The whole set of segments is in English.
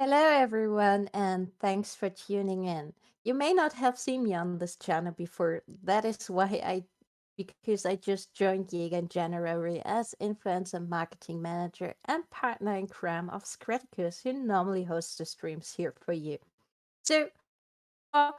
Hello, everyone, and thanks for tuning in. You may not have seen me on this channel before. That is because I just joined Jaeger in January as influencer marketing manager and partner in crime of Scraticus, who normally hosts the streams here for you. So, uh,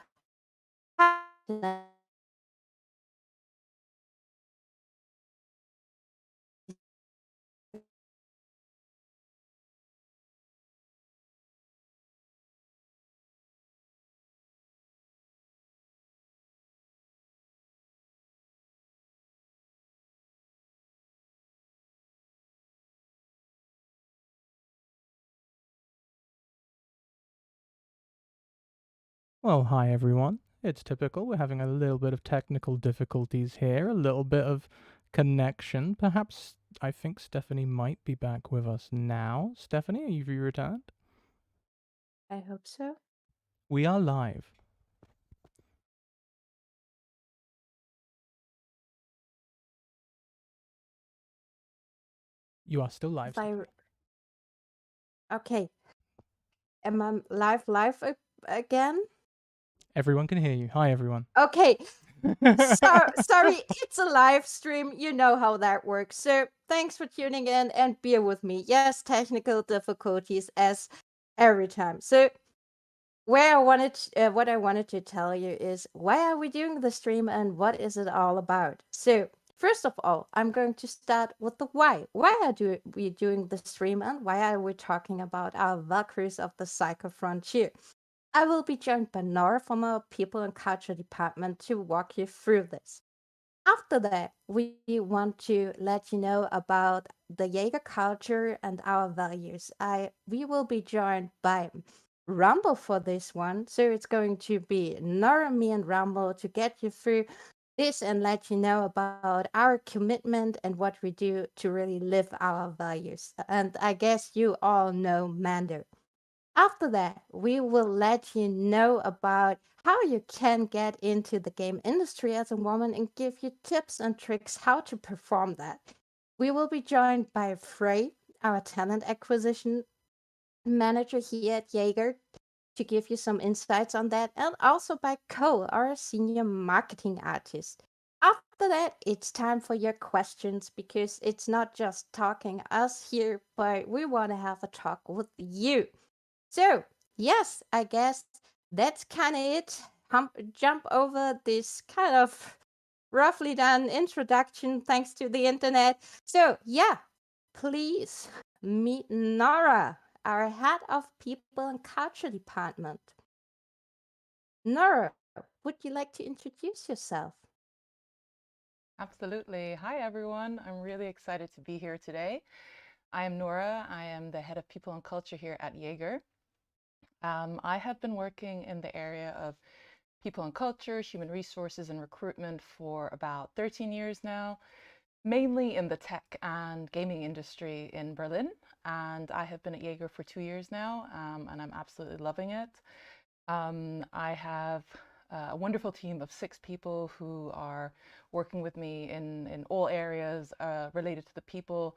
Well, hi everyone. It's typical. We're having a little bit of technical difficulties here, a little bit of connection. Perhaps I think Stephanie might be back with us now. Stephanie, have you returned? I hope so. We are live. You are still live, If I, Stephanie. okay, am I live again? Everyone can hear you. Hi everyone. Okay, sorry, it's a live stream. You know how that works. So thanks for tuning in and bear with me. Yes, technical difficulties as every time. So what I wanted to tell you is why are we doing the stream and what is it all about? So first of all, I'm going to start with the why. Why are we doing the stream and why are we talking about our Valkyries of the Psycho Frontier? I will be joined by Nora from our People and Culture department to walk you through this. After that, we want to let you know about the Jaeger culture and our values. We will be joined by Rumble for this one, so it's going to be Nora, me, and Rumble to get you through this and let you know about our commitment and what we do to really live our values. And I guess you all know Mando. After that, we will let you know about how you can get into the game industry as a woman and give you tips and tricks how to perform that. We will be joined by Frey, our talent acquisition manager here at Jaeger, to give you some insights on that, and also by Cole, our senior marketing artist. After that, it's time for your questions because it's not just talking us here, but we want to have a talk with you. So, yes, I guess that's kind of it. Jump over this kind of roughly done introduction thanks to the internet. So, yeah, please meet Nora, our head of people and culture department. Nora, would you like to introduce yourself? Absolutely. Hi, everyone. I'm really excited to be here today. I am Nora. I am the head of people and culture here at Jaeger. I have been working in the area of people and culture, human resources, and recruitment for about 13 years now, mainly in the tech and gaming industry in Berlin. And I have been at Jaeger for 2 years now, and I'm absolutely loving it. I have a wonderful team of 6 people who are working with me in all areas related to the people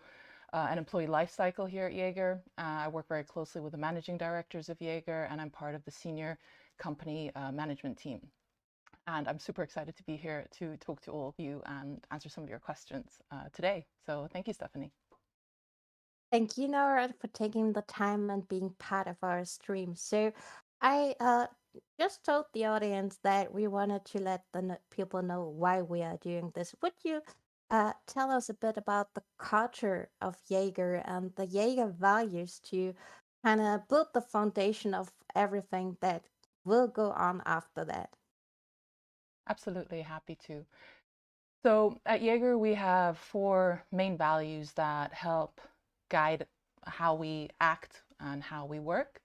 and employee life cycle here at Jaeger. I work very closely with the managing directors of Jaeger, and I'm part of the senior company management team. And I'm super excited to be here to talk to all of you and answer some of your questions today. So thank you, Stephanie. Thank you, Nora, for taking the time and being part of our stream. So, I just told the audience that we wanted to let the people know why we are doing this. Would you tell us a bit about the culture of Jaeger and the Jaeger values to kind of build the foundation of everything that will go on after that? Absolutely happy to. So at Jaeger, we have 4 main values that help guide how we act and how we work.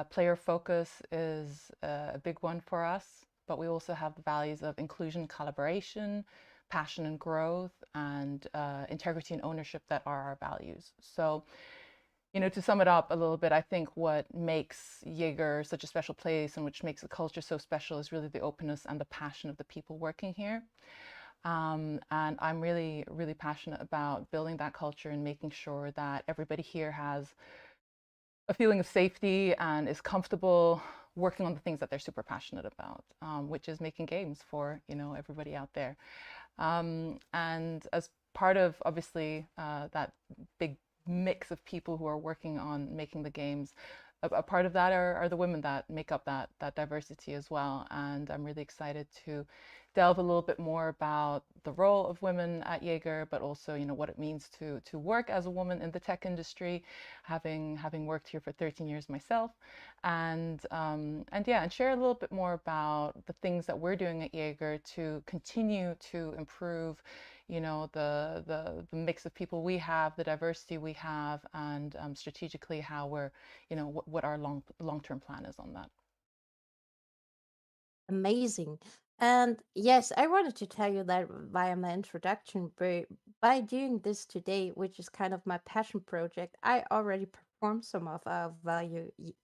Player focus is a big one for us, but we also have the values of inclusion, collaboration, passion and growth, and integrity and ownership that are our values. So, to sum it up a little bit, I think what makes Jaeger such a special place and which makes the culture so special is really the openness and the passion of the people working here. And I'm really, really passionate about building that culture and making sure that everybody here has a feeling of safety and is comfortable working on the things that they're super passionate about, which is making games for everybody out there. And as part of obviously that big mix of people who are working on making the games, a part of that are the women that make up that diversity as well. And I'm really excited to delve a little bit more about the role of women at Jaeger, but also what it means to work as a woman in the tech industry, having worked here for 13 years myself, and yeah, and share a little bit more about the things that we're doing at Jaeger to continue to improve the mix of people we have, the diversity we have, and strategically how we're what our long-term plan is on that. Amazing. And yes, I wanted to tell you that via my introduction, but by doing this today, which is kind of my passion project, I already performed some of our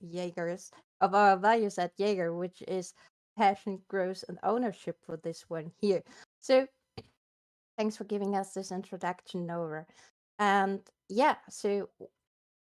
Jaegers, of our values at Jaeger, which is passion, growth, and ownership for this one here. So thanks for giving us this introduction, Nora. And yeah, so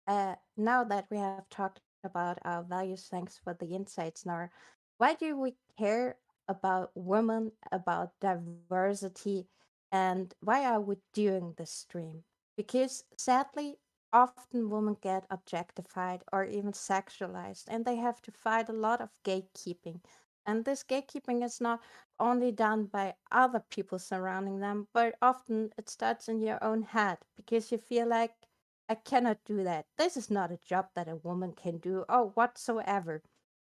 now that we have talked about our values, thanks for the insights, Nora. Why do we care about women, about diversity, and why are we doing this stream? Because sadly, often women get objectified or even sexualized, and they have to fight a lot of gatekeeping. And this gatekeeping is not only done by other people surrounding them, but often it starts in your own head because you feel like I cannot do that. This is not a job that a woman can do or whatsoever.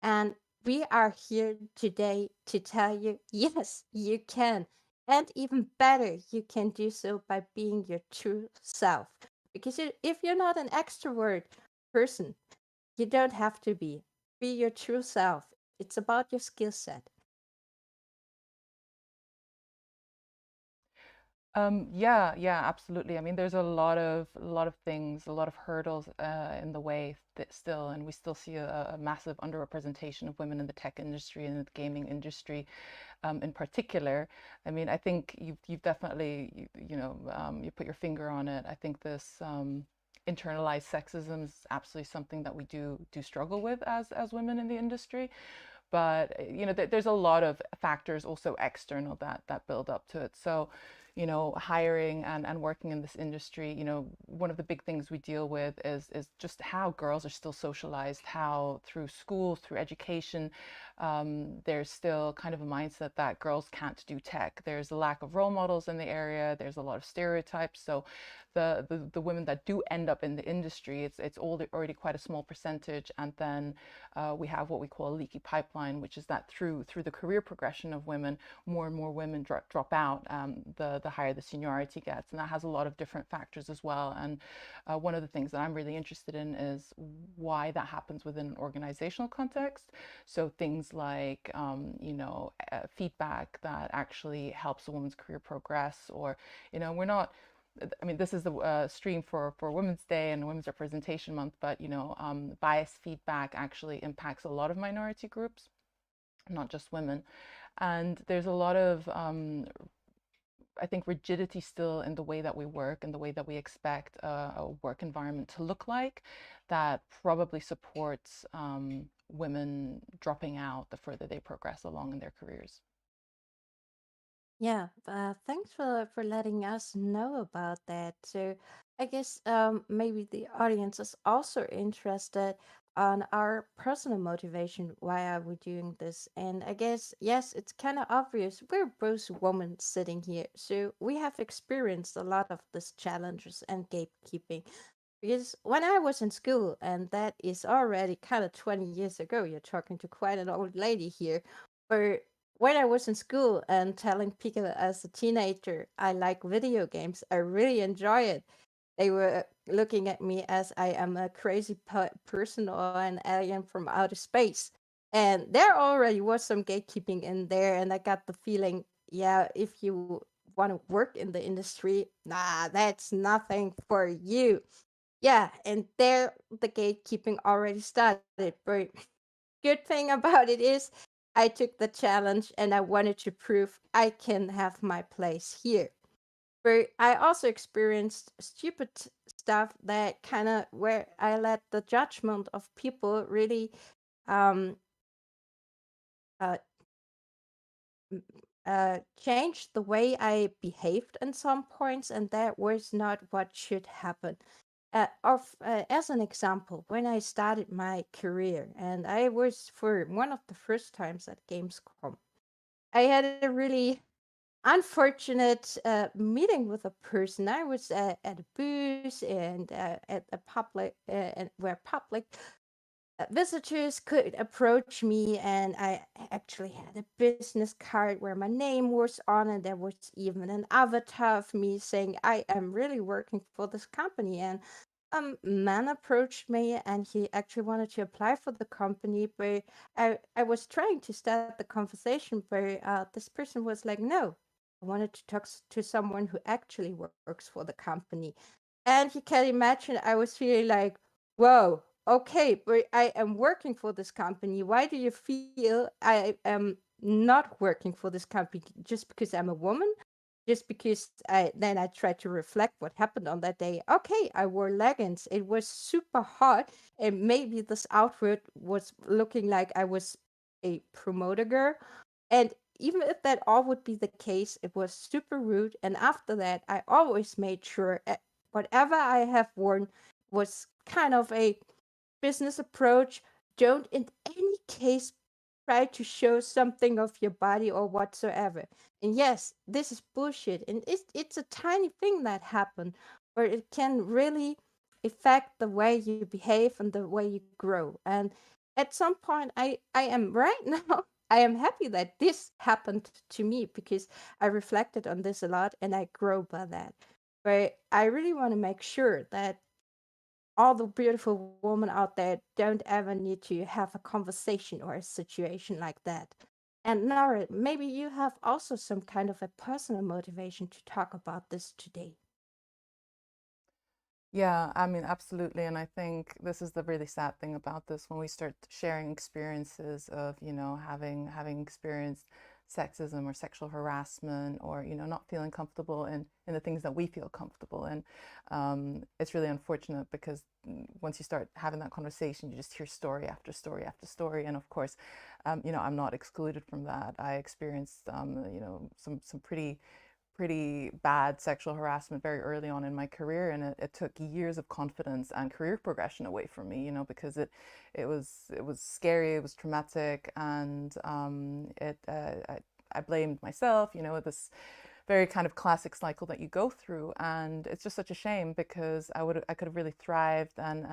And we are here today to tell you yes, you can. And even better, you can do so by being your true self. Because if you're not an extrovert person, you don't have to be. Be your true self. It's about your skill set. Yeah, absolutely. I mean, there's a lot of things, a lot of hurdles in the way that still, and we still see a massive underrepresentation of women in the tech industry and the gaming industry, in particular. I mean, I think you've definitely you put your finger on it. I think this internalized sexism is absolutely something that we do struggle with as women in the industry. But there's a lot of factors also external that build up to it. So hiring and working in this industry, one of the big things we deal with is just how girls are still socialized, how through school, through education, there's still kind of a mindset that girls can't do tech. There's a lack of role models in the area. There's a lot of stereotypes. So the women that do end up in the industry, it's already quite a small percentage. And then we have what we call a leaky pipeline, which is that through the career progression of women, more and more women drop out, the higher the seniority gets. And that has a lot of different factors as well. And one of the things that I'm really interested in is why that happens within an organizational context. So things like, feedback that actually helps a woman's career progress, or, we're not, I mean, this is the stream for Women's Day and Women's Representation Month, but bias feedback actually impacts a lot of minority groups, not just women. And there's a lot of, I think, rigidity still in the way that we work and the way that we expect a work environment to look like, that probably supports women dropping out the further they progress along in their careers. Yeah, thanks for letting us know about that. So I guess maybe the audience is also interested on our personal motivation. Why are we doing this? And I guess yes, it's kind of obvious. We're both women sitting here, so we have experienced a lot of these challenges and gatekeeping. Because when I was in school, and that is already kind of 20 years ago, you're talking to quite an old lady here. But when I was in school and telling people as a teenager, I like video games, I really enjoy it. They were looking at me as I am a crazy person or an alien from outer space. And there already was some gatekeeping in there. And I got the feeling, yeah, if you want to work in the industry, nah, that's nothing for you. Yeah, and there the gatekeeping already started. But good thing about it is I took the challenge and I wanted to prove I can have my place here. But I also experienced stuff that kind of where I let the judgment of people really um, uh, changed the way I behaved in some points, and that was not what should happen. As an example, when I started my career, and I was for one of the first times at Gamescom, I had a really unfortunate meeting with a person. I was at a booth and at a public, and where public visitors could approach me, and I actually had a business card where my name was on, and there was even an avatar of me saying I am really working for this company. And man approached me, and he actually wanted to apply for the company, but I was trying to start the conversation, but this person was like, no, I wanted to talk to someone who actually works for the company. And you can imagine I was feeling like, whoa, okay, but I am working for this company. Why do you feel I am not working for this company just because I'm a woman? Just because I tried to reflect what happened on that day. Okay, I wore leggings. It was super hot, and maybe this outfit was looking like I was a promoter girl. And even if that all would be the case, it was super rude. And after that, I always made sure whatever I have worn was kind of a business approach. Don't in any case try to show something of your body or whatsoever. And yes, this is bullshit. And it's a tiny thing that happened, but it can really affect the way you behave and the way you grow. And at some point, I am right now, I am happy that this happened to me because I reflected on this a lot and I grow by that. But I really want to make sure that all the beautiful women out there don't ever need to have a conversation or a situation like that. And Nara, maybe you have also some kind of a personal motivation to talk about this today. Yeah, I mean, absolutely. And I think this is the really sad thing about this when we start sharing experiences of, having experienced sexism or sexual harassment or, not feeling comfortable in the things that we feel comfortable in. It's really unfortunate because once you start having that conversation, you just hear story after story after story. And of course, I'm not excluded from that. I experienced, some pretty bad sexual harassment very early on in my career, and it took years of confidence and career progression away from me, because it was scary, it was traumatic, and I blamed myself, this very kind of classic cycle that you go through. And it's just such a shame because I could have really thrived and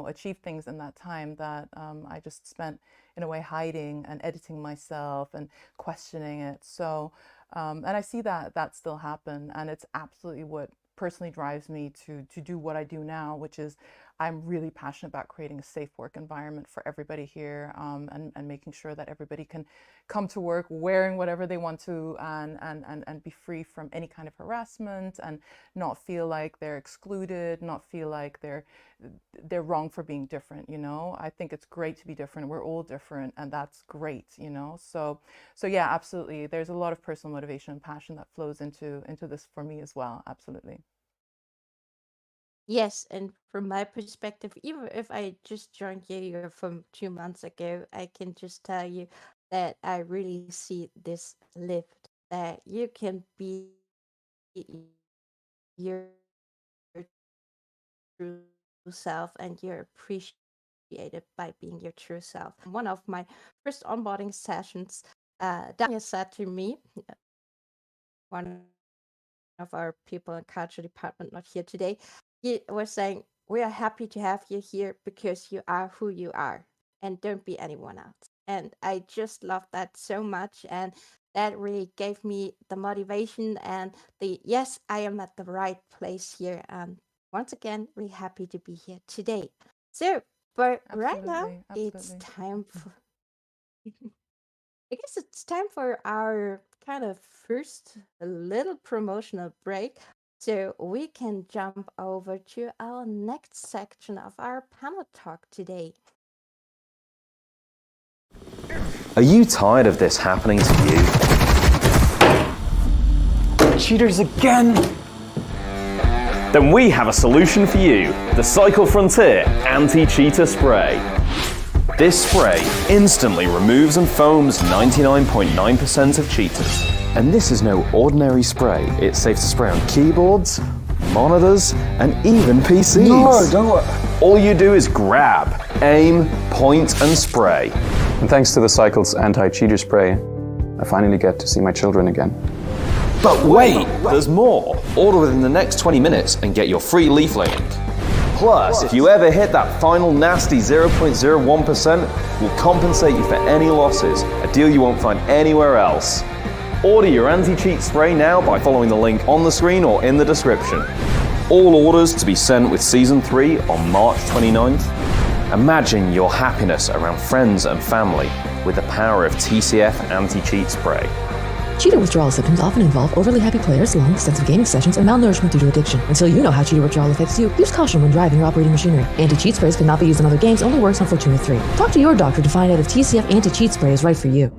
achieved things in that time that I just spent in a way hiding and editing myself and questioning it. So and I see that still happen, and it's absolutely what personally drives me to do what I do now, which is I'm really passionate about creating a safe work environment for everybody here, and making sure that everybody can come to work wearing whatever they want to, and be free from any kind of harassment, and not feel like they're excluded, not feel like they're wrong for being different. I think it's great to be different. We're all different, and that's great. So yeah, absolutely. There's a lot of personal motivation and passion that flows into this for me as well. Absolutely. Yes, and from my perspective, even if I just joined Jaeger from 2 months ago, I can just tell you that I really see this lift, that you can be your true self and you're appreciated by being your true self. One of my first onboarding sessions, Daniel said to me, one of our people in culture department, not here today, he was saying, we are happy to have you here because you are who you are and don't be anyone else. And I just love that so much. And that really gave me the motivation and yes, I am at the right place here. And once again, really happy to be here today. So, but right now, it's time for I guess it's time for our kind of first little promotional break. So we can jump over to our next section of our panel talk today. Are you tired of this happening to you? Cheaters again! Then we have a solution for you, the Cycle Frontier Anti-Cheater Spray. This spray instantly removes and foams 99.9% of cheaters. And this is no ordinary spray. It's safe to spray on keyboards, monitors, and even PCs. No, don't. All you do is grab, aim, point, and spray. And thanks to the Cycle's anti-cheater spray, I finally get to see my children again. But wait, there's more. Order within the next 20 minutes and get your free leaf link. Plus, if you ever hit that final nasty 0.01%, we'll compensate you for any losses, a deal you won't find anywhere else. Order your anti-cheat spray now by following the link on the screen or in the description. All orders to be sent with Season 3 on March 29th. Imagine your happiness around friends and family with the power of TCF anti-cheat spray. Cheater withdrawal symptoms often involve overly happy players, long, extensive gaming sessions, and malnourishment due to addiction. Until you know how cheater withdrawal affects you, use caution when driving or operating machinery. Anti-cheat sprays cannot be used in other games, only works on Fortuna 3. Talk to your doctor to find out if TCF anti-cheat spray is right for you.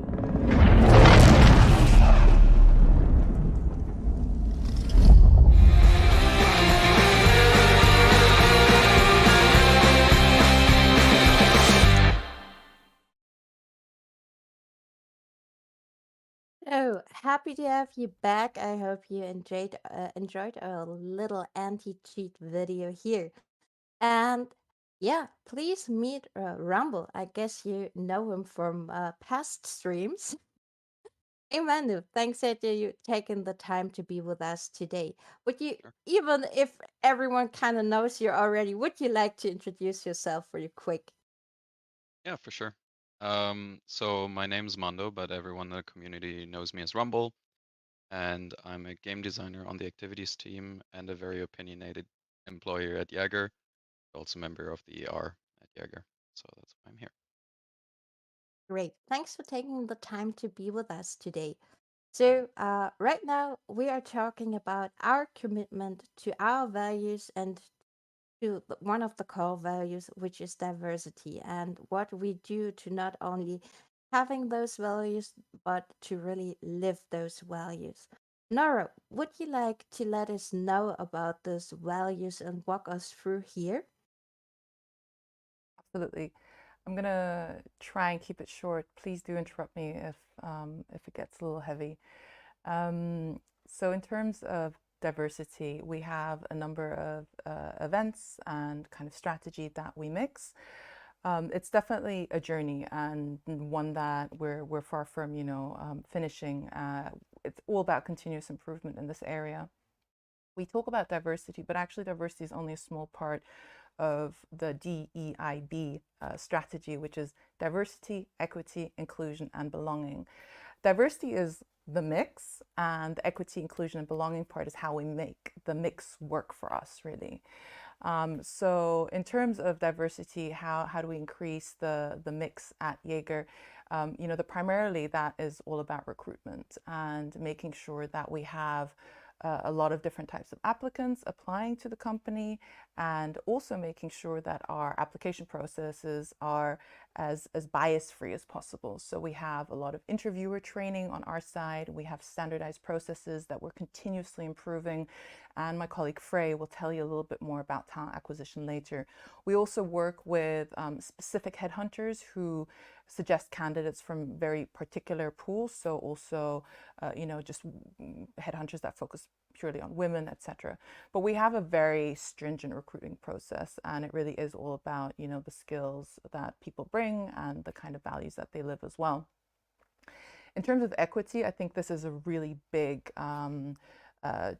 Oh, happy to have you back. I hope you enjoyed our little anti-cheat video here. And yeah, please meet Rumble. I guess you know him from past streams. Hey Manu, thanks that you taking the time to be with us today. Would you, even if everyone kind of knows you already, would you like to introduce yourself really quick? Yeah, for sure. So my name's Mando, but everyone in the community knows me as Rumble, and I'm a game designer on the activities team and a very opinionated employer at Jaeger, also a member of the ER at Jaeger. So that's why I'm here. Great. Thanks for taking the time to be with us today. So, right now we are talking about our commitment to our values and to one of the core values, which is diversity, and what we do to not only having those values, but to really live those values. Nora, would you like to let us know about those values and walk us through here? Absolutely. I'm gonna try and keep it short. Please do interrupt me if it gets a little heavy. So in terms of diversity, we have a number of events and kind of strategy that we mix. It's definitely a journey and one that we're far from, finishing. It's all about continuous improvement in this area. We talk about diversity, but actually diversity is only a small part of the DEIB strategy, which is diversity, equity, inclusion, and belonging. Diversity is the mix, and the equity, inclusion, and belonging part is how we make the mix work for us, really. So in terms of diversity, how do we increase the mix at Jaeger? Primarily that is all about recruitment and making sure that we have a lot of different types of applicants applying to the company, and also making sure that our application processes are as bias free as possible. So we have a lot of interviewer training on our side. We have standardized processes that we're continuously improving. And my colleague Frey will tell you a little bit more about talent acquisition later. We also work with specific headhunters who suggest candidates from very particular pools. So also, just headhunters that focus purely on women, etc. But we have a very stringent recruiting process, and it really is all about, the skills that people bring and the kind of values that they live as well. In terms of equity, I think this is a really big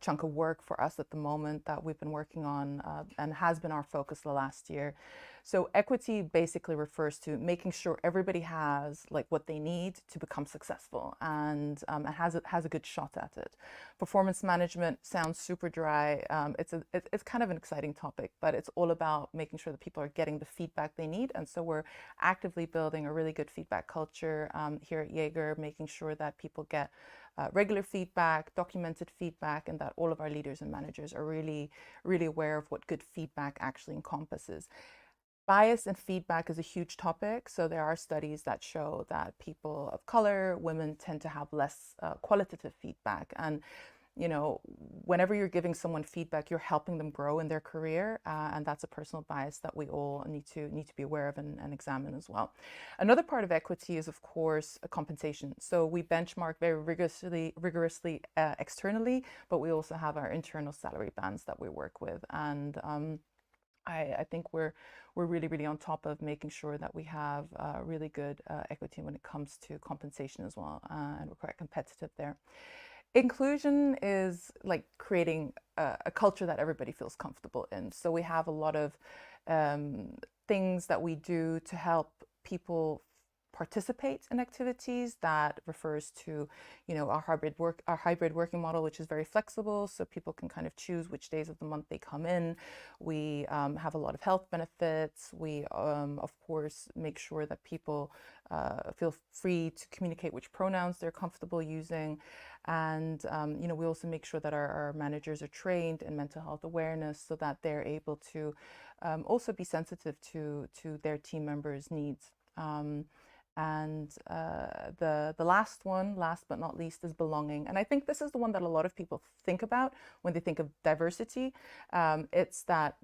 chunk of work for us at the moment that we've been working on and has been our focus the last year. So equity basically refers to making sure everybody has what they need to become successful and has a good shot at it. Performance management sounds super dry. It's kind of an exciting topic, but it's all about making sure that people are getting the feedback they need. And so we're actively building a really good feedback culture here at Jaeger, making sure that people get regular feedback, documented feedback, and that all of our leaders and managers are really, really aware of what good feedback actually encompasses. Bias and feedback is a huge topic. So there are studies that show that people of color, women, tend to have less qualitative feedback. And you know, whenever you're giving someone feedback, you're helping them grow in their career, and that's a personal bias that we all need to be aware of and examine as well. Another part of equity is, of course, a compensation. So we benchmark very rigorously externally, but we also have our internal salary bands that we work with, and I think we're really on top of making sure that we have really good equity when it comes to compensation as well, and we're quite competitive there. Inclusion is like creating a culture that everybody feels comfortable in. So we have a lot of things that we do to help people participate in activities. That refers to, you know, our hybrid working model, which is very flexible, so people can kind of choose which days of the month they come in. We have a lot of health benefits. We of course make sure that people feel free to communicate which pronouns they're comfortable using, and you know, we also make sure that our managers are trained in mental health awareness so that they're able to also be sensitive to their team members' needs. And the last one, last but not least, is belonging. And I think this is the one that a lot of people think about when they think of diversity. It's that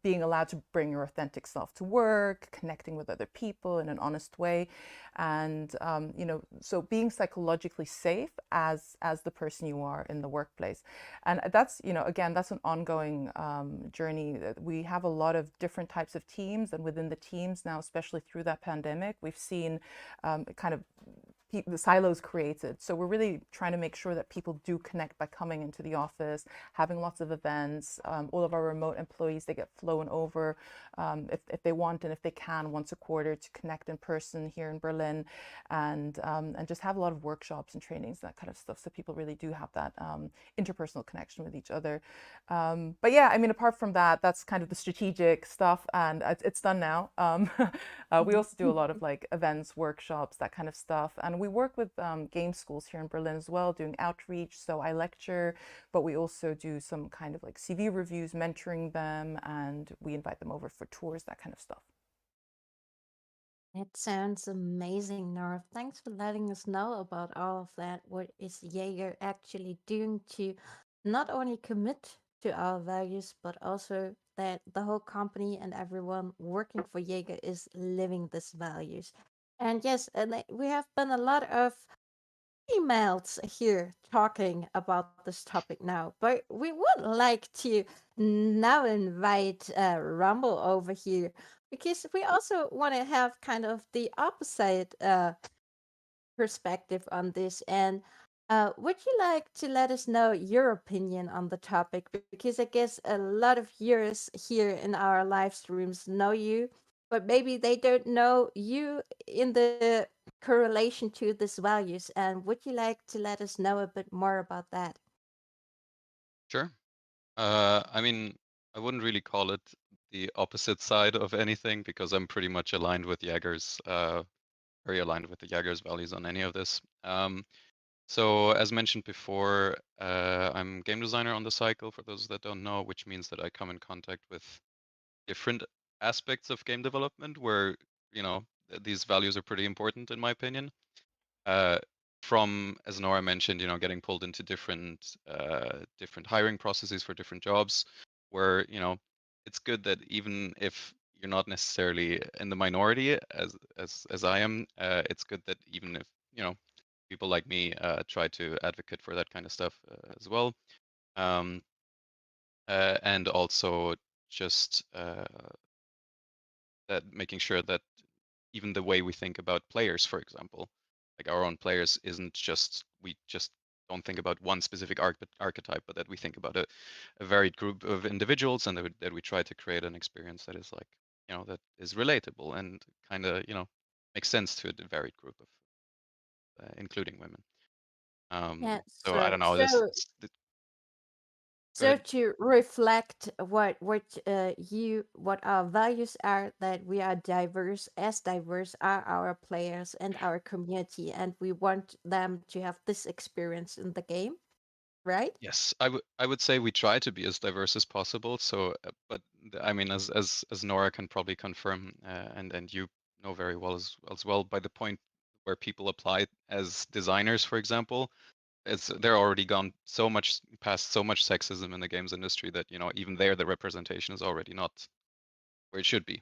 being allowed to bring your authentic self to work, connecting with other people in an honest way, and you know, so being psychologically safe as the person you are in the workplace. And that's, you know, again, that's an ongoing journey. We have a lot of different types of teams, and within the teams now, especially through that pandemic, we've seen kind of the silos created. So we're really trying to make sure that people do connect by coming into the office, having lots of events. All of our remote employees, they get flown over if they want and if they can once a quarter to connect in person here in Berlin, and just have a lot of workshops and trainings, that kind of stuff. So people really do have that interpersonal connection with each other. But yeah, I mean, apart from that, that's kind of the strategic stuff, and it's done now. We also do a lot of like events, workshops, that kind of stuff, and we work with game schools here in Berlin as well, doing outreach. So I lecture, but we also do some kind of like CV reviews, mentoring them, and we invite them over for tours, that kind of stuff. It sounds amazing, Nora. Thanks for letting us know about all of that. What is Jaeger actually doing to not only commit to our values, but also that the whole company and everyone working for Jaeger is living these values. And yes, we have been a lot of emails here talking about this topic now, but we would like to now invite Rumble over here because we also want to have kind of the opposite perspective on this. And would you like to let us know your opinion on the topic? Because I guess a lot of viewers here in our live streams know you, but maybe they don't know you in the correlation to these values. And would you like to let us know a bit more about that? Sure. I mean, I wouldn't really call it the opposite side of anything because I'm pretty much aligned with Jaeger's, very aligned with the Jaeger's values on any of this. So as mentioned before, I'm game designer on the cycle, for those that don't know, which means that I come in contact with different aspects of game development where, you know, these values are pretty important in my opinion. From, as Nora mentioned, you know, getting pulled into different hiring processes for different jobs, where, you know, it's good that even if you're not necessarily in the minority as I am, it's good that even if, you know, people like me try to advocate for that kind of stuff as well, and also just that making sure that even the way we think about players, for example, like our own players, isn't just we just don't think about one specific archetype, but that we think about a varied group of individuals, and that we try to create an experience that is like, you know, that is relatable and kind of, you know, makes sense to a varied group of, including women. Yeah, So I so don't know. so Go so ahead. to reflect what our values are, that we are diverse are our players and our community, and we want them to have this experience in the game, right? Yes, I would say we try to be as diverse as possible. So, but I mean, as Nora can probably confirm, and you know very well as well, by the point where people apply as designers, for example, they're already gone so much past so much sexism in the games industry that even there the representation is already not where it should be.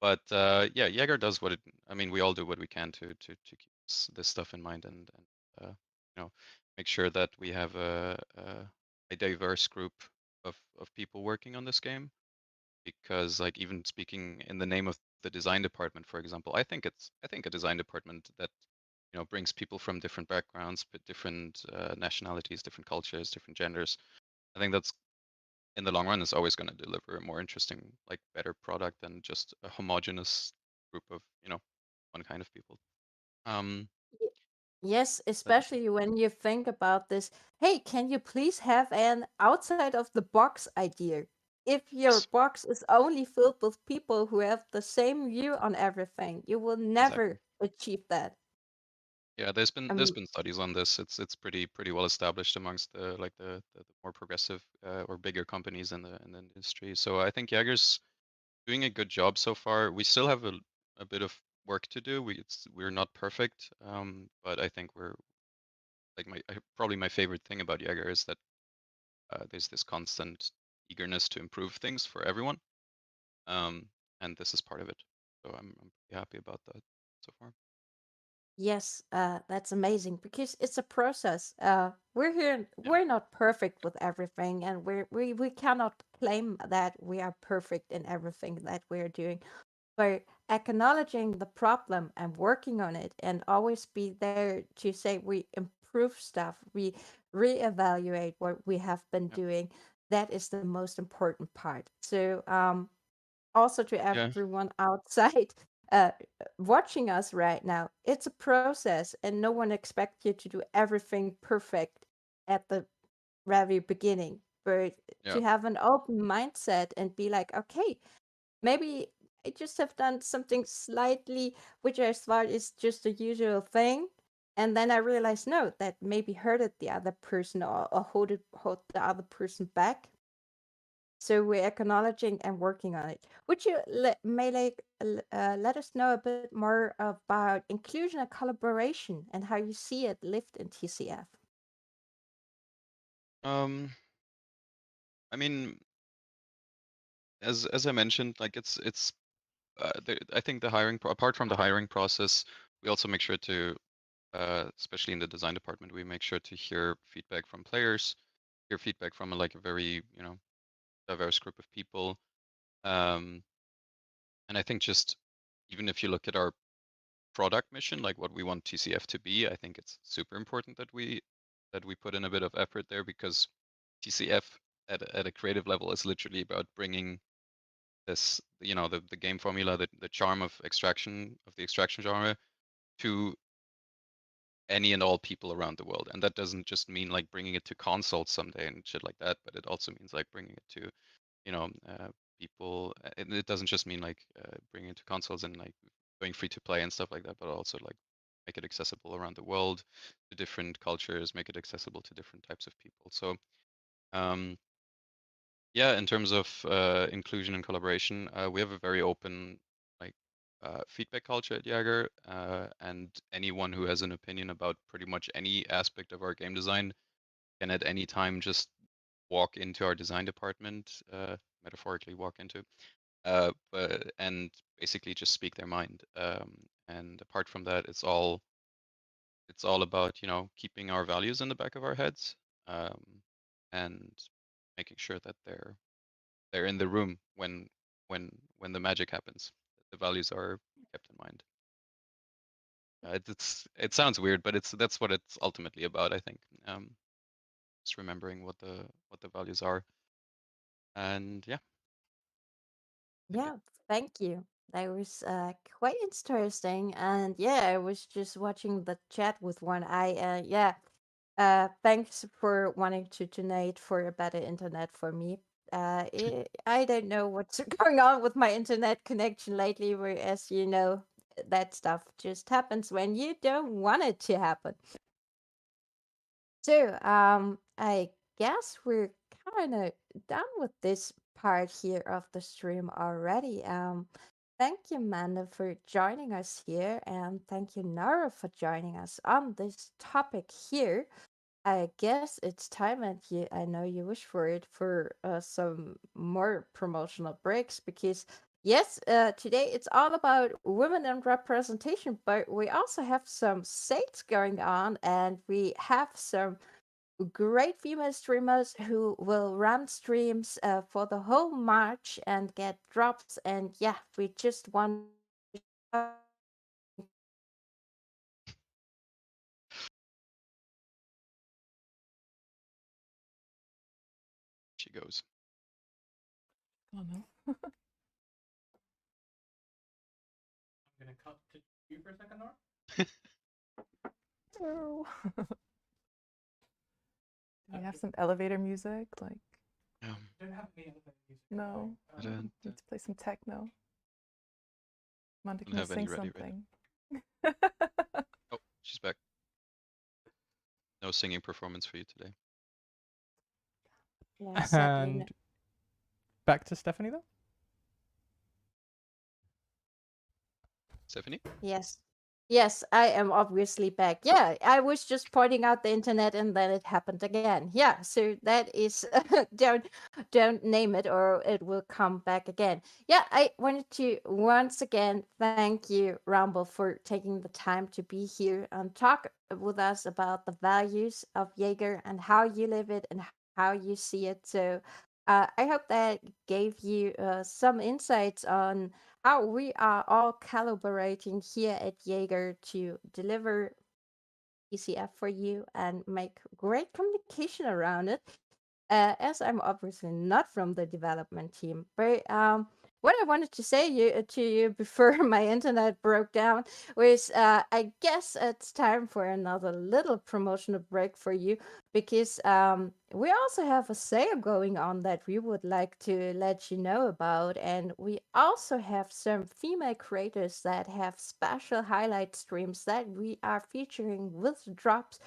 But yeah, Jaeger does what it. I mean, we all do what we can to keep this stuff in mind and make sure that we have a diverse group of people working on this game. Because like even speaking in the name of the design department, for example, I think a design department that brings people from different backgrounds, but different nationalities, different cultures, different genders. I think that's in the long run is always going to deliver a more interesting, like better product than just a homogenous group of one kind of people. Um, Y- Yes, but especially when you think about this. Hey, can you please have an outside of the box idea? If your yes, box is only filled with people who have the same view on everything, you will exactly. never achieve that. Yeah, there's Um, been studies on this. It's pretty well established amongst the more progressive or bigger companies in the industry. So I think Jaeger's doing a good job so far. We still have a bit of work to do. We're not perfect, but I think we're like probably my favorite thing about Jaeger is that there's this constant eagerness to improve things for everyone, and this is part of it. So I'm pretty happy about that so far. Yes, that's amazing because it's a process. We're here, Yeah, we're not perfect with everything, and we cannot claim that we are perfect in everything that we're doing. But acknowledging the problem and working on it, and always be there to say we improve stuff, we reevaluate what we have been yeah, doing. That is the most important part. So, also to yeah, everyone outside uh, watching us right now, it's a process, and no one expects you to do everything perfect at the very beginning. But yeah, to have an open mindset and be like, okay, maybe I just have done something slightly which I thought is just a usual thing. And then I realized, no, that maybe hurted the other person, or hold the other person back. So we're acknowledging and working on it. Would you let us know a bit more about inclusion and collaboration and how you see it lived in TCF? Um, I mean, as I mentioned, like I think the apart from the hiring process, we also make sure to, especially in the design department, we make sure to hear feedback from players, hear feedback from like a very diverse group of people. Um, and I think just even if you look at our product mission, like what we want TCF to be, I think it's super important that we put in a bit of effort there because TCF at a creative level is literally about bringing this, the game formula, the charm of the extraction genre to any and all people around the world. And that doesn't just mean like bringing it to consoles someday and shit like that, but it also means like bringing it to, people. It doesn't just mean like bringing it to consoles and like going free to play and stuff like that, but also like make it accessible around the world to different cultures, make it accessible to different types of people. So, um, yeah, in terms of inclusion and collaboration, we have a very open like feedback culture at Jaeger, and anyone who has an opinion about pretty much any aspect of our game design can at any time just walk into our design department, metaphorically walk into, and basically just speak their mind. And apart from that, it's all about keeping our values in the back of our heads, um, and making sure that they're in the room when the magic happens. The values are kept in mind. It sounds weird, but that's what it's ultimately about. I think just remembering what the values are, and yeah, I think it. Yeah, thank you. That was quite interesting. And yeah, I was just watching the chat with one eye. Yeah, thanks for wanting to donate for a better internet for me. I don't know what's going on with my internet connection lately, whereas that stuff just happens when you don't want it to happen. So, I guess we're kind of done with this part here of the stream already. Thank you, Manda, for joining us here, and thank you, Nara, for joining us on this topic here. I guess it's time, and I know you wish for it for some more promotional breaks because yes, today it's all about women and representation, but we also have some sales going on, and we have some great female streamers who will run streams for the whole March and get drops, and yeah, we just want She goes. Oh no. I'm gonna cut to you for a second, Nora. No. Do we have some elevator music? Like, Don't have any other music. no. I don't, Need to play some techno. Manda, don't can you have any sing ready right something? Oh, she's back. No singing performance for you today. yeah, sadly, And back to Stephanie though. Stephanie? yes. Yes, I am obviously back. Yeah, I was just pointing out the internet and then it happened again. Yeah, so that is don't name it or it will come back again. Yeah, I wanted to once again thank you, Rumble, for taking the time to be here and talk with us about the values of Jaeger and how you live it and how you see it. So I hope that gave you some insights on how we are all collaborating here at Jaeger to deliver ECF for you and make great communication around it. As I'm obviously not from the development team, but what I wanted to say to you before my internet broke down was I guess it's time for another little promotional break for you because we also have a sale going on that we would like to let you know about, and we also have some female creators that have special highlight streams that we are featuring with drops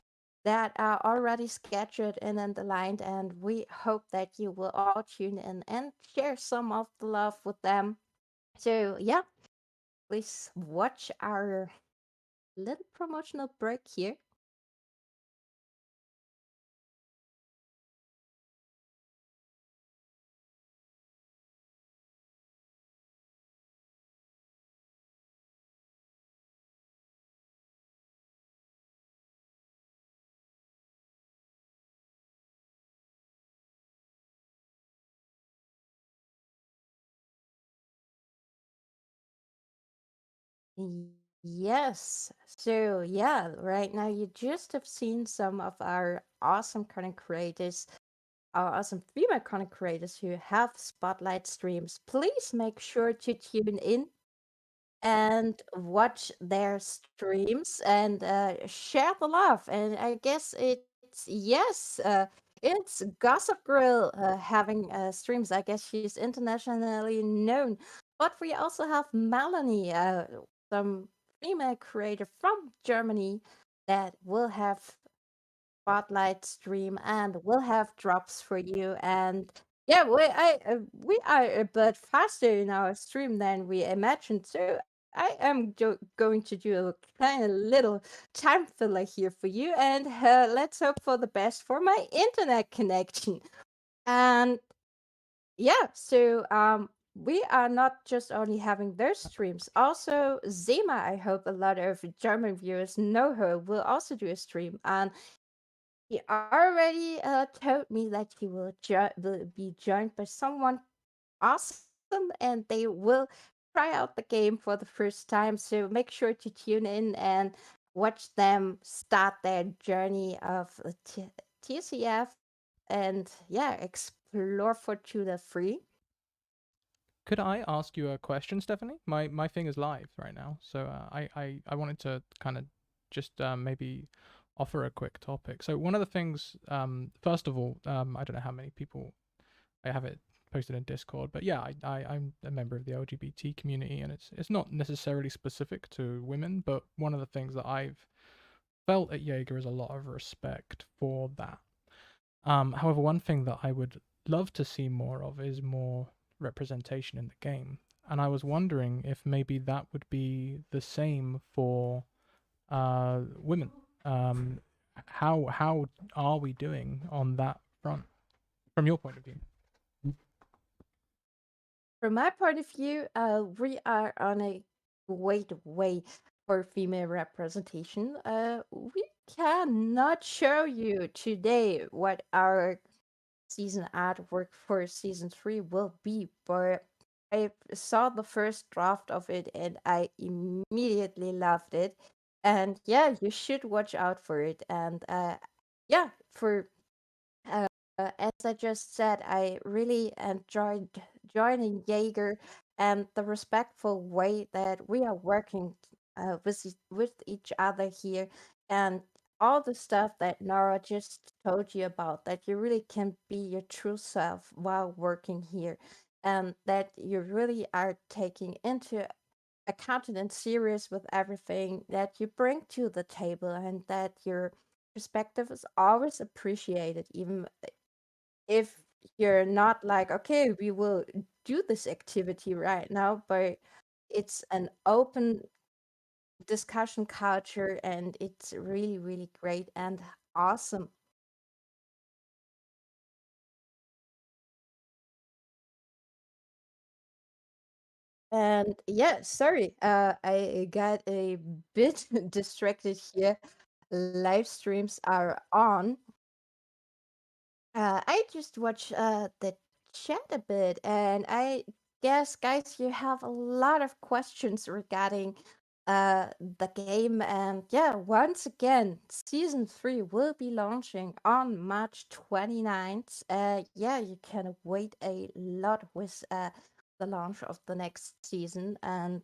that are already scheduled and underlined, and we hope that you will all tune in and share some of the love with them. So, yeah, please watch our little promotional break here. Yes. So, yeah, right now you just have seen some of our awesome content creators, our awesome female content creators who have spotlight streams. Please make sure to tune in and watch their streams and share the love. And I guess it's yes, it's Gossip Girl having streams. I guess she's internationally known. But we also have Melanie, some female creator from Germany that will have spotlight stream and we'll have drops for you. And yeah, we are a bit faster in our stream than we imagined. So I am going to do a kind of little time filler here for you, and let's hope for the best for my internet connection. And yeah, so we are not just only having those streams. Also, Zema, I hope a lot of German viewers know her, will also do a stream. And he already told me that he will be joined by someone awesome and they will try out the game for the first time. So make sure to tune in and watch them start their journey of TCF and yeah, explore Fortuna free. Could I ask you a question, Stephanie? My thing is live right now, so I wanted to kind of just maybe offer a quick topic. So one of the things, first of all, I don't know how many people I have it posted in Discord, but yeah, I'm a member of the LGBT community, and it's not necessarily specific to women, but one of the things that I've felt at Jaeger is a lot of respect for that. However, one thing that I would love to see more of is more representation in the game. And I was wondering if maybe that would be the same for women. how are we doing on that front from your point of view? From my point of view, we are on a great way for female representation. We cannot show you today what our season artwork for season 3 will be, but I saw the first draft of it and I immediately loved it. And yeah, you should watch out for it. And yeah, for as I just said, I really enjoyed joining Jaeger and the respectful way that we are working with each other here, and all the stuff that Nora just told you about, that you really can be your true self while working here, and that you really are taking into account and serious with everything that you bring to the table, and that your perspective is always appreciated, even if you're not like, okay, we will do this activity right now, but it's an open discussion culture and it's really, really great and awesome. And yeah, sorry, I got a bit distracted here. Live streams are on. I just watched the chat a bit, and I guess, guys, you have a lot of questions regarding the game. And yeah, once again, season 3 will be launching on March 29th. Yeah, you can wait a lot with the launch of the next season, and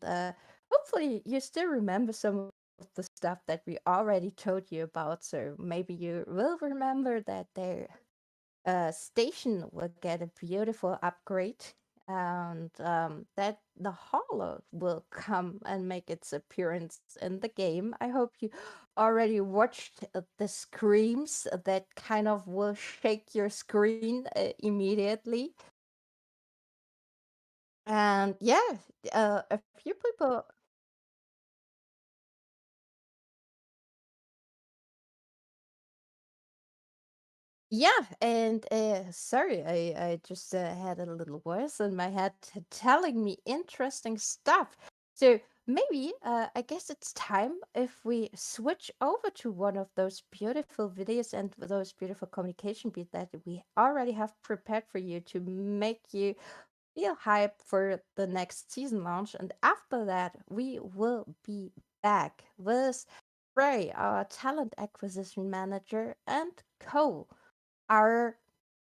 hopefully, you still remember some of the stuff that we already told you about. So maybe you will remember that there station will get a beautiful upgrade, and that the howler will come and make its appearance in the game. I hope you already watched the screams that kind of will shake your screen immediately. And yeah, a few people. Yeah, and sorry, I just had a little voice in my head telling me interesting stuff. So maybe I guess it's time if we switch over to one of those beautiful videos and those beautiful communication beats that we already have prepared for you to make you feel hype for the next season launch. And after that, we will be back with Ray, our talent acquisition manager, and Cole, our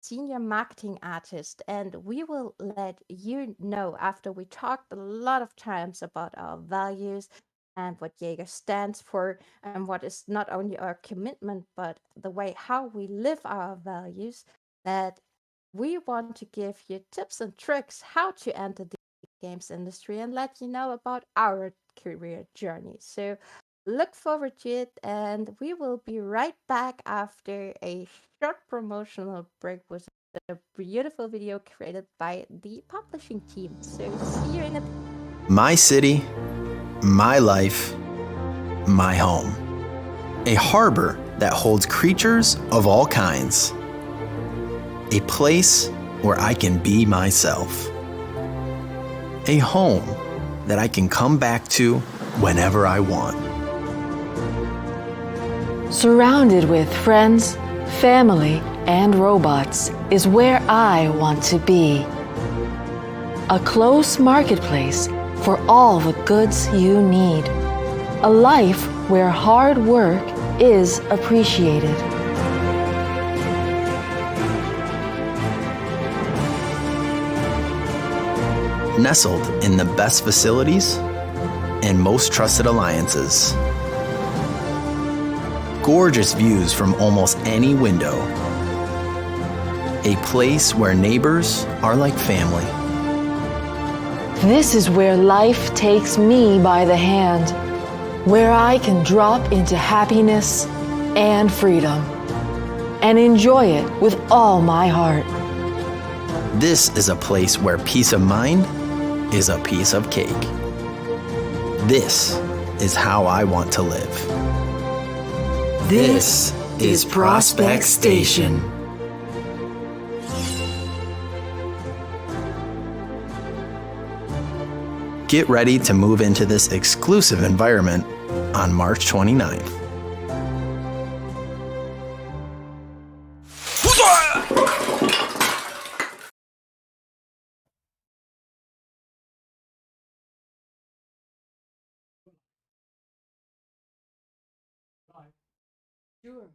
senior marketing artist, and we will let you know after we talked a lot of times about our values and what Jaeger stands for, and what is not only our commitment but the way how we live our values, that we want to give you tips and tricks how to enter the games industry and let you know about our career journey. So look forward to it, and we will be right back after a short promotional break with a beautiful video created by the publishing team. So see you in a My city, my life, my home. A harbor that holds creatures of all kinds. A place where I can be myself. A home that I can come back to whenever I want. Surrounded with friends, family, and robots is where I want to be. A close marketplace for all the goods you need. A life where hard work is appreciated. Nestled in the best facilities and most trusted alliances. Gorgeous views from almost any window. A place where neighbors are like family. This is where life takes me by the hand, where I can drop into happiness and freedom and enjoy it with all my heart. This is a place where peace of mind is a piece of cake. This is how I want to live. This is Prospect Station. Get ready to move into this exclusive environment on March 29th. Sure.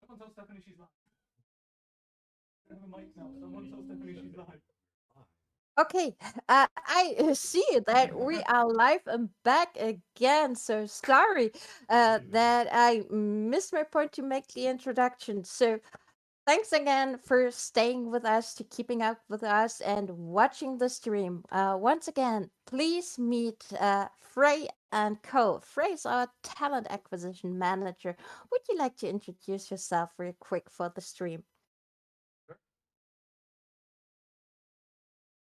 Someone tell Stephanie she's live. Mic now. Someone tell Stephanie she's live. Okay, I see that we are live and back again. So sorry that I missed my point to make the introduction. So thanks again for staying with us, to keeping up with us, and watching the stream. Once again, please meet Frey and Co. Frey is our talent acquisition manager. Would you like to introduce yourself real quick for the stream?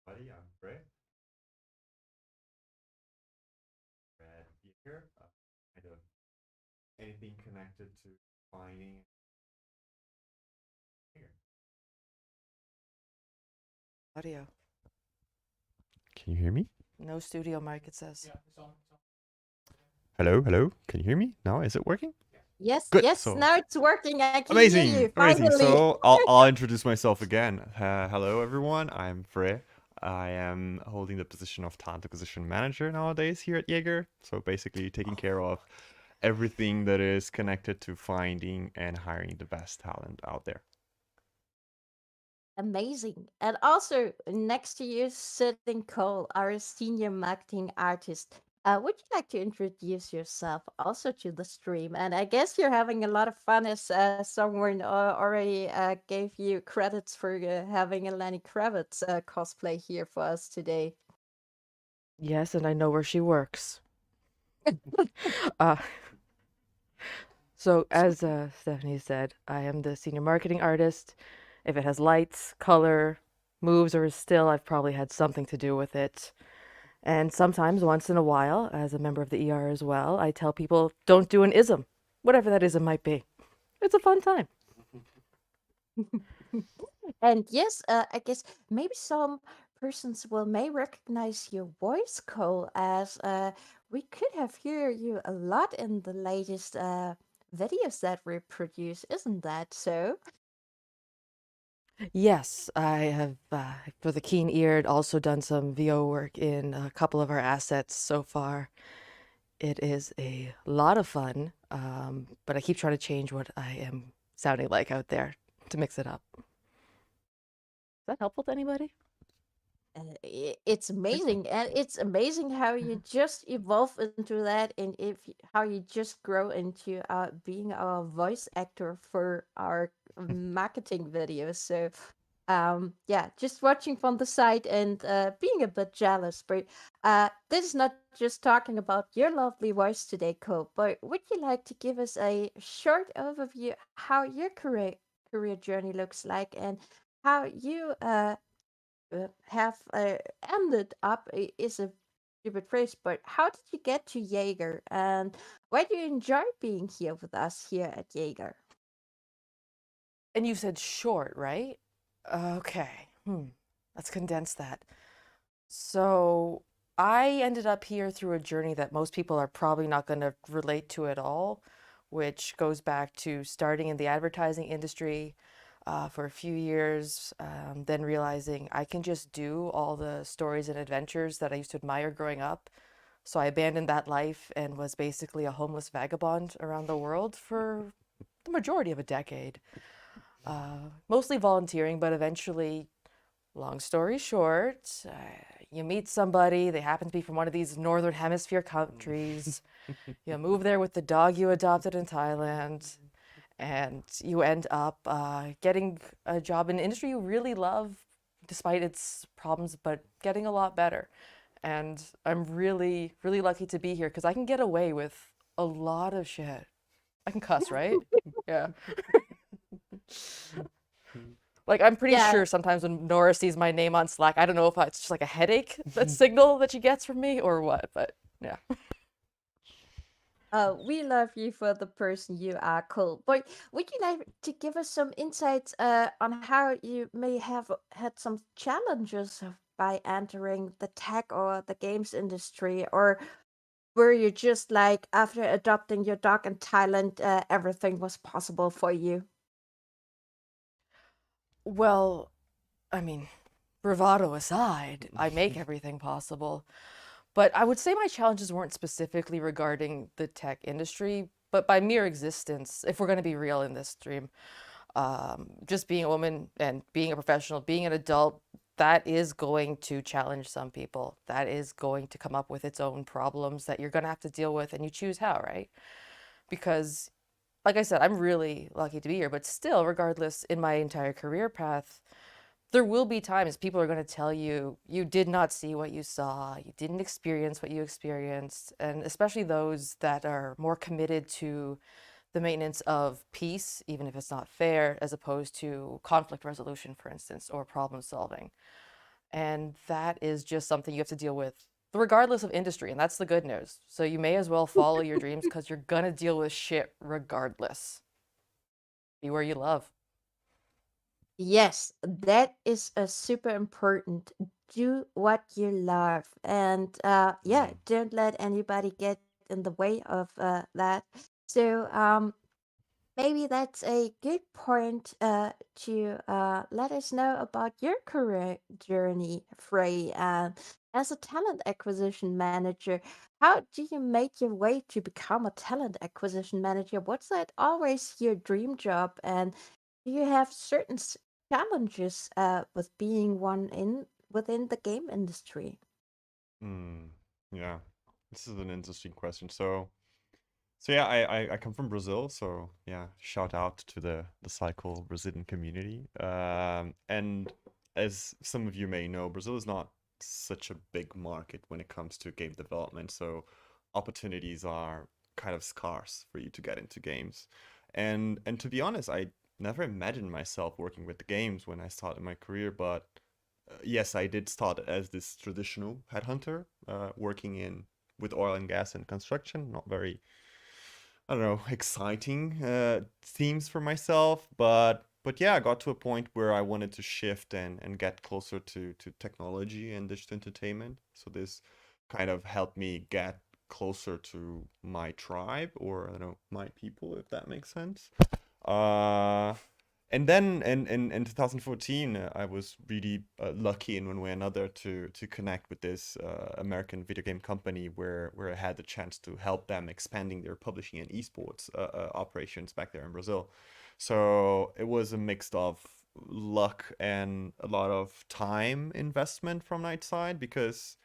Buddy, I'm Frey. Red here. Kind of anything connected to finding. Audio. Can you hear me? No studio mic, it says. Yeah, it's on. Hello, hello. Can you hear me? Now is it working? Yes, Good, yes, so- now it's working. I can Amazing, hear you, amazing. finally. So I'll introduce myself again. Hello, everyone. I'm Frey. I am holding the position of talent acquisition manager nowadays here at Jaeger. So basically taking care of everything that is connected to finding and hiring the best talent out there. Amazing. And also next to you, sitting Cole, our senior marketing artist. Would you like to introduce yourself also to the stream? And I guess you're having a lot of fun, as someone already gave you credits for having a Lenny Kravitz cosplay here for us today. Yes, and I know where she works. uh, so as Stephanie said, I am the senior marketing artist. If it has lights, color, moves, or is still, I've probably had something to do with it. And sometimes, once in a while, as a member of the ER as well, I tell people, don't do an ism, whatever that ism might be. It's a fun time. And yes, I guess maybe some persons may recognize your voice, Cole, as we could have heard you a lot in the latest videos that we produce, isn't that so? Yes, I have, for the keen-eared, also done some VO work in a couple of our assets so far. It is a lot of fun, but I keep trying to change what I am sounding like out there to mix it up. Is that helpful to anybody? It's amazing, and it's amazing how you just evolve into that, and how you just grow into being a voice actor for our marketing videos. So yeah, just watching from the side and being a bit jealous. But this is not just talking about your lovely voice today, Cole, but would you like to give us a short overview how your career journey looks like, and how you have ended up is a stupid phrase, but how did you get to Jaeger, and why do you enjoy being here with us here at Jaeger? And you said short, right? Okay. Let's condense that. So I ended up here through a journey that most people are probably not going to relate to at all, which goes back to starting in the advertising industry for a few years, then realizing I can just do all the stories and adventures that I used to admire growing up. So I abandoned that life and was basically a homeless vagabond around the world for the majority of a decade. Mostly volunteering, but eventually, long story short, you meet somebody, they happen to be from one of these Northern Hemisphere countries, you move there with the dog you adopted in Thailand, and you end up getting a job in an industry you really love, despite its problems, but getting a lot better. And I'm really, really lucky to be here because I can get away with a lot of shit. I can cuss, right? Yeah. Like, I'm pretty Yeah. sure sometimes when Nora sees my name on Slack, I don't know if it's just like a headache, that signal that she gets from me or what, but yeah. We love you for the person you are, Cole. But would you like to give us some insights on how you may have had some challenges by entering the tech or the games industry, or were you just like after adopting your dog in Thailand, everything was possible for you? Well, I mean, bravado aside, I make everything possible. But I would say my challenges weren't specifically regarding the tech industry, but by mere existence, if we're going to be real in this stream. Just being a woman and being a professional, being an adult, that is going to challenge some people. That is going to come up with its own problems that you're going to have to deal with, and you choose how, right? Because, like I said, I'm really lucky to be here, but still, regardless, in my entire career path, there will be times people are going to tell you you did not see what you saw, you didn't experience what you experienced, and especially those that are more committed to the maintenance of peace, even if it's not fair, as opposed to conflict resolution, for instance, or problem solving. And that is just something you have to deal with regardless of industry, and that's the good news. So you may as well follow your dreams because you're gonna deal with shit regardless. Be where you love. Yes, that is a super important. Do what you love, and yeah, don't let anybody get in the way of that. So maybe that's a good point to let us know about your career journey, Frey. As a talent acquisition manager, how do you make your way to become a talent acquisition manager? What's that always your dream job? And do you have certain challenges with being one in within the game industry? Yeah, this is an interesting question. So yeah, I come from Brazil, so yeah, shout out to the cycle Brazilian community. And as some of you may know, Brazil is not such a big market when it comes to game development, so opportunities are kind of scarce for you to get into games. And to be honest, I never imagined myself working with the games when I started my career, but yes, I did start as this traditional headhunter, working in with oil and gas and construction, not very, I don't know, exciting themes for myself, but yeah, I got to a point where I wanted to shift and get closer to technology and digital entertainment. So this kind of helped me get closer to my tribe, or I don't know, my people, if that makes sense. Uh, and then in 2014, I was really lucky in one way or another to connect with this American video game company where I had the chance to help them expanding their publishing and esports operations back there in Brazil. So it was a mix of luck and a lot of time investment from my side, because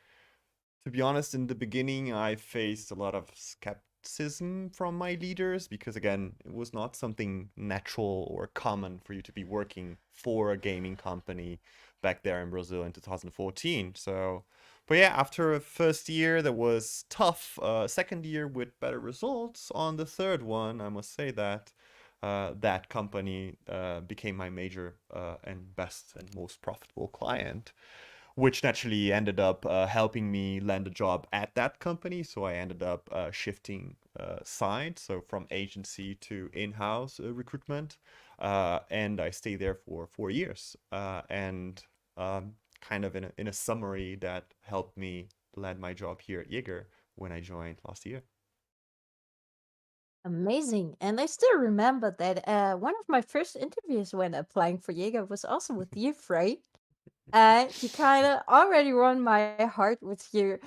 to be honest, in the beginning, I faced a lot of skepticism from my leaders because, again, it was not something natural or common for you to be working for a gaming company back there in Brazil in 2014. So, but yeah, after a first year that was tough, second year with better results, on the third one, I must say that that company became my major and best and most profitable client, which naturally ended up helping me land a job at that company. So I ended up shifting sides, so from agency to in-house recruitment, and I stayed there for 4 years. And kind of in a summary, that helped me land my job here at Jaeger when I joined last year. Amazing. And I still remember that one of my first interviews when applying for Jaeger was also with you, Frey. You kind of already won my heart with your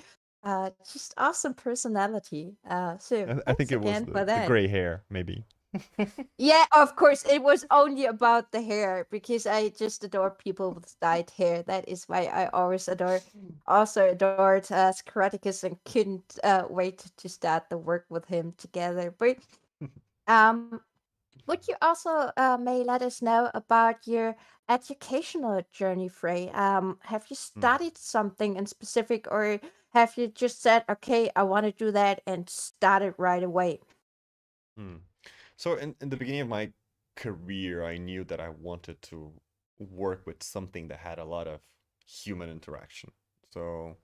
just awesome personality. So I think thanks it was again for the that. gray hair, maybe. Yeah, of course, it was only about the hair because I just adore people with dyed hair. That is why I always also adored Scaraticus and couldn't wait to start the work with him together. But um, would you also may let us know about your educational journey, Frey? Have you studied something in specific, or have you just said, "Okay, I want to do that," and started right away? Hmm. So in the beginning of my career, I knew that I wanted to work with something that had a lot of human interaction. So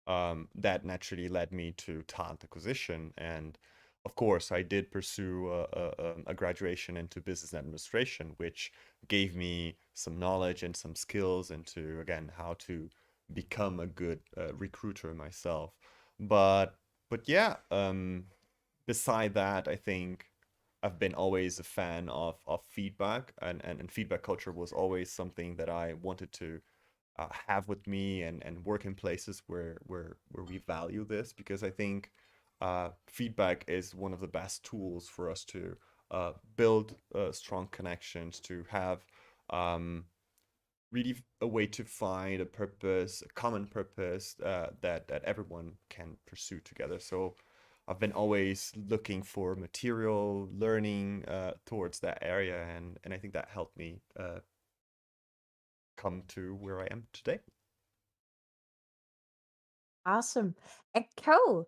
that naturally led me to talent acquisition. And of course, I did pursue a graduation into business administration, which gave me some knowledge and some skills into, again, how to become a good recruiter myself. But yeah, beside that, I think I've been always a fan of feedback, and feedback culture was always something that I wanted to have with me, and work in places where we value this, because I think feedback is one of the best tools for us to build strong connections, to have really a way to find a purpose, a common purpose that everyone can pursue together. So I've been always looking for material learning towards that area, and I think that helped me come to where I am today. Awesome. And Cole,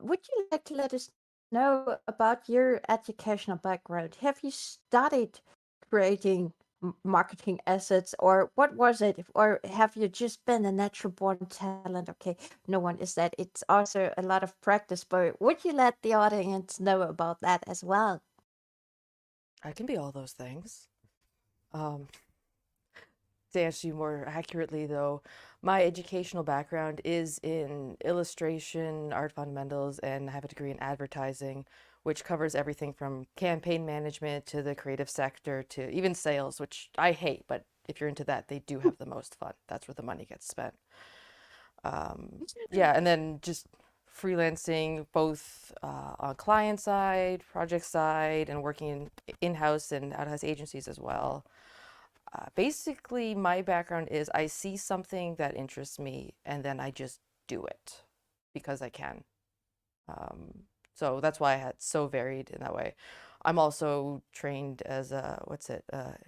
would you like to let us know about your educational background? Have you studied creating marketing assets, or what was it? Or have you just been a natural born talent? Okay, no one is that. It's also a lot of practice, but would you let the audience know about that as well? I can be all those things. Um, to answer you more accurately, though, my educational background is in illustration, art fundamentals, and I have a degree in advertising, which covers everything from campaign management to the creative sector to even sales, which I hate, but if you're into that, they do have the most fun. That's where the money gets spent. Yeah, and then just freelancing both on client side, project side, and working in-house and out-house agencies as well. Basically, my background is I see something that interests me and then I just do it because I can. So that's why I had so varied in that way. I'm also trained as a,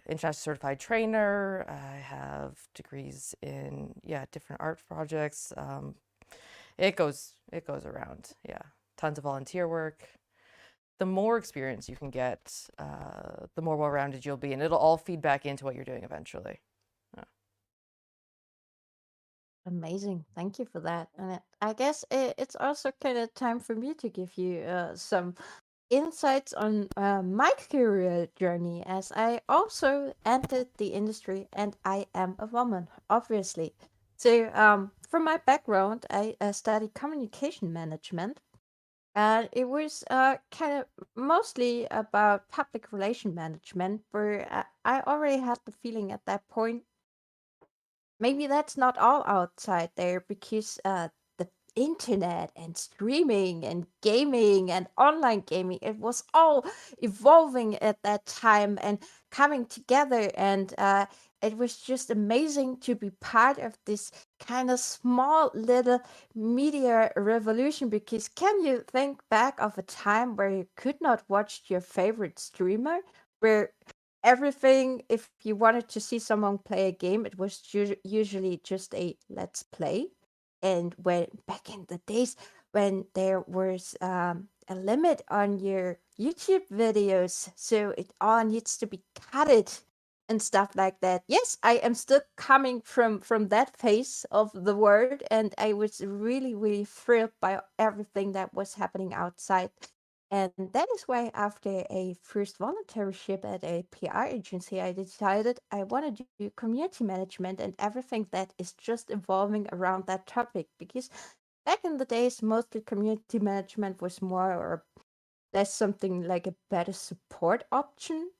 international certified trainer. I have degrees in, different art projects. It goes around. Yeah, tons of volunteer work. The more experience you can get, the more well-rounded you'll be, and it'll all feed back into what you're doing eventually. Yeah. Amazing. Thank you for that. And I guess it's also kind of time for me to give you some insights on my career journey, as I also entered the industry and I am a woman, obviously. So, from my background, I studied communication management, and it was kind of mostly about public relation management, where I already had the feeling at that point maybe that's not all outside there, because the internet and streaming and gaming and online gaming, it was all evolving at that time and coming together, and it was just amazing to be part of this kind of small little media revolution. Because can you think back of a time where you could not watch your favorite streamer, where everything, if you wanted to see someone play a game, it was usually just a let's play? And when back in the days when there was a limit on your YouTube videos, so it all needs to be cutted and stuff like that. Yes, I am still coming from that phase of the world, and I was really really thrilled by everything that was happening outside. And that is why, after a first volunteership at a PR agency, I decided I want to do community management and everything that is just evolving around that topic. Because back in the days, mostly community management was more or less something like a better support option,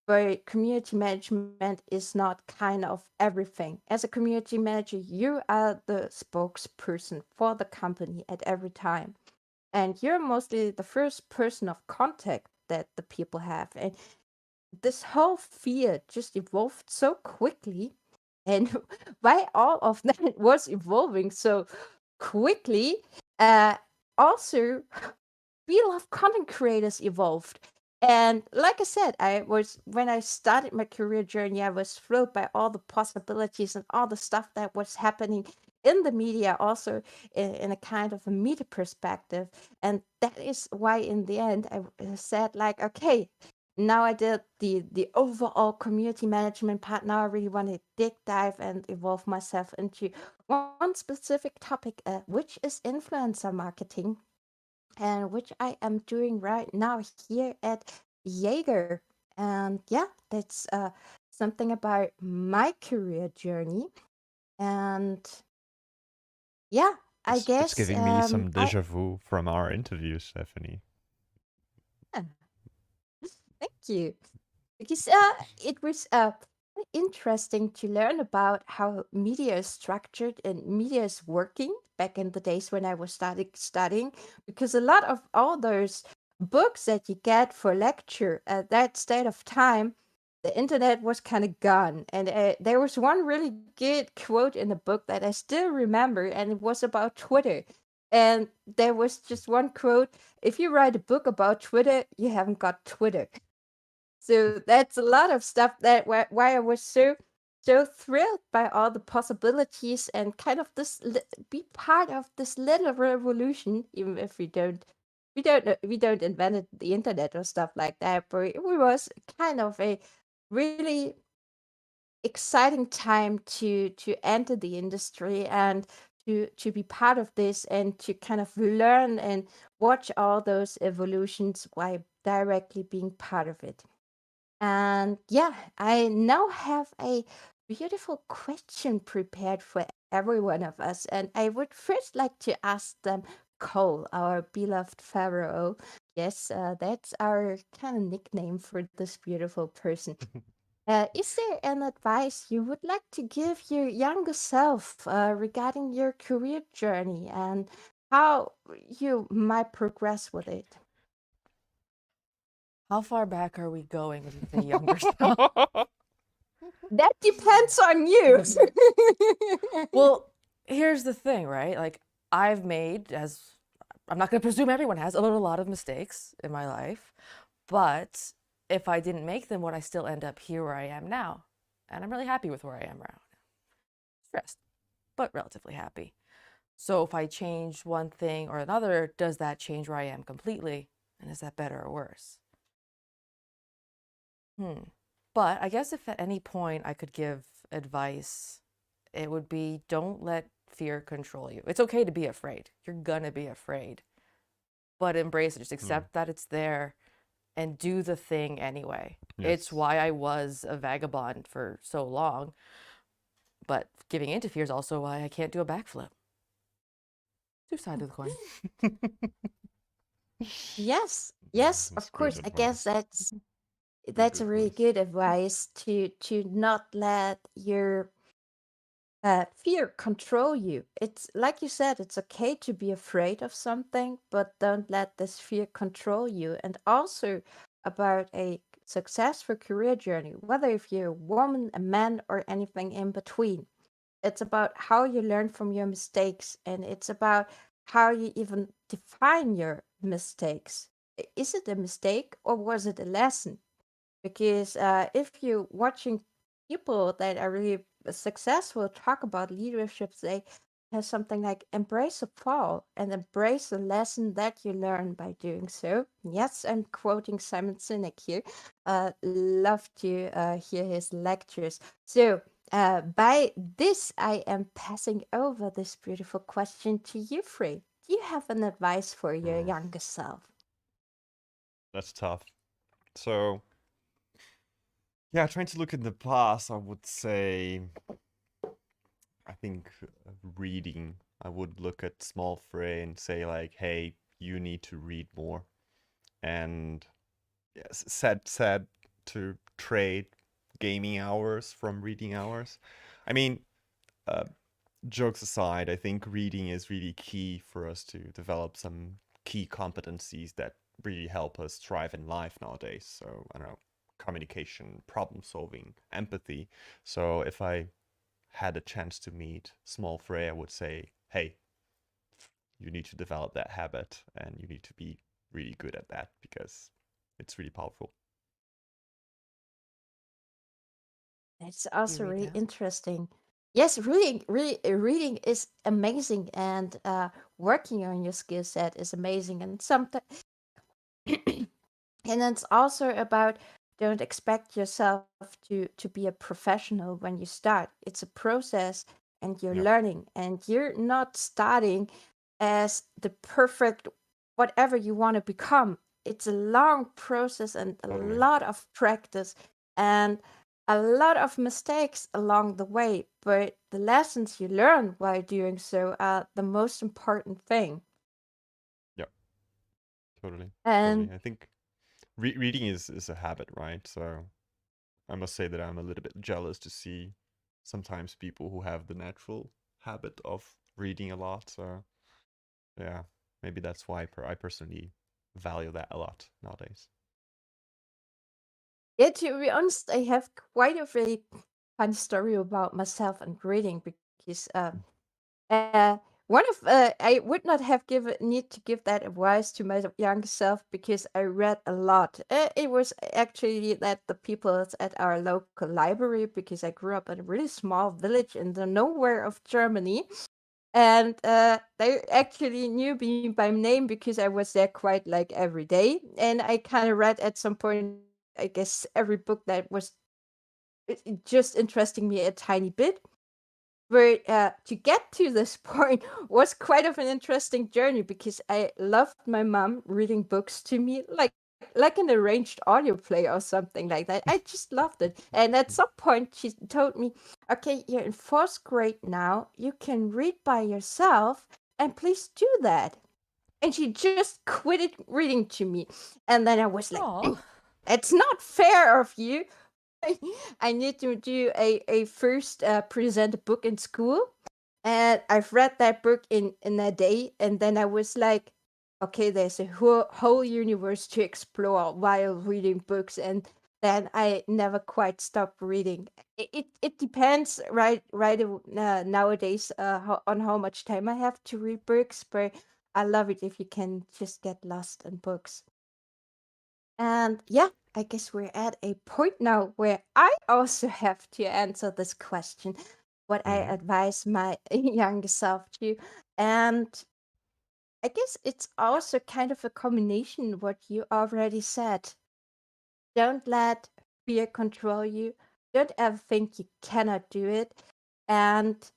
but community management is not kind of everything. As a community manager, you are the spokesperson for the company at every time, and you're mostly the first person of contact that the people have. And this whole field just evolved so quickly, and why all of that was evolving so quickly, also field of content creators evolved. And like I said, when I started my career journey, I was thrilled by all the possibilities and all the stuff that was happening in the media, also in a kind of a media perspective. And that is why in the end I said, like, okay, now I did the overall community management part. Now I really want to dive and evolve myself into one specific topic, which is influencer marketing, and which I am doing right now here at Jaeger. And yeah, that's something about my career journey. And yeah, I It's guess giving me some I deja vu from our interview, Stephanie. yeah, thank you. Because it was interesting to learn about how media is structured and media is working back in the days when I was studying. Because a lot of all those books that you get for lecture at that state of time, the internet was kind of gone. And there was one really good quote in the book that I still remember, and it was about Twitter. And there was just one quote: if you write a book about Twitter, you haven't got Twitter. So that's a lot of stuff that why I was so thrilled by all the possibilities and kind of be part of this little revolution, even if we don't invent the internet or stuff like that, but it was kind of a really exciting time to enter the industry and to be part of this and to kind of learn and watch all those evolutions while directly being part of it. And yeah, I now have a beautiful question prepared for every one of us. And I would first like to ask them, Cole, our beloved Pharaoh. Yes, that's our kind of nickname for this beautiful person. Is there an advice you would like to give your younger self regarding your career journey and how you might progress with it? How far back are we going with the younger self? That depends on you. Well, here's the thing, right? Like, I've made, as I'm not going to presume everyone has, a lot of mistakes in my life. But if I didn't make them, would I still end up here where I am now? And I'm really happy with where I am now. Stressed, but relatively happy. So if I change one thing or another, does that change where I am completely? And is that better or worse? But I guess if at any point I could give advice, it would be, don't let fear control you. It's okay to be afraid. You're gonna be afraid. But embrace it. Just accept that it's there and do the thing anyway. It's why I was a vagabond for so long. But giving into fear is also why I can't do a backflip. Two sides of the coin. Yes, That's of good course. I guess advice. that's a Good really advice. good advice to not let your fear control you. It's like you said, it's okay to be afraid of something, but don't let this fear control you. And also about a successful career journey, whether if you're a woman, a man, or anything in between. It's about how you learn from your mistakes, and it's about how you even define your mistakes. Is it a mistake or was it a lesson? Because if you're watching people that are really successful talk about leadership, they have something like embrace a fall and embrace the lesson that you learn by doing so. Yes, I'm quoting Simon Sinek here. Love to hear his lectures. So by this, I am passing over this beautiful question to you, Frey. Do you have an advice for your younger self? That's tough. So, yeah, trying to look in the past, I would say, I think reading. I would look at small Frey and say like, hey, you need to read more. And yes, sad to trade gaming hours from reading hours. I mean, jokes aside, I think reading is really key for us to develop some key competencies that really help us thrive in life nowadays. So, I don't know, communication, problem solving, empathy. So, if I had a chance to meet small Frey, I would say, hey, you need to develop that habit and you need to be really good at that because it's really powerful. It's also read really now? interesting. Yes, reading is amazing, and working on your skill set is amazing. And sometimes, And it's also about don't expect yourself to be a professional when you start. It's a process and you're Yep. learning, and you're not starting as the perfect whatever you want to become. It's a long process and a Totally. lot of practice and a lot of mistakes along the way, but the lessons you learn while doing so are the most important thing. Yep. Totally. And Totally. I think reading is a habit, right? So I must say that I'm a little bit jealous to see sometimes people who have the natural habit of reading a lot. So yeah, maybe that's why I personally value that a lot nowadays. yeah, to be honest, I have quite a very funny story about myself and reading because uh, one of I would not have given need to give that advice to my younger self because I read a lot. It was actually that the people at our local library, because I grew up in a really small village in the nowhere of Germany, and they actually knew me by name because I was there quite like every day, and I kind of read at some point, I guess, every book that was just interesting me a tiny bit. But to get to this point was quite of an interesting journey because I loved my mom reading books to me like an arranged audio play or something like that. I just loved it. And at some point she told me, "Okay, you're in fourth grade now. You can read by yourself, and please do that." And she just quit it reading to me. And then I was like, Aw. "It's not fair of you." I need to do a first present a book in school, and I've read that book in a day, and then I was like, okay, there's a whole universe to explore while reading books, and then I never quite stopped reading. It depends nowadays on how much time I have to read books, but I love it if you can just get lost in books. And yeah, I guess we're at a point now where I also have to answer this question, what I Mhm. advise my younger self to. And I guess it's also kind of a combination what you already said. Don't let fear control you. Don't ever think you cannot do it. And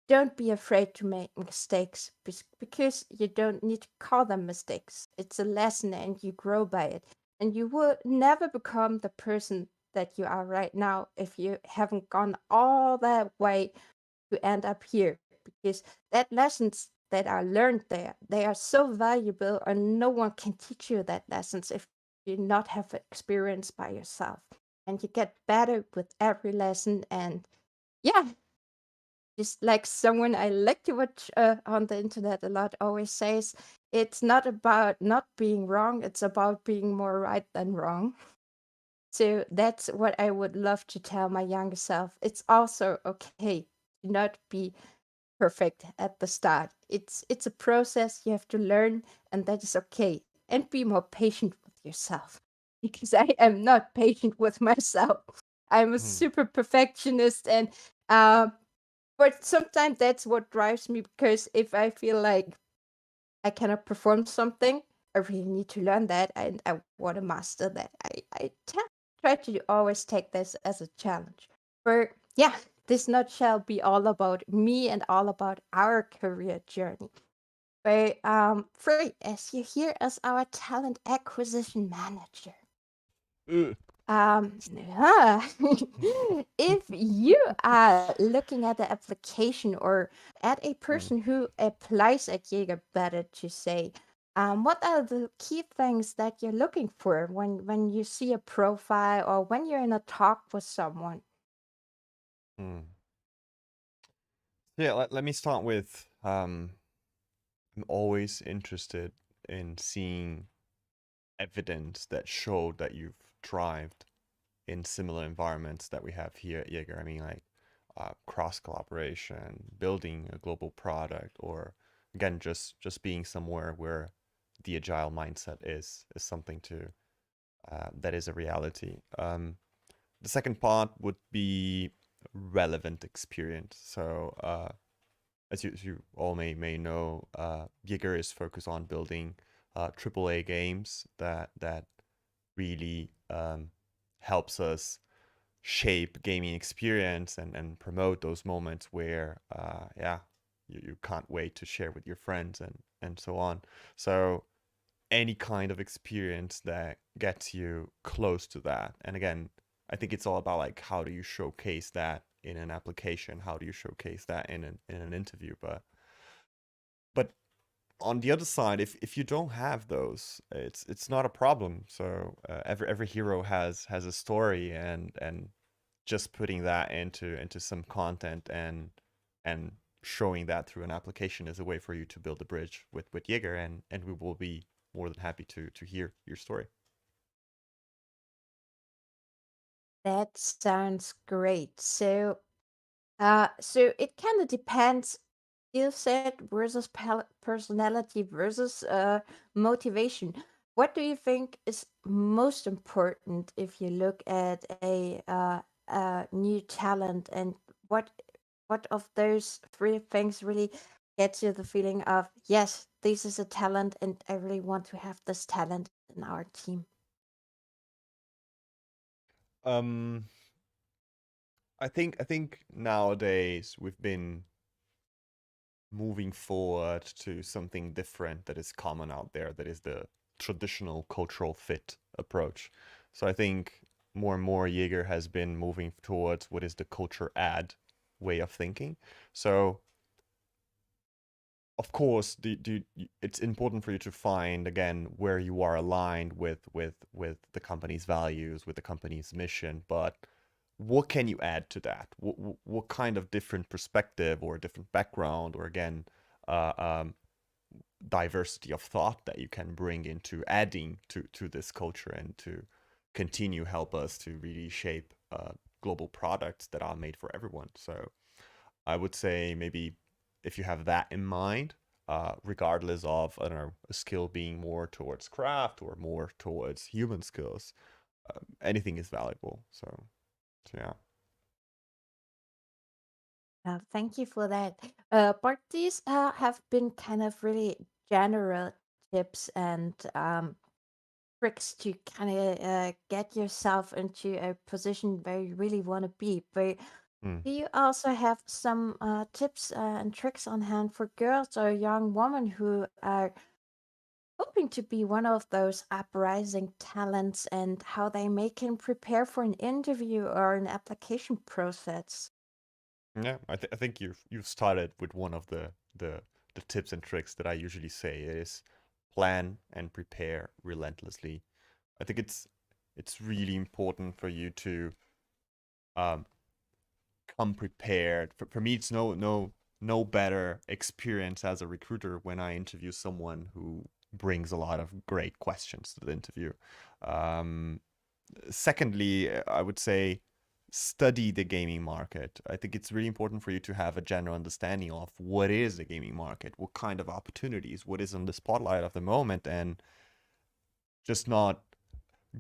don't be afraid to make mistakes because you don't need to call them mistakes. It's a lesson and you grow by it. And you will never become the person that you are right now if you haven't gone all that way to end up here. Because that lessons that are learned there, they are so valuable, and no one can teach you that lessons if you not have experience by yourself. And you get better with every lesson. And yeah, just like someone I like to watch on the internet a lot always says, it's not about not being wrong, it's about being more right than wrong. So that's what I would love to tell my younger self. It's also okay to not be perfect at the start. It's a process you have to learn, and that is okay. And be more patient with yourself. Because I am not patient with myself. I'm a Mhm. super perfectionist, and but sometimes that's what drives me, because if I feel like I cannot perform something, I really need to learn that and I want to master that. Try to always take this as a challenge. But yeah, this nutshell be all about me and all about our career journey. But Frey, as you're here as our talent acquisition manager, Ugh. yeah. If you are looking at the application or at a Mm. person who applies at Jaeger, better to say, what are the key things that you're looking for when you see a profile or when you're in a talk with someone? Mm. Yeah, let me start with I'm always interested in seeing evidence that showed that you've thrived in similar environments that we have here at Jaeger. I mean, like cross collaboration, building a global product, or again, just being somewhere where the agile mindset is something to that is a reality. The second part would be relevant experience. So as you all may know, Jaeger is focused on building AAA games that really helps us shape gaming experience and promote those moments where you can't wait to share with your friends and so on. So any kind of experience that gets you close to that. And again, I think it's all about like how do you showcase that in an application? How do you showcase that in an interview? But on the other side, if you don't have those, it's not a problem. So every hero has a story, and just putting that into some content and showing that through an application is a way for you to build a bridge with Jaeger, and we will be more than happy to hear your story. That sounds great. So, so it kind of depends. Skill set versus personality versus motivation. What do you think is most important if you look at a new talent, and what of those three things really gets you the feeling of, yes, this is a talent, and I really want to have this talent in our team? I think nowadays we've been moving forward to something different that is common out there, that is the traditional cultural fit approach. So I think more and more Jaeger has been moving towards what is the culture add way of thinking. So of course, it's important for you to find again where you are aligned with the company's values, with the company's mission, but what can you add to that? What kind of different perspective or different background, or again, diversity of thought that you can bring into adding to this culture and to continue help us to really shape global products that are made for everyone. So I would say maybe if you have that in mind, regardless of, I don't know, a skill being more towards craft or more towards human skills, anything is valuable. So yeah. Thank you for that. But these have been kind of really general tips and tricks to kind of get yourself into a position where you really want to be. But do you also have some tips and tricks on hand for girls or young women who are hoping to be one of those uprising talents, and how they may can prepare for an interview or an application process? Yeah, I think you've started with one of the tips and tricks that I usually say is plan and prepare relentlessly. I think it's really important for you to come prepared. For me, it's no better experience as a recruiter when I interview someone who brings a lot of great questions to the interview. Secondly, I would say study the gaming market. I think it's really important for you to have a general understanding of what is the gaming market, what kind of opportunities, what is on the spotlight of the moment, and just not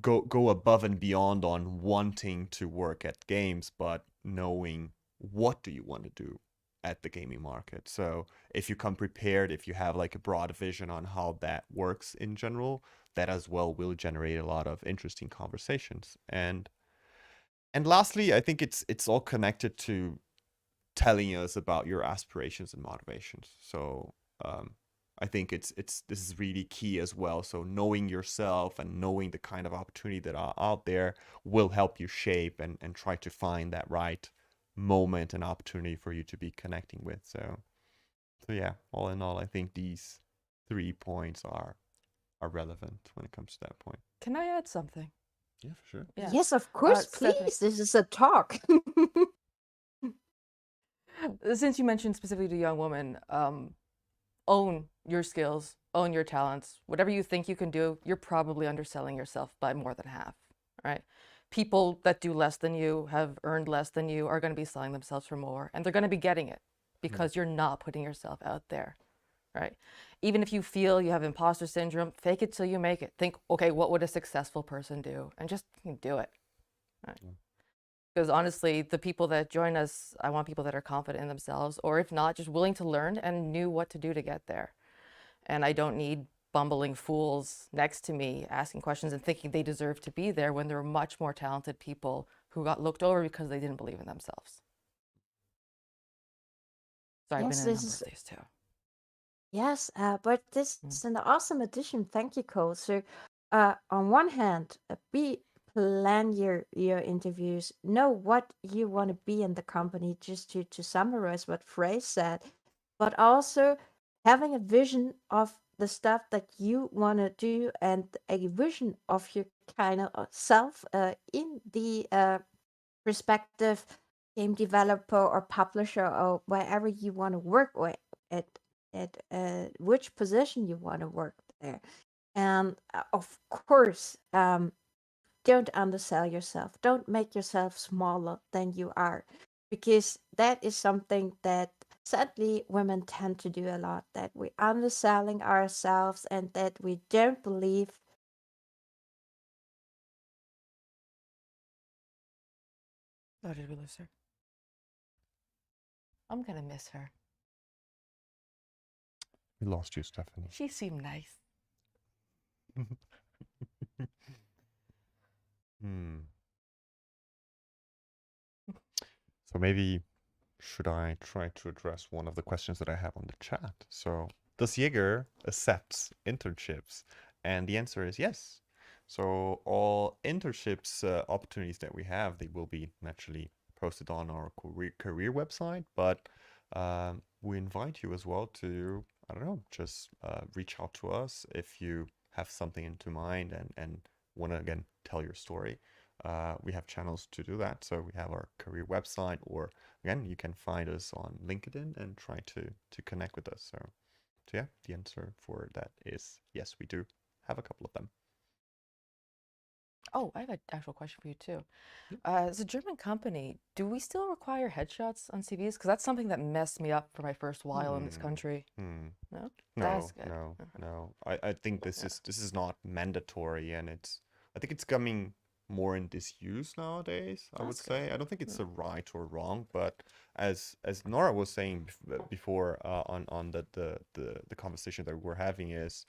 go above and beyond on wanting to work at games, but knowing what do you want to do at the gaming market. So if you come prepared, if you have like a broad vision on how that works in general, that as well will generate a lot of interesting conversations. And lastly, I think it's all connected to telling us about your aspirations and motivations. So I think this is really key as well. So knowing yourself and knowing the kind of opportunity that are out there will help you shape and try to find that right moment and opportunity for you to be connecting with. So yeah, all in all, I think these 3 points are relevant when it comes to that point. Can I add something? Yeah, for sure. Yeah. Yes, of course, Stephanie. please. This is a talk. Since you mentioned specifically to young women, own your skills, own your talents. Whatever you think you can do, you're probably underselling yourself by more than half, right? People that do less than you, have earned less than you, are going to be selling themselves for more, and they're going to be getting it because you're not putting yourself out there, right? Even if you feel you have imposter syndrome, fake it till you make it. Think, okay, what would a successful person do? And just do it, right? Because honestly, the people that join us, I want people that are confident in themselves, or if not, just willing to learn and knew what to do to get there. And I don't need bumbling fools next to me asking questions and thinking they deserve to be there when there are much more talented people who got looked over because they didn't believe in themselves. So I've been Yes, in a this number is of these too. yes, but this is an awesome addition. Thank you, Cole. So, on one hand, plan your interviews, know what you want to be in the company, just to summarize what Frey said, but also having a vision of the stuff that you want to do and a vision of your kind of self in the respective game developer or publisher or wherever you want to work, or at which position you want to work there. And of course, don't undersell yourself. Don't make yourself smaller than you are, because that is something that sadly women tend to do a lot. That we're underselling ourselves and that we don't believe. Oh, did we lose her? I'm gonna miss her. We lost you, Stephanie. She seemed nice. So maybe should I try to address one of the questions that I have on the chat? So does Jaeger accept internships? And the answer is yes. So all internships opportunities that we have, they will be naturally posted on our career website, but we invite you as well to, I don't know, just reach out to us if you have something into mind and want to, again, tell your story. We have channels to do that. So we have our career website, or again, you can find us on LinkedIn and try to connect with us. So yeah, the answer for that is yes, we do have a couple of them. Oh, I have an actual question for you too. As a German company, do we still require headshots on CVs? Because that's something that messed me up for my first while in this country. No? No, That's good. no. I think this is not mandatory, and I think it's coming more in disuse nowadays, I would That's good. say. I don't think it's a right or wrong, but as Nora was saying before on the conversation that we're having, is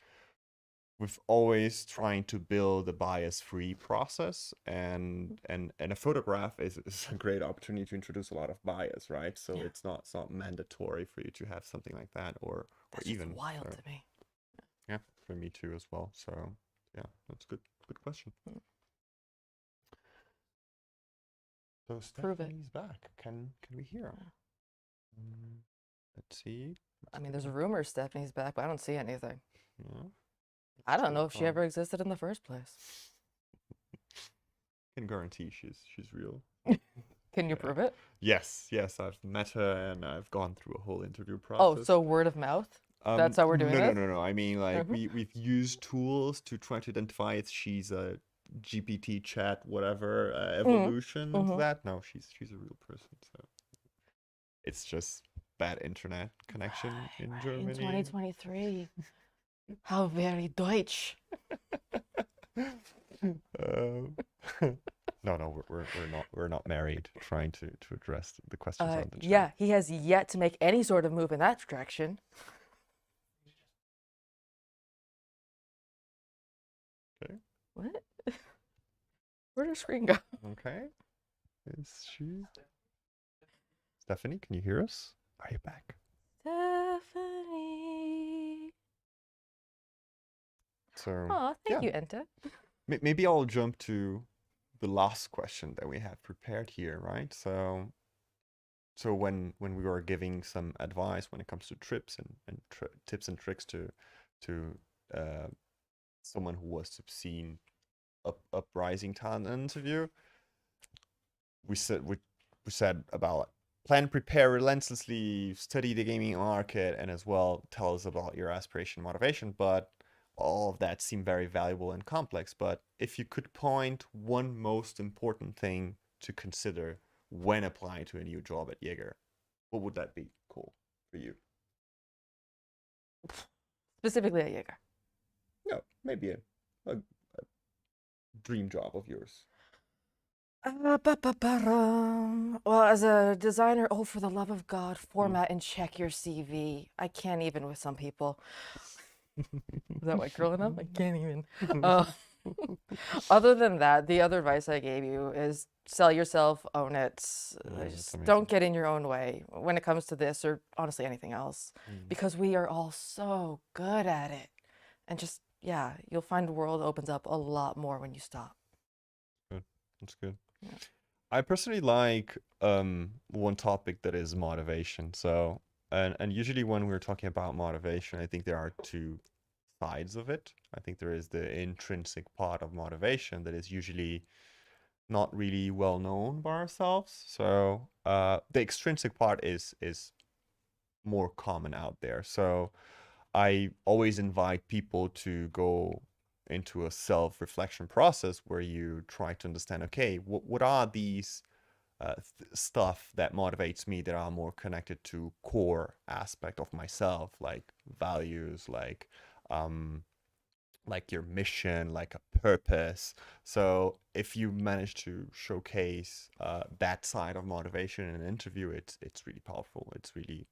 we've always trying to build a bias-free process, and a photograph is a great opportunity to introduce a lot of bias, right? So Yeah. it's not mandatory for you to have something like that, or That's even just wild to me. yeah, for me too as well. So yeah, that's good question. So Prove it. Stephanie's back. Can we hear her? Let's see. I mean, there's rumors Stephanie's back, but I don't see anything. Yeah. I don't know if she ever existed in the first place. Can guarantee she's real. Can you prove it? Yes, I've met her and I've gone through a whole interview Oh, process. so word of mouth? That's how we're doing it? No. I mean, like, we've used tools to try to identify if she's a GPT chat, whatever, evolution into that. No, she's a real person. So it's just bad internet connection in Germany. In 2023. How very Deutsch. No, we're not married. Trying to address the questions on the chat. Yeah, he has yet to make any sort of move in that direction. Okay. What? Where'd her screen go? Okay. Is she? Stephanie, can you hear us? Are you back? Stephanie. So. Oh, thank you, Enta. Maybe I'll jump to the last question that we have prepared here, right? So when we were giving some advice when it comes to tips and tips and tricks to someone who was to seen uprising talent in an interview, we said about plan, prepare relentlessly, study the gaming market, and as well tell us about your aspiration, motivation. But all of that seemed very valuable and complex. But if you could point one most important thing to consider when applying to a new job at Jaeger, what would that be? Cool for you? Specifically at Jaeger. No, maybe a dream job of yours. Well, as a designer, oh, for the love of God, format and check your CV. I can't even with some people. Is that white girl enough? I can't even. Other than that, the other advice I gave you is sell yourself, own it. Just don't get in your own way when it comes to this or honestly anything else, because we are all so good at it. And just, yeah, you'll find the world opens up a lot more when you stop. Good. That's good. Yeah. I personally like one topic that is motivation. So, and usually when we're talking about motivation, I think there are two sides of it. I think there is the intrinsic part of motivation that is usually not really well known by ourselves. So, the extrinsic part is more common out there. So, I always invite people to go into a self-reflection process where you try to understand, okay, what are these stuff that motivates me that are more connected to core aspect of myself, like values, like your mission, like a purpose. So if you manage to showcase that side of motivation in an interview, it's really powerful. It's really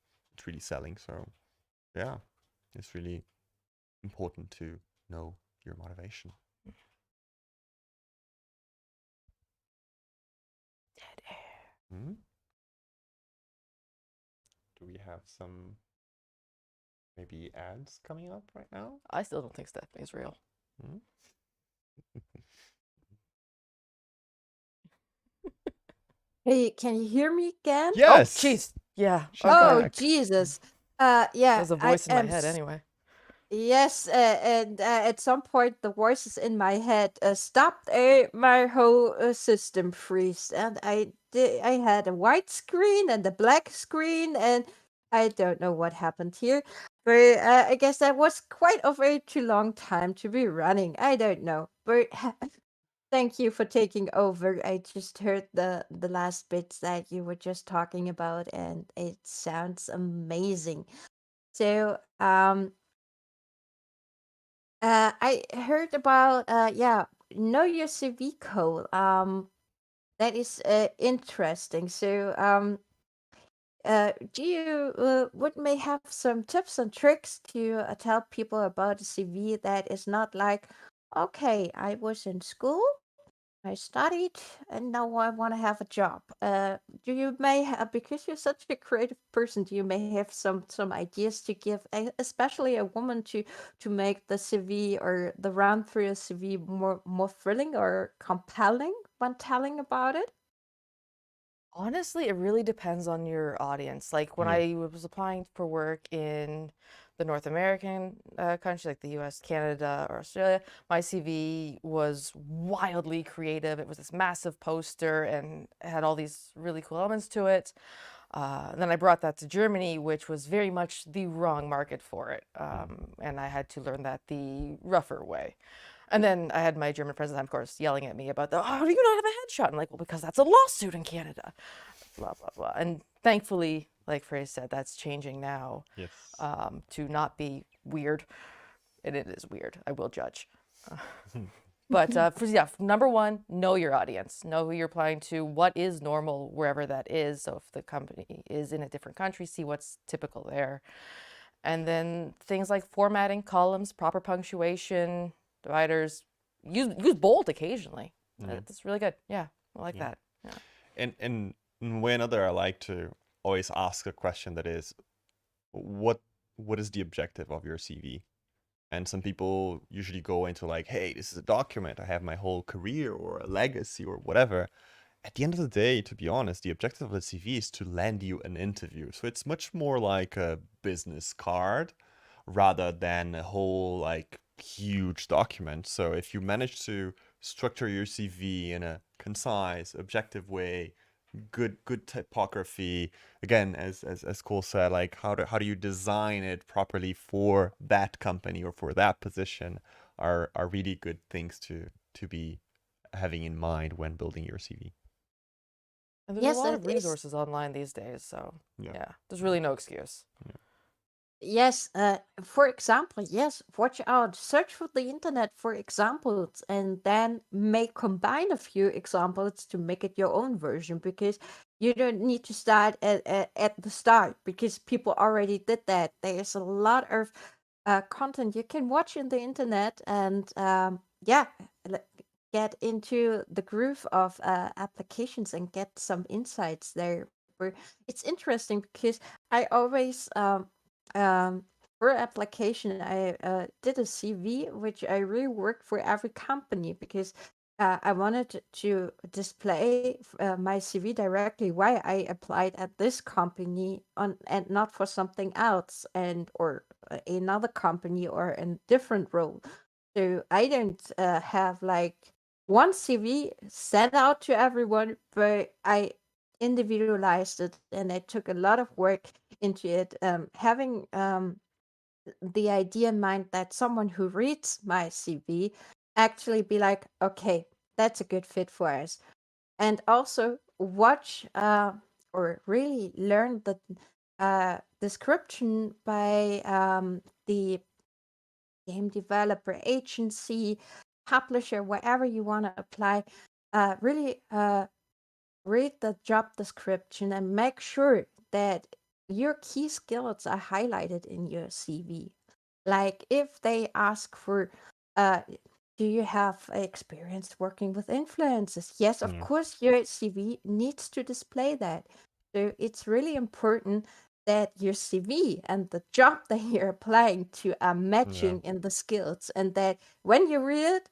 selling. So yeah, it's really important to know your motivation. Dead air. Hmm? Do we have some maybe ads coming up right now? I still don't think Stephanie's real. Hmm? Hey, can you hear me again? Yes. Oh, jeez. Yeah. She's Oh, back. Jesus. Yeah, There's a I voice in my am. head anyway. Yes, and at some point the voices in my head stopped. My whole system freezed, and I had a white screen and a black screen, and I don't know what happened here. But I guess that was quite of a too long time to be running. I don't know, but thank you for taking over. I just heard the last bits that you were just talking about, and it sounds amazing. So I heard about know your CV code. That is interesting. So do you would may have some tips and tricks to tell people about a CV that is not like, okay, I was in school, I studied, and now I want to have a job. Do you may have, because you're such a creative person, do you may have some ideas to give, especially a woman, to make the CV or the run through a CV more thrilling or compelling when telling about it? Honestly, it really depends on your audience. Like when I was applying for work in the North American countries like the US, Canada, or Australia, my CV was wildly creative. It was this massive poster and it had all these really cool elements to it. And then I brought that to Germany, which was very much the wrong market for it. And I had to learn that the rougher way. And then I had my German friends at the time, of course, yelling at me about oh, do you not have a headshot? I'm like, well, because that's a lawsuit in Canada, blah, blah, blah. And thankfully, like Frey said, that's changing now. Yes. To not be weird. And it is weird. I will judge. But number one, know your audience. Know who you're applying to, what is normal wherever that is. So if the company is in a different country, see what's typical there. And then things like formatting, columns, proper punctuation, dividers, use bold occasionally. That's really good. Yeah, I like that. Yeah. And way another, I like to always ask a question that is, what is the objective of your CV? And some people usually go into like, hey, this is a document. I have my whole career or a legacy or whatever. At the end of the day, to be honest, the objective of a CV is to land you an interview. So it's much more like a business card rather than a whole like huge document. So if you manage to structure your CV in a concise, objective way, good typography, again, as Cole said, like how do you design it properly for that company or for that position are really good things to be having in mind when building your CV. And there's a lot of resources online these days, so yeah, there's really no excuse. Yes, for example, yes, watch out, search for the internet for examples, and then combine a few examples to make it your own version, because you don't need to start at the start, because people already did that. There's a lot of content you can watch in the internet and yeah, get into the groove of applications and get some insights there. It's interesting because I always for application I did a CV which I really worked for every company because I wanted to display my CV directly why I applied at this company on and not for something else and or another company or a different role. So I don't have like one CV sent out to everyone, but I individualized it and I took a lot of work into it. Having the idea in mind that someone who reads my CV actually be like, okay, that's a good fit for us. And also watch or really learn the description by the game developer, agency, publisher, wherever you want to apply. Really read the job description and make sure that your key skills are highlighted in your CV. Like if they ask for, do you have experience working with influencers? Yes, of course, your CV needs to display that. So it's really important that your CV and the job that you're applying to are matching in the skills, and that when you read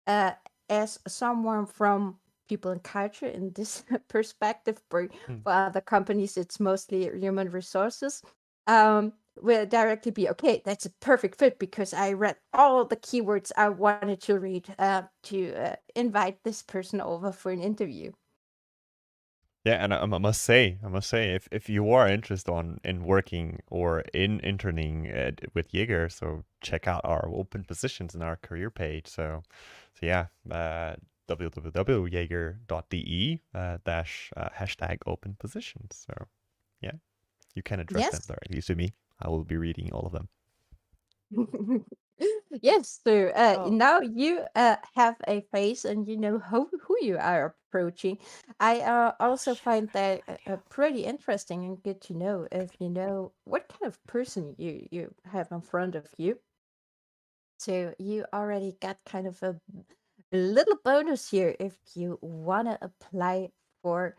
it, as someone from people and culture in this perspective, for other companies, it's mostly human resources. Will directly be okay. That's a perfect fit because I read all the keywords I wanted to read to invite this person over for an interview. Yeah, and I must say, if you are interested in working or in interning with Jaeger, so check out our open positions in our career page. So yeah, www.jaeger.de # open positions. So yeah, you can address them directly to me. I will be reading all of them. Yes, so now you have a face and you know who you are approaching. I also find that pretty interesting and good to know if you know what kind of person you have in front of you. So you already got kind of a little bonus here if you want to apply for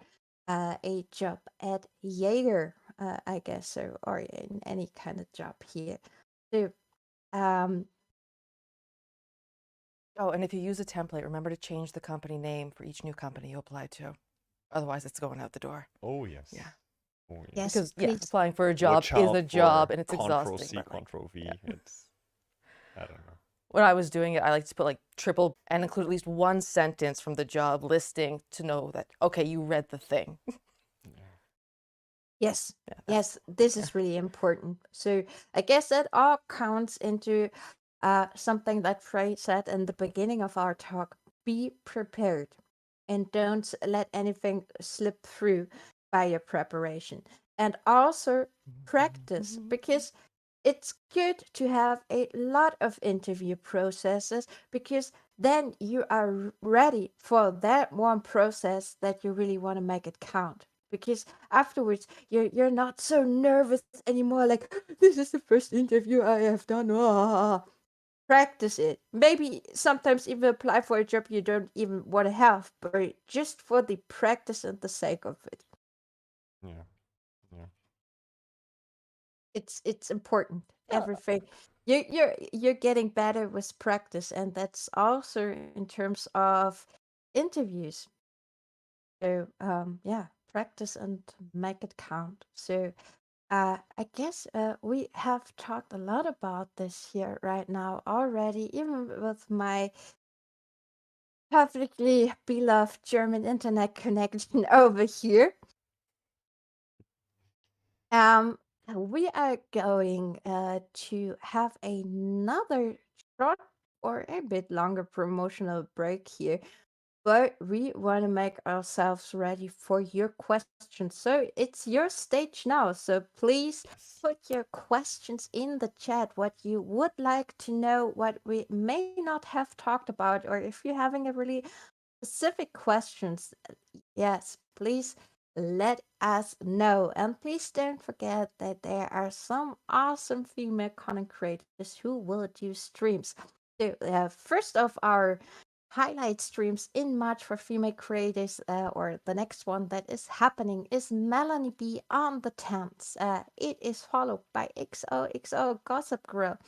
a job at Jaeger, I guess, so, or in any kind of job here. So Oh, and if you use a template, remember to change the company name for each new company you apply to. Otherwise, it's going out the door. Oh, yes. Yeah. Oh, yes, Because, yeah, please. applying for a job is a job and it's exhausting. Ctrl-C, Ctrl-V. It's, I don't know. When I was doing it, I like to put like triple and include at least one sentence from the job listing to know that, okay, you read the thing. Yes, yes, this is really important. So I guess that all counts into something that Frey said in the beginning of our talk. Be prepared and don't let anything slip through by your preparation. And also practice, because it's good to have a lot of interview processes, because then you are ready for that one process that you really want to make it count. Because afterwards you're not so nervous anymore, like this is the first interview I have done. Practice it. Maybe sometimes even apply for a job you don't even want to have, but just for the practice and the sake of it. Yeah. It's important. Everything you're getting better with practice, and that's also in terms of interviews. So yeah, practice and make it count. So I guess we have talked a lot about this here right now already, even with my perfectly beloved German internet connection over here. We are going to have another short or a bit longer promotional break here, but we want to make ourselves ready for your questions. So it's your stage now. So please put your questions in the chat, what you would like to know, what we may not have talked about, or if you're having a really specific questions, yes, please let us know. And please don't forget that there are some awesome female content creators who will do streams. So, first of our highlight streams in March for female creators, or the next one that is happening, is Melanie B on the 10th. It is followed by XOXO Gossip Girl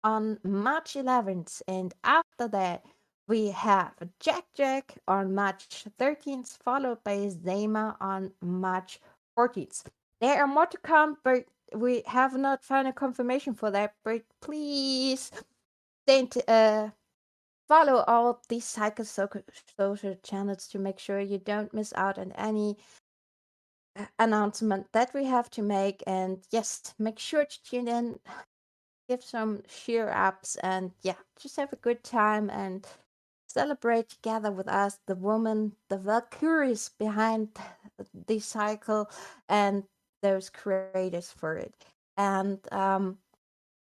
on March 11th, and after that, we have Jack on March 13th, followed by Zema on March 14th. There are more to come, but we have not found a confirmation for that. But please don't follow all these social channels to make sure you don't miss out on any announcement that we have to make. And yes, make sure to tune in, give some cheer ups, and yeah, just have a good time and celebrate together with us, the woman, the Valkyries behind the cycle, and those creators for it. And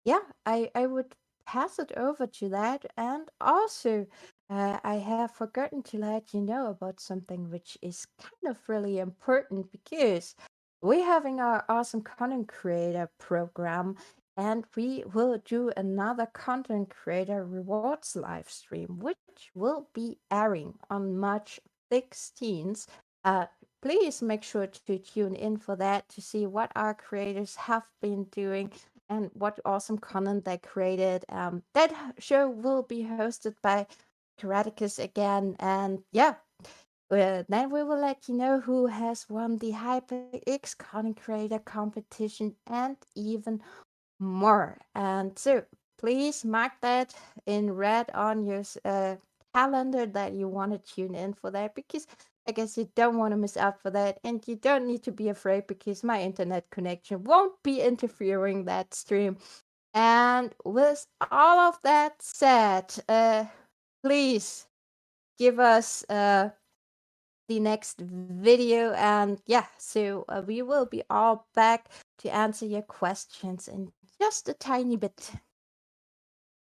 yeah, I would pass it over to that. And also, I have forgotten to let you know about something which is kind of really important, because we're having our awesome content creator program, and we will do another content creator rewards live stream, which will be airing on March 16th. Please make sure to tune in for that to see what our creators have been doing and what awesome content they created. That show will be hosted by Karaticus again, and yeah, then we will let you know who has won the HyperX content creator competition and even more. And so please mark that in red on your calendar that you want to tune in for that, because I guess you don't want to miss out for that, and you don't need to be afraid because my internet connection won't be interfering that stream. And with all of that said, please give us the next video, and yeah, so we will be all back to answer your questions in just a tiny bit.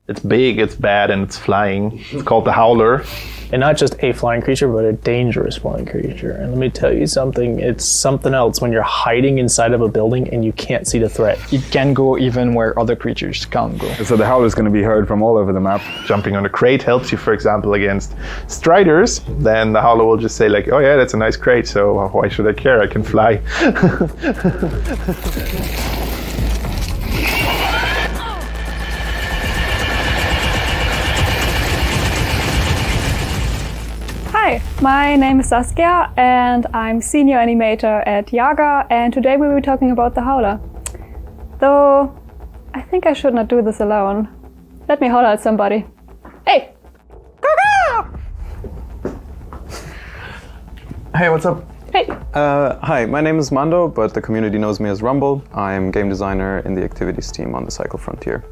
It's big, it's bad, and it's flying. It's called the Howler. And not just a flying creature, but a dangerous flying creature. And let me tell you something, it's something else when you're hiding inside of a building and you can't see the threat. It can go even where other creatures can't go. So the Howler is going to be heard from all over the map. Jumping on a crate helps you, for example, against striders. Then the Howler will just say like, oh yeah, that's a nice crate, so why should I care? I can fly. Hi, my name is Saskia and I'm senior animator at Yaga, and today we will be talking about the Howler. Though, I think I should not do this alone. Let me holler at somebody. Hey! Hey, what's up? Hey! Hi, my name is Mando, but the community knows me as Rumble. I'm game designer in the activities team on the Cycle Frontier.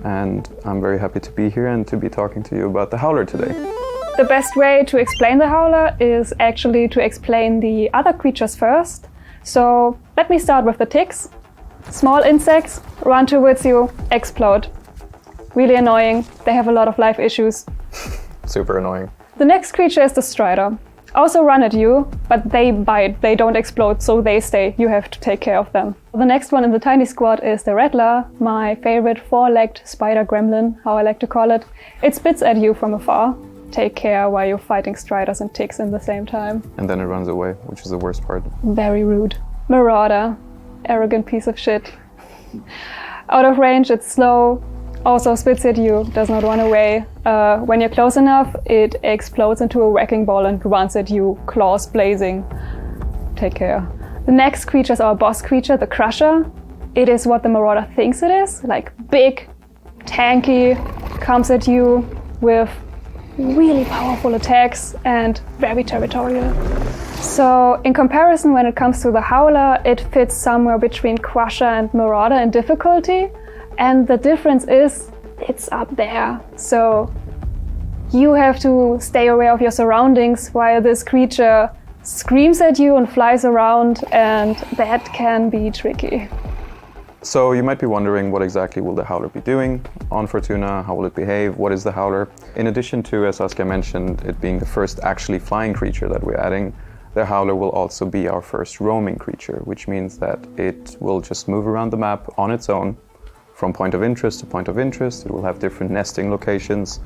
And I'm very happy to be here and to be talking to you about the Howler today. The best way to explain the Howler is actually to explain the other creatures first. So let me start with the ticks. Small insects run towards you, explode. Really annoying. They have a lot of life issues. Super annoying. The next creature is the strider. Also run at you, but they bite, they don't explode, so they stay. You have to take care of them. The next one in the tiny squad is the rattler, my favorite four-legged spider gremlin, how I like to call it. It spits at you from afar. Take care while you're fighting striders and ticks in the same time. And then it runs away, which is the worst part. Very rude. Marauder. Arrogant piece of shit. Out of range, it's slow. Also spits at you, does not run away. When you're close enough, it explodes into a wrecking ball and runs at you, claws blazing. Take care. The next creature is our boss creature, the Crusher. It is what the Marauder thinks it is, like big, tanky, comes at you with really powerful attacks and very territorial. So in comparison, when it comes to the Howler, it fits somewhere between Crusher and Marauder in difficulty. And the difference is it's up there. So you have to stay aware of your surroundings while this creature screams at you and flies around, and that can be tricky. So you might be wondering, what exactly will the Howler be doing on Fortuna? How will it behave? What is the Howler? In addition to, as Saskia mentioned, it being the first actually flying creature that we're adding, the howler will also be our first roaming creature, which means that it will just move around the map on its own from point of interest to point of interest. It will have different nesting locations.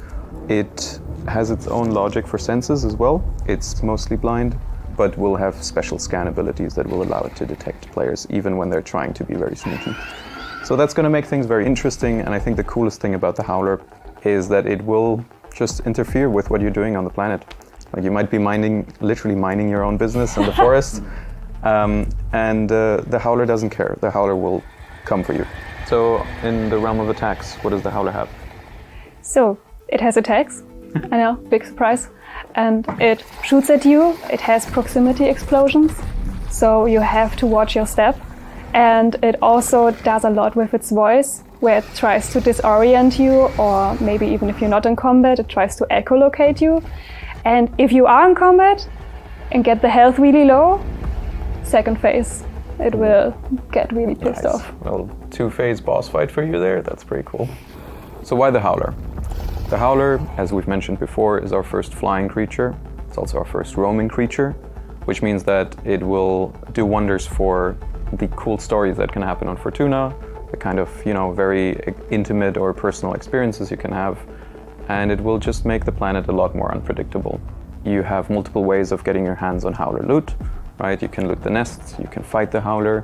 It has its own logic for senses as well. It's mostly blind, but will have special scan abilities that will allow it to detect players even when they're trying to be very sneaky. So that's going to make things very interesting, and I think the coolest thing about the howler is that it will just interfere with what you're doing on the planet. Like, you might be literally minding your own business in the forest, and the howler doesn't care. The howler will come for you. So in the realm of attacks, what does the howler have? So it has attacks. I know, big surprise. And it shoots at you. It has proximity explosions. So you have to watch your step. And it also does a lot with its voice, where it tries to disorient you, or maybe even if you're not in combat, it tries to echolocate you. And if you are in combat and get the health really low, second phase, it will get really pissed off. Well, 2-phase boss fight for you there. That's pretty cool. So why the howler? The howler, as we've mentioned before, is our first flying creature. It's also our first roaming creature, which means that it will do wonders for the cool stories that can happen on Fortuna, the kind of, very intimate or personal experiences you can have, and it will just make the planet a lot more unpredictable. You have multiple ways of getting your hands on howler loot, right? You can loot the nests, you can fight the howler.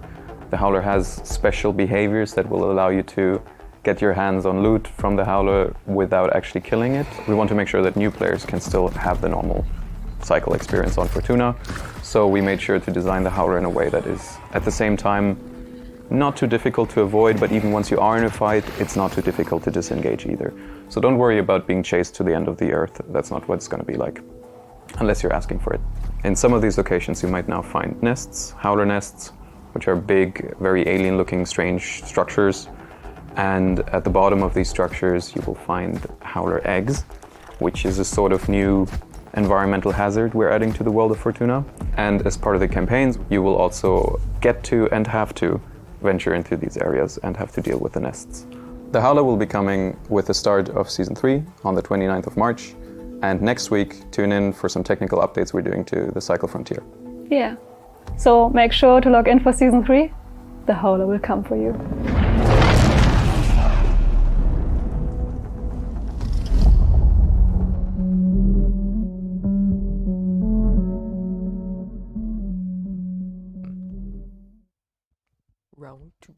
The howler has special behaviors that will allow you to get your hands on loot from the howler without actually killing it. We want to make sure that new players can still have the normal cycle experience on Fortuna, so we made sure to design the howler in a way that is at the same time not too difficult to avoid, but even once you are in a fight, it's not too difficult to disengage either. So don't worry about being chased to the end of the earth. That's not what it's going to be like, unless you're asking for it. In some of these locations you might now find nests, howler nests, which are big, very alien-looking, strange structures. And at the bottom of these structures you will find howler eggs, which is a sort of new environmental hazard we're adding to the world of Fortuna. And as part of the campaigns, you will also get to and have to venture into these areas and have to deal with the nests. The howler will be coming with the start of Season 3 on the 29th of March. And next week, tune in for some technical updates we're doing to the Cycle Frontier. Yeah. So make sure to log in for Season 3. The howler will come for you. Round 2.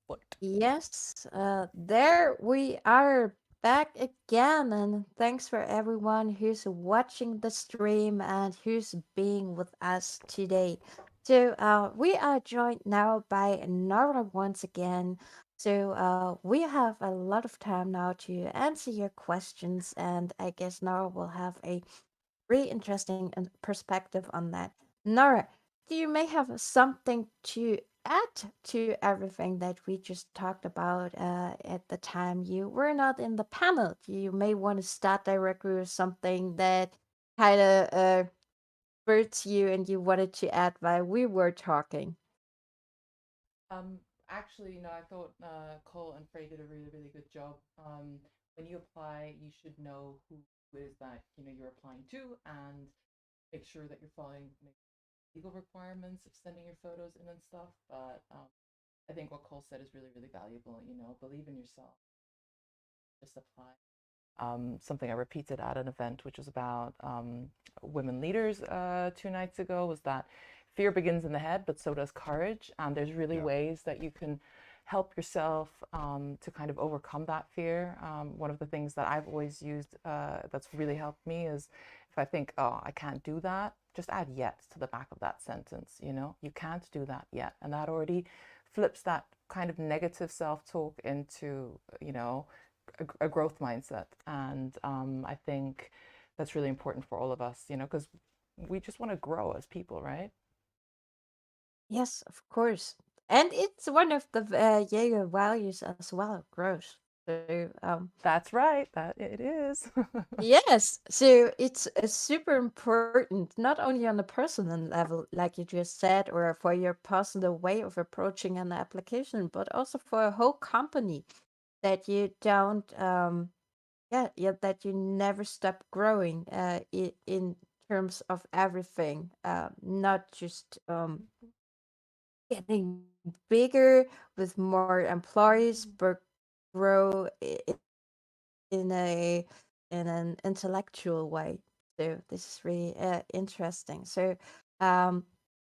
What? Yes, there we are back again, and thanks for everyone who's watching the stream and who's being with us today. So we are joined now by Nora once again. So we have a lot of time now to answer your questions, and I guess Nora will have a really interesting perspective on that. Nora, do you may have something to add to everything that we just talked about at the time you were not in the panel? You may want to start directly with something that kind of hurts you and you wanted to add while we were talking. Actually, I thought Cole and Frey did a really, really good job. When you apply, you should know who it is that you're applying to, and make sure that you're following legal requirements of sending your photos in and stuff. But I think what Cole said is really, really valuable. Believe in yourself. Just apply. Something I repeated at an event, which was about women leaders 2 nights ago, was that fear begins in the head, but so does courage. And there's really ways that you can help yourself to kind of overcome that fear. One of the things that I've always used that's really helped me is if I think, oh, I can't do that, just add yet to the back of that sentence. You can't do that yet. And that already flips that kind of negative self-talk into, a growth mindset. And I think that's really important for all of us, because we just want to grow as people, right? Yes, of course. And it's one of the Jaeger values as well, growth. So, that's right, that it is. Yes, so it's super important, not only on a personal level, like you just said, or for your personal way of approaching an application, but also for a whole company that you don't, that you never stop growing in terms of everything, not just getting bigger with more employees, but grow in a in an intellectual way. So this is really interesting. So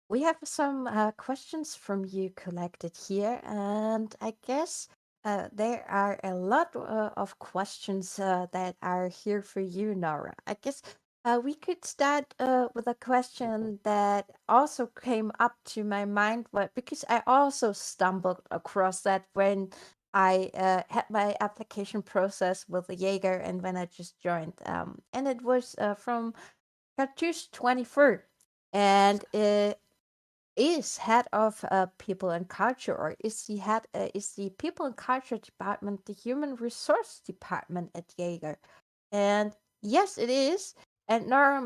we have some questions from you collected here, and I guess there are a lot of questions that are here for you, Nora. I guess we could start with a question that also came up to my mind, because I also stumbled across that when I had my application process with the Jaeger and when I just joined. And it was from Cartouche 24. And it is head of people and culture, or is the people and culture department the human resource department at Jaeger? And yes, it is. And Nora,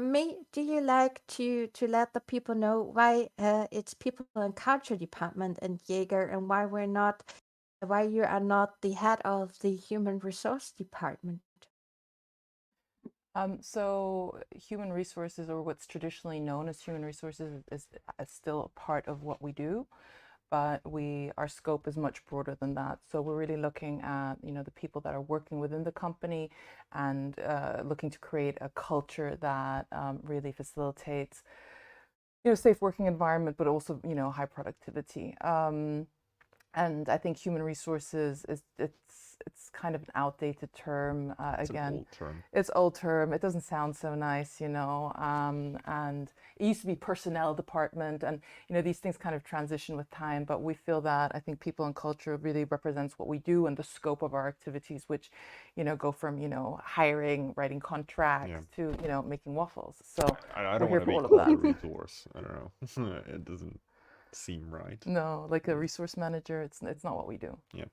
do you like to let the people know why it's people and culture department and Jaeger, and why you are not the head of the human resource department? So human resources, or what's traditionally known as human resources, is still a part of what we do, but our scope is much broader than that. So we're really looking at, the people that are working within the company, and looking to create a culture that really facilitates, safe working environment, but also, high productivity. And I think human resources it's kind of an outdated term. It's again, an old term. It's old term. It doesn't sound so nice, and it used to be personnel department, and these things kind of transition with time. But we feel that, I think, people and culture really represents what we do and the scope of our activities, which go from hiring, writing contracts, to making waffles. So I don't we're want here to for be all of called a that. resource. I don't know. It doesn't seem right. No, like a resource manager, it's not what we do. Yeah.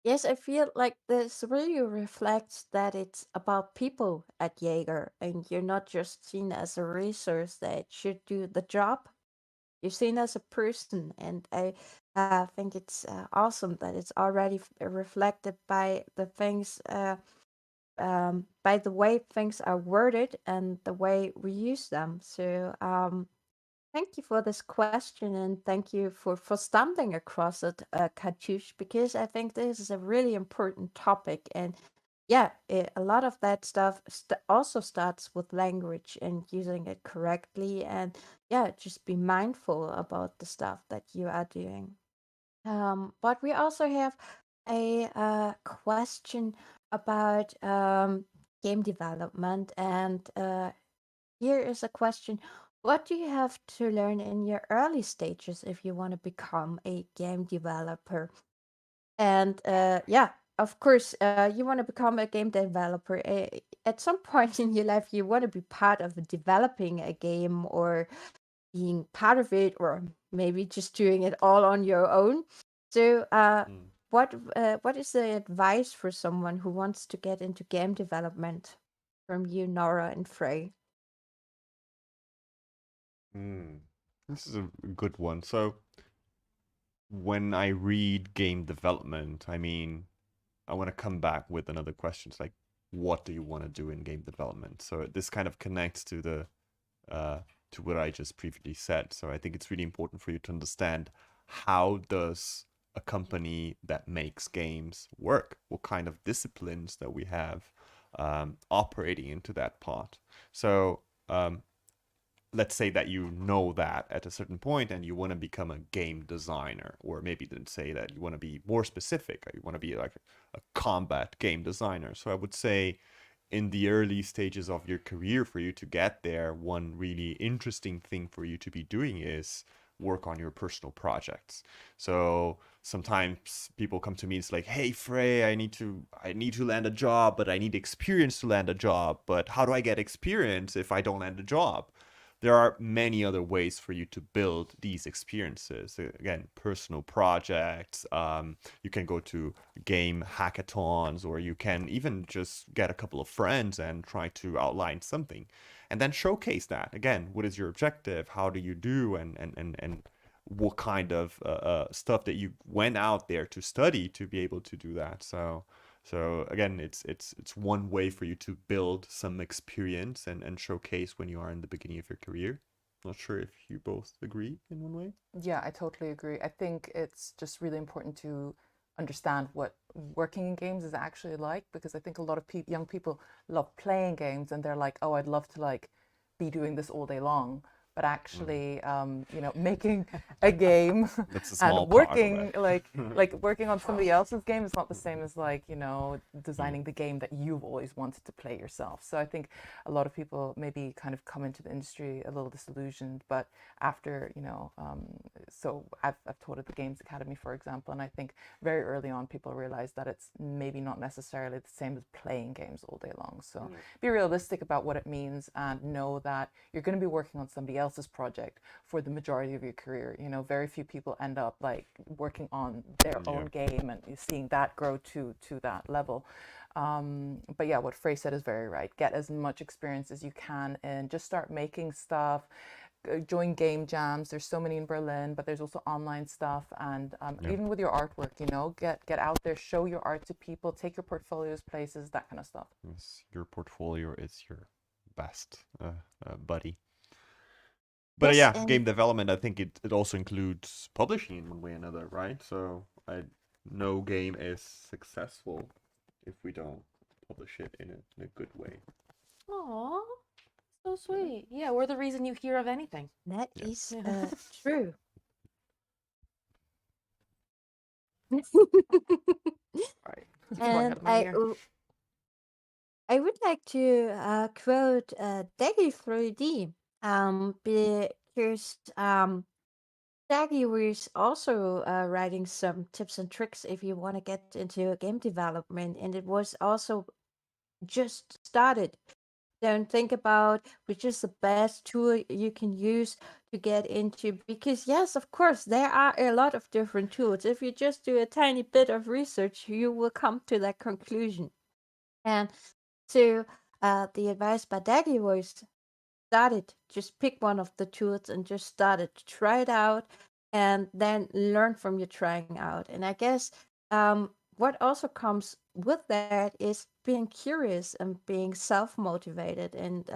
Yes, I feel like this really reflects that it's about people at Jaeger, and you're not just seen as a resource that should do the job. You're seen as a person, and I think it's awesome that it's already reflected by the things, by the way things are worded and the way we use them. So thank you for this question, and thank you for stumbling across it, Katyush, because I think this is a really important topic. And yeah, a lot of that stuff also starts with language and using it correctly. And yeah, just be mindful about the stuff that you are doing. But we also have a question about game development, and here is a question. What do you have to learn in your early stages if you want to become a game developer? And yeah, of course, you want to become a game developer. At some point in your life, you want to be part of developing a game, or being part of it, or maybe just doing it all on your own. So, what is the advice for someone who wants to get into game development from you, Nora and Frey? This is a good one. So, when I read game development, I mean, I want to come back with another question. It's like, what do you want to do in game development? So this kind of connects to the to what I just previously said. So I think it's really important for you to understand, how does a company that makes games work? What kind of disciplines that we have operating into that part? So let's say that you know that at a certain point and you want to become a game designer, or maybe then say that you want to be more specific, you want to be like a combat game designer. So I would say, in the early stages of your career, for you to get there, one really interesting thing for you to be doing is work on your personal projects. So sometimes people come to me, it's like, hey Frey, I need to land a job, but I need experience to land a job. But how do I get experience if I don't land a job? There are many other ways for you to build these experiences. Again, personal projects. You can go to game hackathons, or you can even just get a couple of friends and try to outline something, and then showcase that. Again, what is your objective? How do you do? And what kind of stuff that you went out there to study to be able to do that. So So again, it's one way for you to build some experience and showcase when you are in the beginning of your career. Not sure if you both agree in one way. Yeah, I totally agree. I think it's just really important to understand what working in games is actually like, because I think a lot of young people love playing games and they're like, oh, I'd love to like be doing this all day long. But actually, you know, making a game That's a small and part of working it. like working on somebody else's game is not the same as like, you know, designing the game that you've always wanted to play yourself. So I think a lot of people maybe kind of come into the industry a little disillusioned, but after, you know, so I've taught at the Games Academy, for example, and I think very early on people realize that it's maybe not necessarily the same as playing games all day long. So be realistic about what it means and know that you're going to be working on somebody else's project for the majority of your career. You know, very few people end up like working on their own game and seeing that grow to that level. But yeah, what Frey said is very right. Get as much experience as you can and just start making stuff. Join game jams. There's so many in Berlin, but there's also online stuff. And even with your artwork, you know, get out there, show your art to people, take your portfolios places, that kind of stuff. Yes, your portfolio is your best buddy. But Yes, yeah, game development, I think it also includes publishing in one way or another, right? So no game is successful if we don't publish it in a good way. Aw, so sweet. Yeah, we're the reason you hear of anything. That is true. Right. And I would like to quote Daggy 3D because Daggy was also writing some tips and tricks if you want to get into game development, and it was also just started. Don't think about which is the best tool you can use to get into, because yes, of course there are a lot of different tools. If you just do a tiny bit of research, you will come to that conclusion. And so the advice by Daggy was started, just pick one of the tools and just started to try it out and then learn from your trying out. And I guess what also comes with that is being curious and being self-motivated, and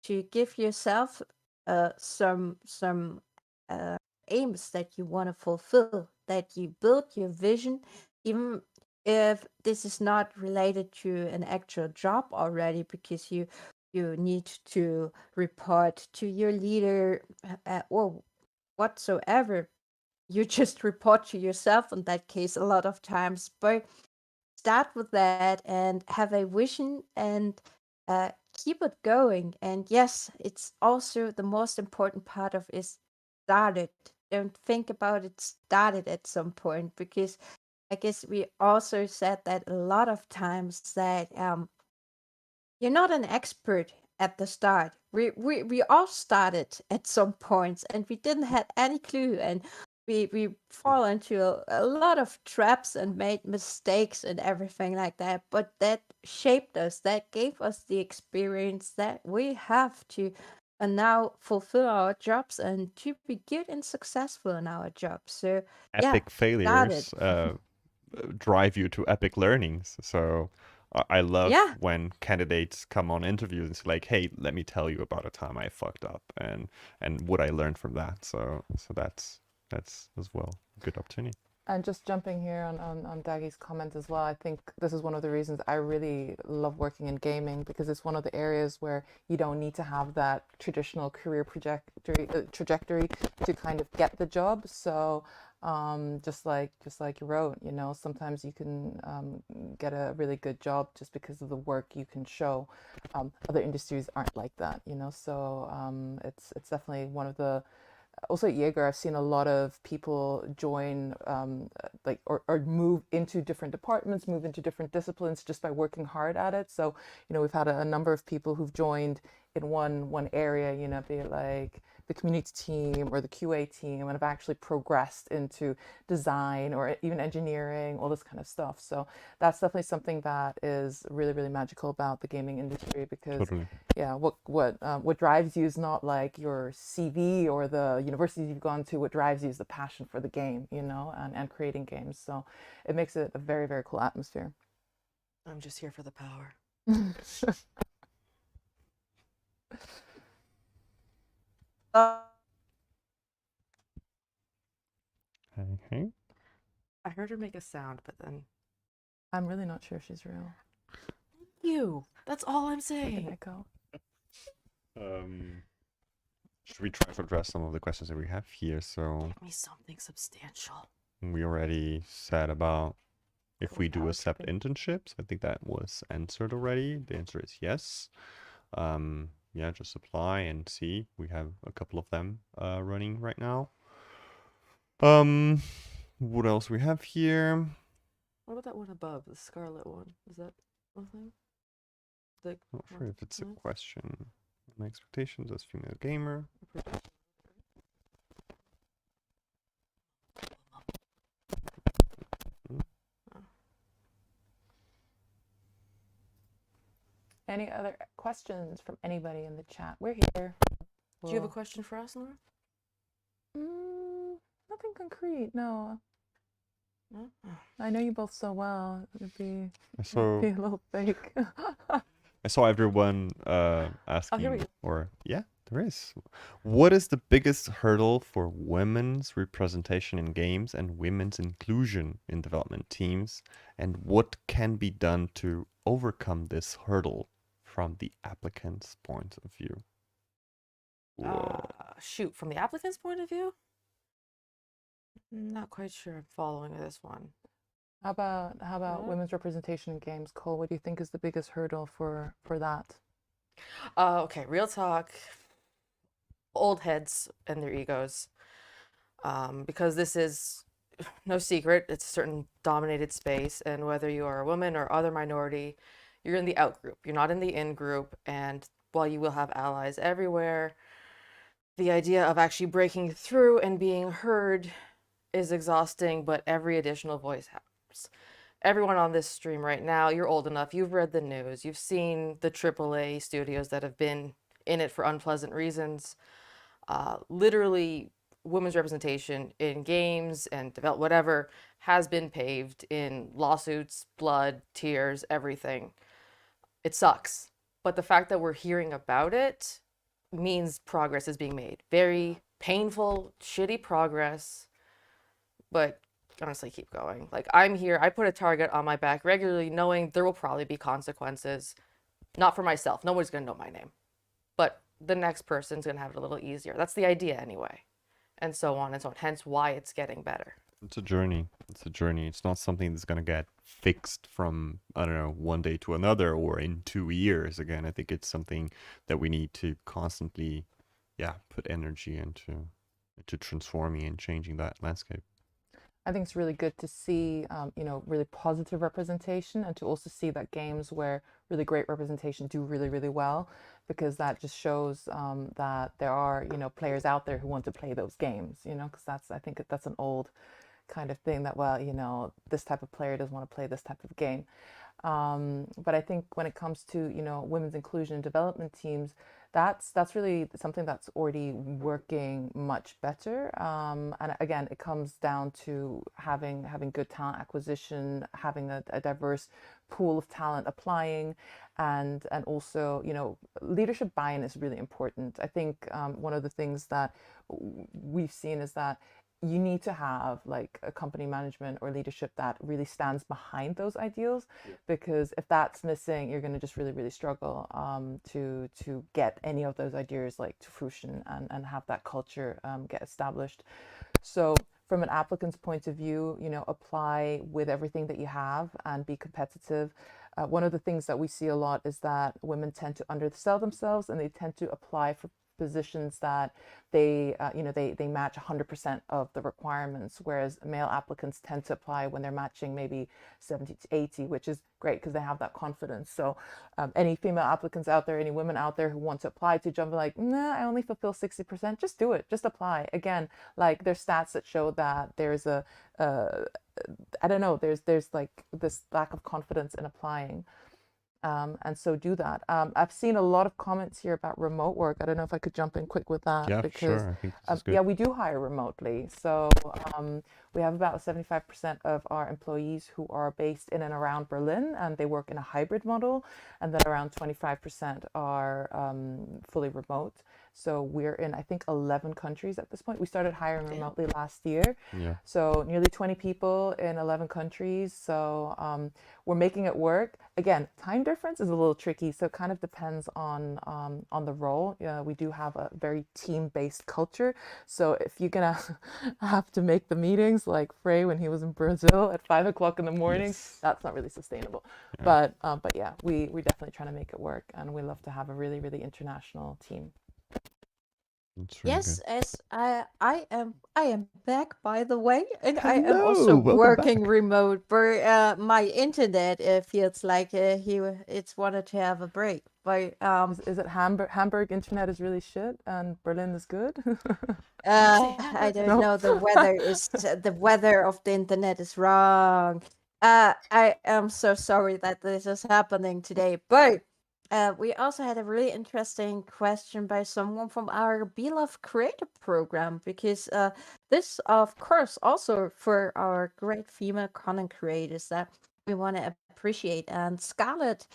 to give yourself some aims that you want to fulfill, that you build your vision, even if this is not related to an actual job already, because you need to report to your leader or whatsoever. You just report to yourself in that case a lot of times. But start with that and have a vision and keep it going. And yes, it's also the most important part of is started. Don't think about it, started at some point, because I guess we also said that a lot of times that you're not an expert at the start. We all started at some points and we didn't have any clue, and we fall into a lot of traps and made mistakes and everything like that. But that shaped us, that gave us the experience that we have to now fulfill our jobs and to be good and successful in our jobs. So Epic failures started. drive you to epic learnings. So I love Yeah. when candidates come on interviews and say like, "Hey, let me tell you about a time I fucked up and what I learned from that." So that's as well a good opportunity. And just jumping here on Daggy's comment as well, I think this is one of the reasons I really love working in gaming, because it's one of the areas where you don't need to have that traditional career trajectory to kind of get the job. So just like you wrote, you know, sometimes you can get a really good job just because of the work you can show. Other industries aren't like that, you know. So it's definitely one of the. Also at Jaeger, I've seen a lot of people join like or move into different departments, move into different disciplines just by working hard at it. So, you know, we've had a number of people who've joined in one area, you know, be it like the community team or the QA team, and have actually progressed into design or even engineering, all this kind of stuff. So that's definitely something that is really, really magical about the gaming industry, because yeah, what drives you is not like your CV or the universities you've gone to. What drives you is the passion for the game, you know, and creating games. So it makes it a very, very cool atmosphere. I'm just here for the power. Okay. I heard her make a sound, but then I'm really not sure she's real. you. That's all I'm With saying. an echo. Should we try to address some of the questions that we have here? So Give me something substantial. we already said about if we do power accept tripping. internships. I think that was answered already. The answer is yes. Yeah, just apply and see. We have a couple of them running right now. What else we have here? What about that one above, the scarlet one? Is that one thing? The Not sure if it's a no? question. My expectations as female gamer. Any other questions from anybody in the chat? We're here. Do you have a question for us, Laura? Nothing concrete, no. No? I know you both so well. It'd be, So it'd be a little fake. I saw everyone here we asking, go. or yeah, there is. What is the biggest hurdle for women's representation in games and women's inclusion in development teams? And what can be done to overcome this hurdle from the applicant's point of view? Whoa. Shoot, from the applicant's point of view? Not quite sure I'm following this one. How about women's representation in games, Cole? What do you think is the biggest hurdle for that? Okay, real talk. Old heads and their egos. Because this is no secret, it's a certain dominated space, and whether you are a woman or other minority, you're in the out group. You're not in the in group, and while you will have allies everywhere, the idea of actually breaking through and being heard is exhausting, but every additional voice helps. Everyone on this stream right now, you're old enough, you've read the news, you've seen the AAA studios that have been in it for unpleasant reasons. Literally, women's representation in games and develop whatever has been paved in lawsuits, blood, tears, everything. It sucks. But the fact that we're hearing about it means progress is being made. Very painful, shitty progress, but honestly, keep going. Like, I'm here, I put a target on my back regularly, knowing there will probably be consequences. Not for myself, nobody's gonna know my name, but the next person's gonna have it a little easier. That's the idea anyway, and so on and so on, hence why it's getting better. It's a journey. It's a journey. It's not something that's going to get fixed from, I don't know, one day to another or in 2 years. Again, I think it's something that we need to constantly, put energy into transforming and changing that landscape. I think it's really good to see, really positive representation, and to also see that games where really great representation do really, really well, because that just shows that there are, players out there who want to play those games, because I think that's an old kind of thing that, well, this type of player doesn't want to play this type of game. But I think when it comes to, women's inclusion in development teams, that's really something that's already working much better. And again, it comes down to having good talent acquisition, having a diverse pool of talent applying, and also, leadership buy-in is really important. I think one of the things that we've seen is that you need to have like a company management or leadership that really stands behind those ideals, because if that's missing, you're going to just really, really struggle to get any of those ideas like to fruition and have that culture get established. So from an applicant's point of view, apply with everything that you have and be competitive. One of the things that we see a lot is that women tend to undersell themselves, and they tend to apply for positions that they match 100% of the requirements, whereas male applicants tend to apply when they're matching maybe 70 to 80, which is great because they have that confidence. So any female applicants out there, any women out there who want to apply to jump like, nah, I only fulfill 60%, just do it, just apply. Again, like there's stats that show that there's I don't know, there's like this lack of confidence in applying. and so do that. I've seen a lot of comments here about remote work. I don't know if I could jump in quick with that. Yeah, because, sure. I think this is good. yeah, we do hire remotely. So we have about 75% of our employees who are based in and around Berlin, and they work in a hybrid model, and then around 25% are fully remote. So we're in, I think, 11 countries at this point. We started hiring remotely last year. Yeah. So nearly 20 people in 11 countries. So we're making it work. Again, time difference is a little tricky. So it kind of depends on the role. We do have a very team-based culture. So if you're gonna have to make the meetings like Frey when he was in Brazil at 5 o'clock in the morning, that's not really sustainable. Yeah. But yeah, we're definitely trying to make it work, and we love to have a really, really international team. That's really Yes, good. as I am back, by the way, and I am Hello, also welcome working back. remote. But my internet feels like it's wanted to have a break. But Is it Hamburg internet is really shit and Berlin is good? I don't know. The weather of the internet is wrong. I am so sorry that this is happening today. But we also had a really interesting question by someone from our Beloved Creator program, because this, of course, also for our great female content creators that we want to appreciate. And Scarlett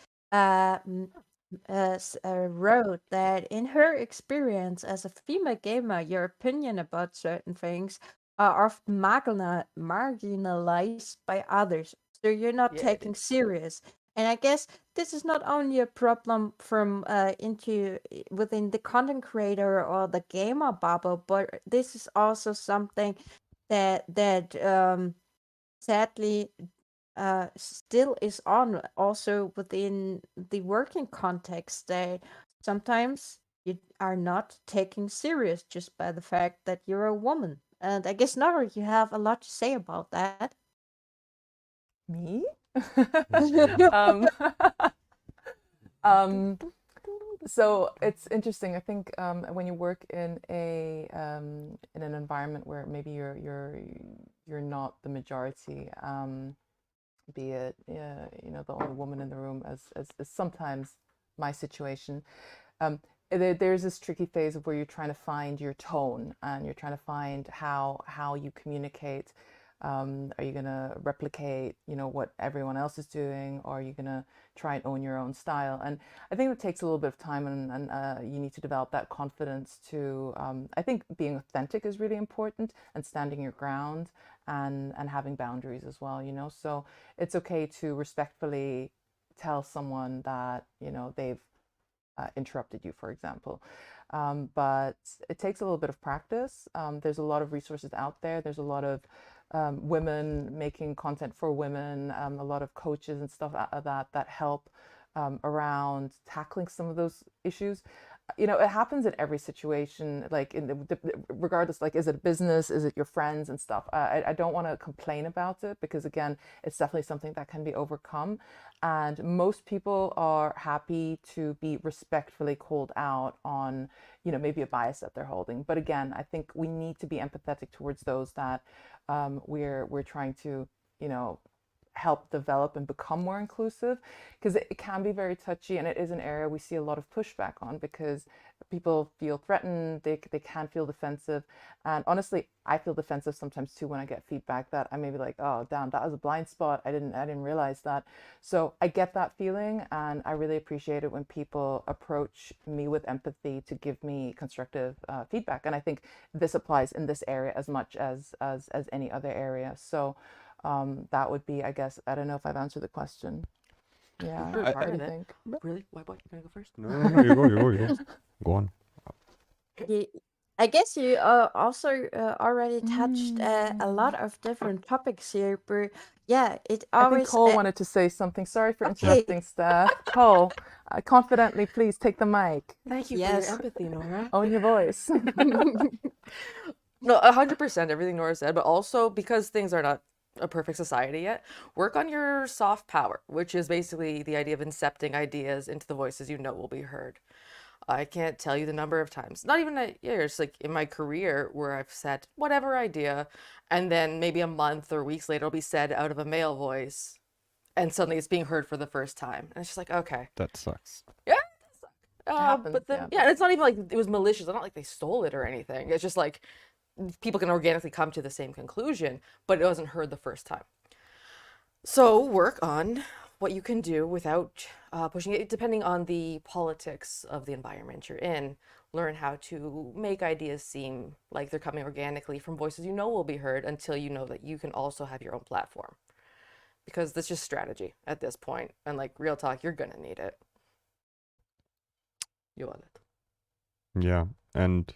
wrote that in her experience as a female gamer, your opinion about certain things are often marginalized by others. So you're not taken serious. And I guess this is not only a problem from within the content creator or the gamer bubble, but this is also something that sadly still is on also within the working context, that sometimes you are not taken serious just by the fact that you're a woman. And I guess, Nora, you have a lot to say about that. Me? um, so it's interesting. I think when you work in an environment where maybe you're not the majority, be it the only woman in the room, as sometimes my situation. There's this tricky phase of where you're trying to find your tone, and you're trying to find how you communicate. Are you gonna replicate, what everyone else is doing, or are you gonna try and own your own style? And I think it takes a little bit of time, and you need to develop that confidence to. I think being authentic is really important, and standing your ground, and having boundaries as well. So it's okay to respectfully tell someone that they've interrupted you, for example. But it takes a little bit of practice. There's a lot of resources out there. There's a lot of women making content for women, a lot of coaches and stuff that help around tackling some of those issues. It happens in every situation, like regardless, like, is it a business, is it your friends and stuff? I don't want to complain about it, because again, it's definitely something that can be overcome, and most people are happy to be respectfully called out on maybe a bias that they're holding. But again, I think we need to be empathetic towards those that we're trying to help develop and become more inclusive, because it can be very touchy, and it is an area we see a lot of pushback on, because people feel threatened, they can feel defensive. And honestly, I feel defensive sometimes too when I get feedback that I may be like, oh damn, that was a blind spot, I didn't realize that. So I get that feeling, and I really appreciate it when people approach me with empathy to give me constructive feedback. And I think this applies in this area as much as any other area. So that would be, I guess, I don't know if I've answered the question. Yeah, Part what do of you it. think? Really? Why you gonna go first? No, you go. Go on. I guess you also already touched a lot of different topics here, but yeah, it I think always. Cole wanted to say something. Sorry for Okay. interrupting, Steph. Cole, confidently, please take the mic. Thank you for Yes. your empathy, Nora. Own your voice. No, 100% everything Nora said, but also because things are not a perfect society yet, work on your soft power, which is basically the idea of incepting ideas into the voices will be heard. I can't tell you the number of times, not even years, like in my career, where I've said whatever idea, and then maybe a month or weeks later it'll be said out of a male voice. and suddenly it's being heard for the first time, and it's just like, okay, That sucks. yeah. happens, But then, yeah. yeah, it's not even like it was malicious. It's not like they stole it or anything. It's just like people can organically come to the same conclusion, but it wasn't heard the first time. So work on what you can do without pushing it, depending on the politics of the environment you're in. Learn how to make ideas seem like they're coming organically from voices you know will be heard until you know that you can also have your own platform. Because that's just strategy at this point. And like real talk, you're gonna need it. You want it. Yeah, and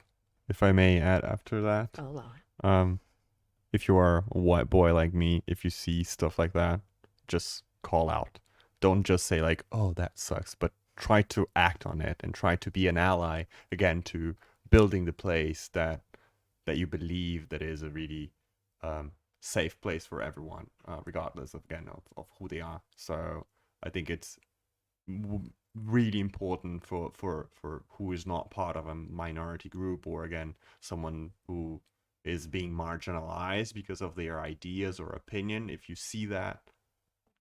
if I may add after that, I'll allow it. If you are a white boy like me, if you see stuff like that, just call out. Don't just say like, "Oh, that sucks," but try to act on it and try to be an ally again to building the place that you believe that is a really safe place for everyone, regardless of who they are. So I think it's really important for who is not part of a minority group, or again someone who is being marginalized because of their ideas or opinion. If you see that,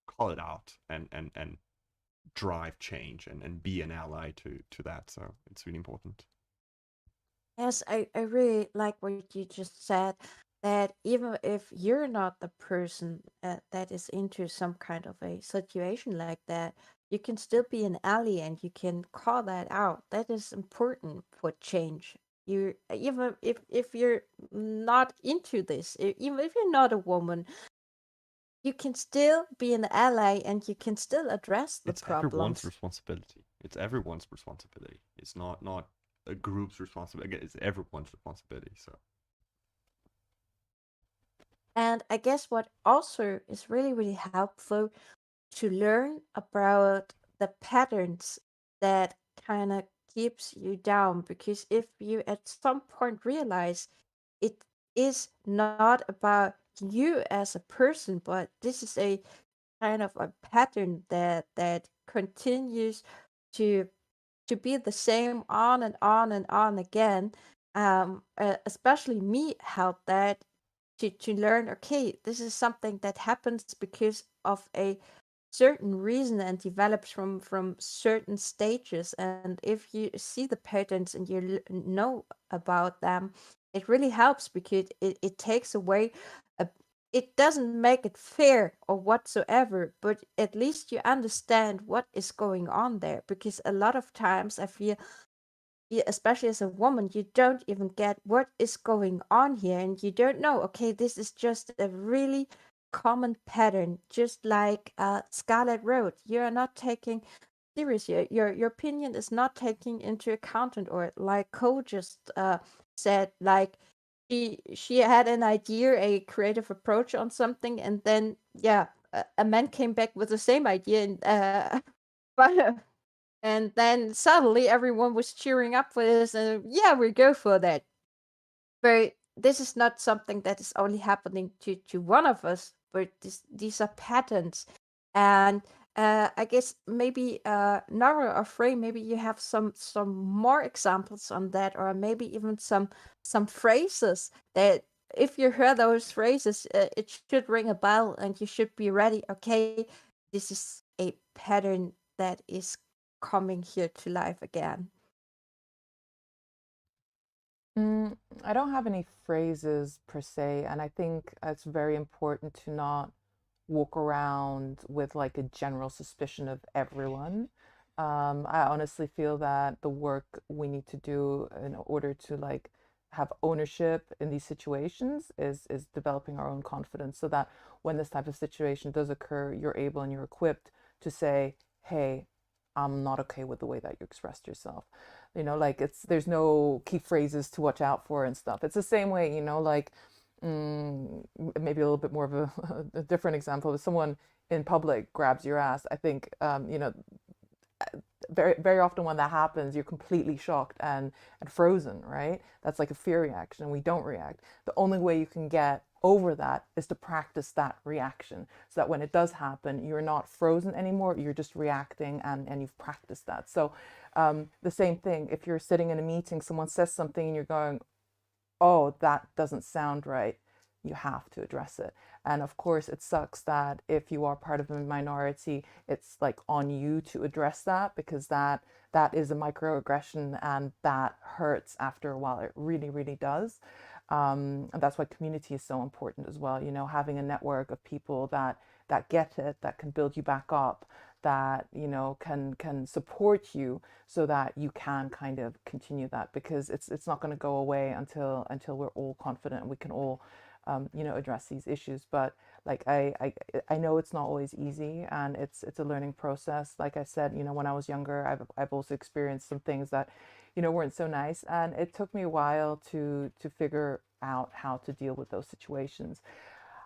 call it out and drive change and be an ally to that. So it's really important. Yes, I really like what you just said, that even if you're not the person that is into some kind of a situation like that, you can still be an ally and you can call that out. That is important for change. You even if you're not into this, even if you're not a woman, you can still be an ally and you can still address the It's everyone's problems. responsibility. It's everyone's responsibility. It's not a group's responsibility. Again, it's everyone's responsibility. So And I guess what also is really, really helpful to learn about the patterns that kind of keeps you down, because if you at some point realize it is not about you as a person, but this is a kind of a pattern that continues to be the same on and on and on again. Especially me helped that to learn, okay, this is something that happens because of a certain reason and develops from certain stages. And if you see the patterns and you know about them, it really helps, because it takes away it doesn't make it fair or whatsoever, but at least you understand what is going on there. Because a lot of times I feel, especially as a woman, you don't even get what is going on here, and you don't know, okay, this is just a really common pattern, just like Scarlet Road. You're not taking seriously, your opinion is not taking into account, or like Cole just said, like she had an idea, a creative approach on something, and then a man came back with the same idea, and but and then suddenly everyone was cheering up for this, and yeah, we go for that. But this is not something that is only happening to one of us, but these are patterns. And I guess maybe Nara or Frey, maybe you have some more examples on that, or maybe even some phrases that if you hear those phrases, it should ring a bell, and you should be ready. Okay, this is a pattern that is coming here to life again. I don't have any phrases per se, and I think it's very important to not walk around with like a general suspicion of everyone. I honestly feel that the work we need to do in order to like have ownership in these situations is developing our own confidence, so that when this type of situation does occur, you're able and you're equipped to say, hey, I'm not okay with the way that you expressed yourself. You know, like there's no key phrases to watch out for and stuff. It's the same way, you know, like maybe a little bit more of a different example. If someone in public grabs your ass, I think, you know, very, very often when that happens, you're completely shocked and frozen, right? That's like a fear reaction, and we don't react. The only way you can get over that is to practice that reaction, so that when it does happen, you're not frozen anymore, you're just reacting, and you've practiced that. So the same thing, if you're sitting in a meeting, someone says something and you're going, oh, that doesn't sound right, you have to address it. And of course, it sucks that if you are part of a minority, it's like on you to address that, because that is a microaggression and that hurts after a while. It really, really does. And that's why community is so important as well. You know, having a network of people that get it, that can build you back up, that, you know, can support you so that you can kind of continue that, because it's not going to go away until we're all confident and we can all you know, address these issues. But like I know it's not always easy, and it's a learning process. Like I said, you know, when I was younger, I've also experienced some things that, you know, weren't so nice, and it took me a while to figure out how to deal with those situations.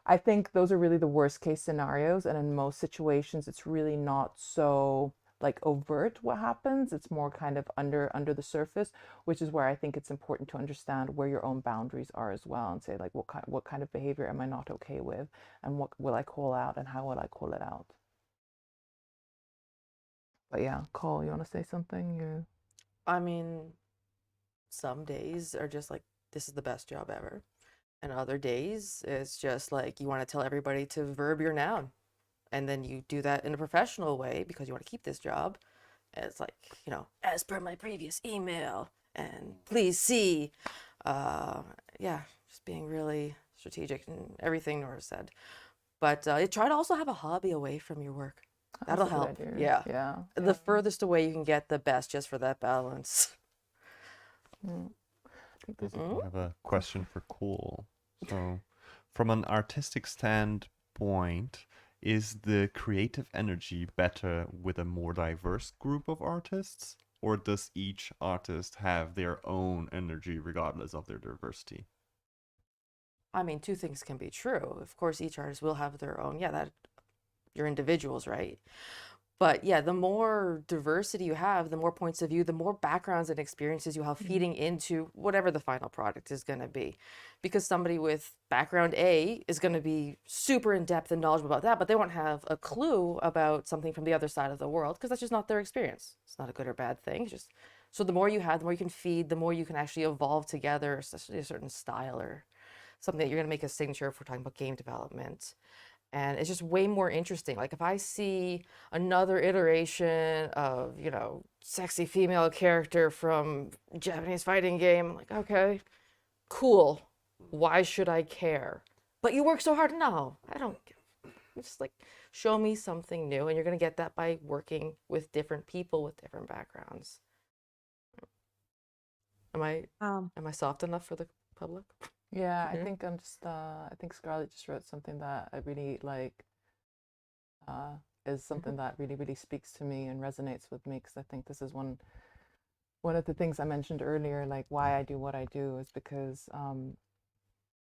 I think those are really the worst case scenarios, and in most situations it's really not so like overt what happens. It's more kind of under the surface, which is where I think it's important to understand where your own boundaries are as well, and say like what kind of behavior am I not okay with, and what will I call out, and how will I call it out. But yeah, Cole, you want to say something? I mean, some days are just like, this is the best job ever. And other days, it's just like you want to tell everybody to verb your noun. And then you do that in a professional way because you want to keep this job. And it's like, you know, as per my previous email, and please see. Yeah, just being really strategic in everything Nora said. But try to also have a hobby away from your work. That'll help. Yeah. Yeah. The furthest away you can get, the best, just for that balance. I have a question for Cool. So, from an artistic standpoint, is the creative energy better with a more diverse group of artists, or does each artist have their own energy regardless of their diversity? I mean, two things can be true. Of course, each artist will have their own. Yeah, that you're individuals, right? But yeah, the more diversity you have, the more points of view, the more backgrounds and experiences you have feeding into whatever the final product is going to be. Because somebody with background A is going to be super in depth and knowledgeable about that, but they won't have a clue about something from the other side of the world, because that's just not their experience. It's not a good or bad thing. It's just, so the more you have, the more you can feed, the more you can actually evolve together, especially a certain style or something that you're going to make a signature if we're talking about game development. And it's just way more interesting. Like if I see another iteration of, you know, sexy female character from Japanese fighting game, I'm like, okay, cool. Why should I care? But you work so hard. No, I don't. Just like show me something new, and you're gonna get that by working with different people with different backgrounds. Am I soft enough for the public? Yeah, I think I'm just I think Scarlett just wrote something that I really like, is something that really, really speaks to me and resonates with me, because I think this is one of the things I mentioned earlier, like why I do what I do is because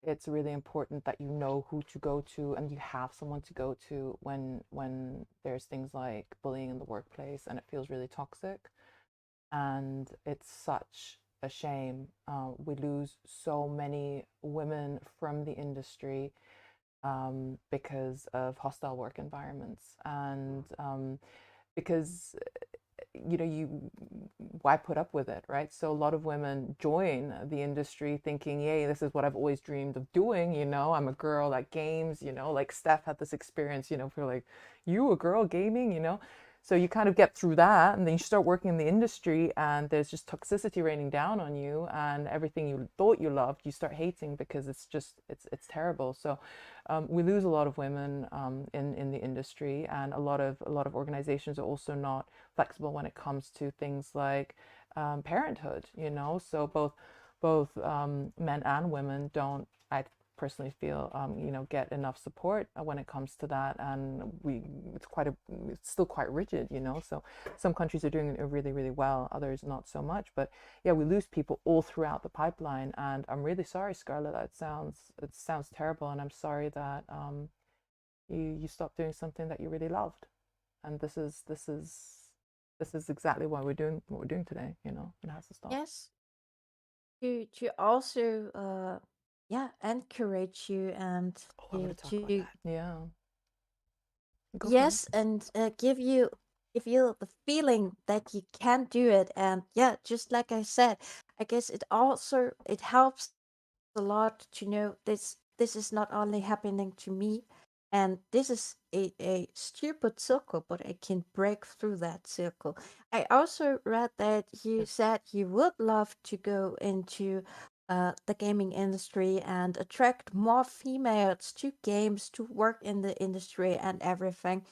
it's really important that you know who to go to, and you have someone to go to when there's things like bullying in the workplace and it feels really toxic. And it's such a shame. We lose so many women from the industry because of hostile work environments, and because you know, why put up with it, right? So a lot of women join the industry thinking, yay, this is what I've always dreamed of doing, you know, I'm a girl at games, you know, like Steph had this experience, you know, for like, you a girl gaming, you know. So you kind of get through that, and then you start working in the industry, and there's just toxicity raining down on you, and everything you thought you loved, you start hating, because it's just it's terrible. So we lose a lot of women in the industry, and a lot of organizations are also not flexible when it comes to things like parenthood. You know, so both men and women don't, I personally feel, you know, get enough support when it comes to that, and it's still quite rigid, you know. So some countries are doing it really, really well, others not so much. But yeah, we lose people all throughout the pipeline, and I'm really sorry, Scarlett. It sounds terrible, and I'm sorry that you stopped doing something that you really loved. And this is exactly why we're doing what we're doing today, you know. It has to stop. Yes. To also yeah, encourage you, and I want to talk about that. Yeah. Yes, and give you the feeling that you can do it. And yeah, just like I said, I guess it helps a lot to know this this is not only happening to me, and this is a stupid circle, but I can break through that circle. I also read that you said you would love to go into the gaming industry and attract more females to games, to work in the industry and everything.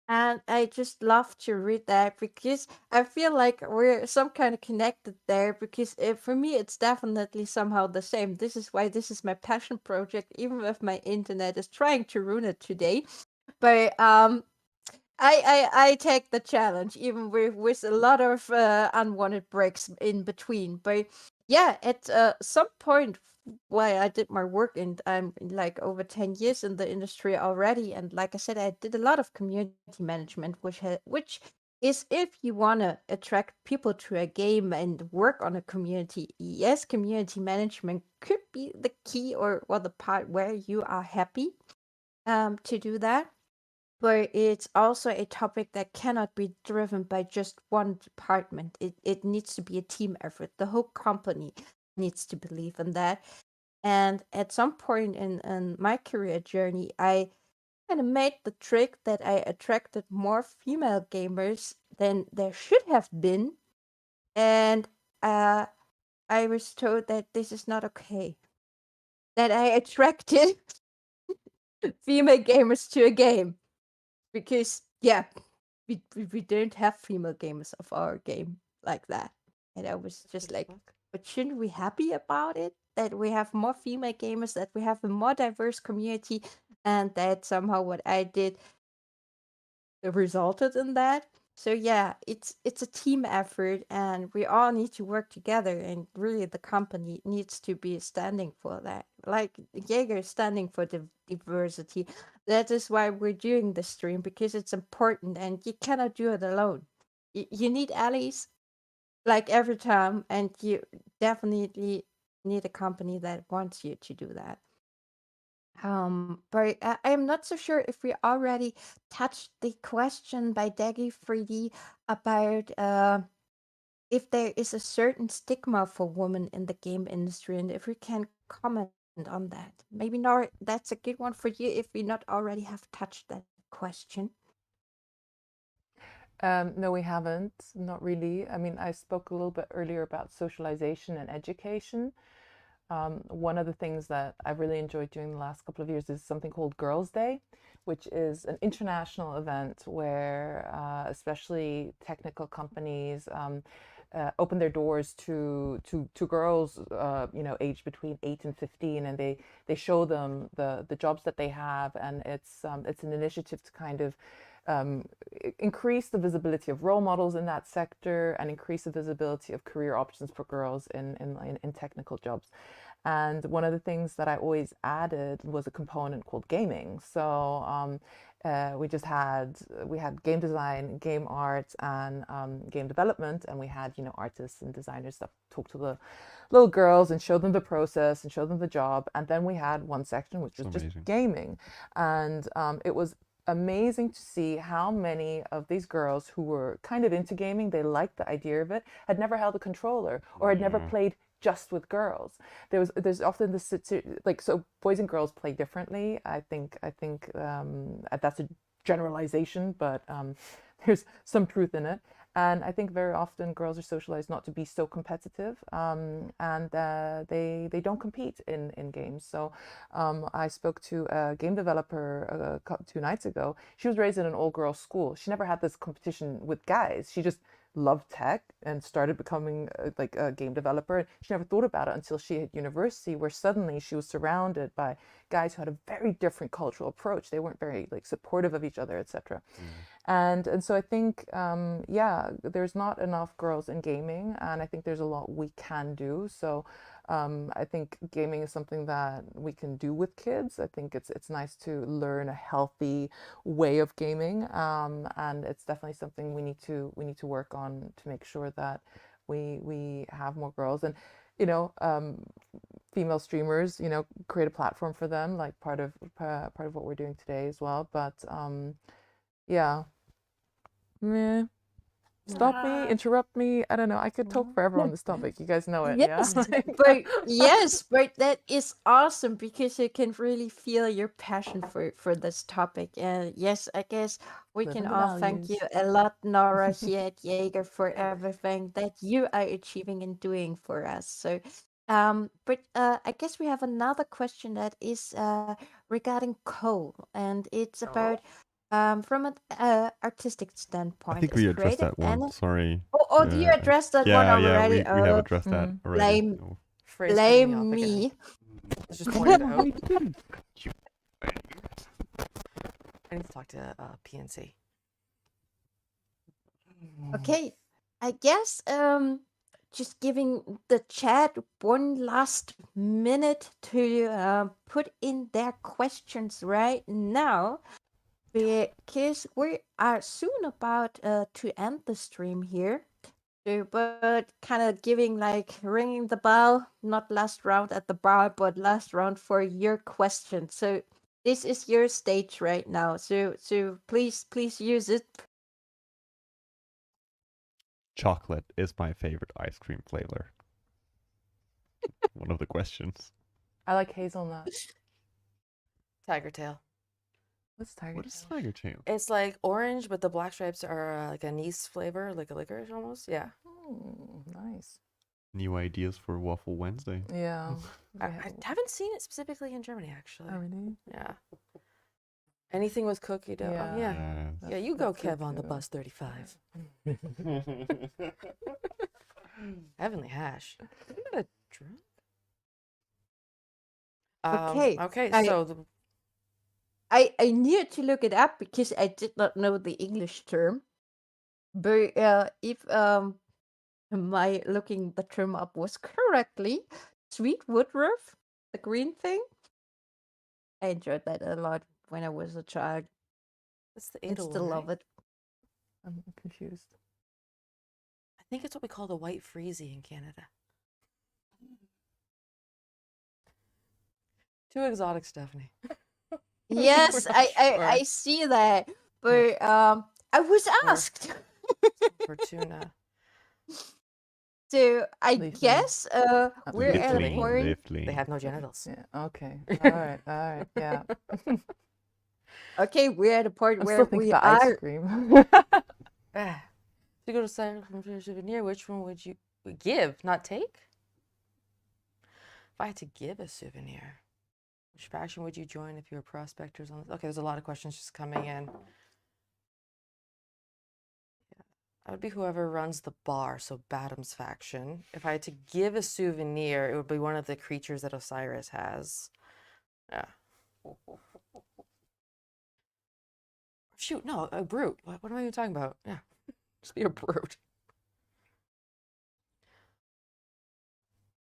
And I just love to read that because I feel like we're some kind of connected there because for me it's definitely somehow the same. This is why this is my passion project, even if my internet is trying to ruin it today. But I take the challenge even with a lot of unwanted breaks in between. But yeah, at some point why I did my work, and I'm like over 10 years in the industry already, and like I said, I did a lot of community management, which is if you want to attract people to a game and work on a community, yes, community management could be the key or the part where you are happy to do that. But it's also a topic that cannot be driven by just one department. It needs to be a team effort. The whole company needs to believe in that. And at some point in my career journey, I kind of made the trick that I attracted more female gamers than there should have been. And I was told that this is not okay. That I attracted female gamers to a game. Because, yeah, we don't have female gamers of our game like that. And I was just like, but shouldn't we happy about it? That we have more female gamers, that we have a more diverse community, and that somehow what I did resulted in that. So yeah, it's a team effort, and we all need to work together, and really the company needs to be standing for that. Like Jaeger is standing for the diversity. That is why we're doing the stream, because it's important, and you cannot do it alone. You need allies, like every time, and you definitely need a company that wants you to do that. But I'm not so sure if we already touched the question by Daggy 3D about if there is a certain stigma for women in the game industry, and if we can comment on that. Maybe Nora, that's a good one for you if we not already have touched that question. No, we haven't, not really. I mean, I spoke a little bit earlier about socialization and education. One of the things that I've really enjoyed doing the last couple of years is something called Girls' Day, which is an international event where especially technical companies open their doors to girls, aged between 8 and 15, and they show them the jobs that they have, and it's an initiative to kind of increase the visibility of role models in that sector and increase the visibility of career options for girls in technical jobs. And one of the things that I always added was a component called gaming. So we had game design, game art, and game development, and we had artists and designers that talk to the little girls and show them the process and show them the job. And then we had one section which was just gaming, and it was amazing to see how many of these girls who were kind of into gaming, they liked the idea of it, had never held a controller or had never played just with girls. There's often this like, so boys and girls play differently. I think that's a generalization, but there's some truth in it. And I think very often girls are socialized not to be so competitive, and they don't compete in games. So I spoke to a game developer 2 nights ago. She was raised in an all-girls school. She never had this competition with guys. She just loved tech and started becoming like a game developer. She never thought about it until she hit university, where suddenly she was surrounded by guys who had a very different cultural approach. They weren't very like supportive of each other, etc. And so I think there's not enough girls in gaming, and I think there's a lot we can do. So I think gaming is something that we can do with kids. I think it's nice to learn a healthy way of gaming, and it's definitely something we need to work on to make sure that we have more girls. And female streamers, create a platform for them, like part of what we're doing today as well. But yeah. stop me, interrupt me. I don't know. I could talk forever on this topic. You guys know it, Yes, yeah? but that is awesome because you can really feel your passion for this topic. And yes, I guess we Living can the all thank you values. a lot, Nora, here at Jaeger, for everything that you are achieving and doing for us. So, I guess we have another question that is regarding coal, and it's about from an artistic I standpoint, think is we addressed creative that one. and Sorry. oh, do you address that one Yeah, already? we have Oh, addressed that already. blame No. Frey's cutting me off blame again. me. Let's just point it out. I need to talk to PNC. Okay, I guess just giving the chat one last minute to put in their questions right now, because we are soon about to end the stream here. So, but kind of giving like ringing the bell, not last round at the bar, but last round for your question. So this is your stage right now. So please use it. Chocolate is my favorite ice cream flavor. One of the questions. I like hazelnut. Tiger tail. What's tiger What is tiger tail? It's like orange, but the black stripes are like anise flavor, like a licorice almost. Yeah. Nice. New ideas for Waffle Wednesday. Yeah. I haven't seen it specifically in Germany, actually. Oh, really? Yeah. Anything with cookie dough. Yeah. Yeah. Yeah, you go, Kev, on the bus 35. Heavenly hash. Isn't that a drink? Okay. Okay, I- so the I needed to look it up because I did not know the English term. But if my looking the term up was correctly, sweet woodruff, the green thing. I enjoyed that a lot when I was a child. it's the And Adel still one, love right? it. I'm confused. I think it's what we call the white freezy in Canada. Too exotic, Stephanie. Yes, We're not I sure. see that. But I was asked. Fortuna. So I Leafling. guess we're at a Liftling. point. They have no genitals. Yeah. Okay. All right. Yeah. Okay, we're at a point I'm where still thinking we the ice are. cream. If you go to sign up for a souvenir, which one would you give, not take? If I had to give a souvenir, which faction would you join if you were prospectors on this? Okay, there's a lot of questions just coming in. I would be whoever runs the bar, so Badam's faction. If I had to give a souvenir, it would be one of the creatures that Osiris has. Yeah. Shoot, no, a brute. What am I even talking about? Yeah, just be a brute.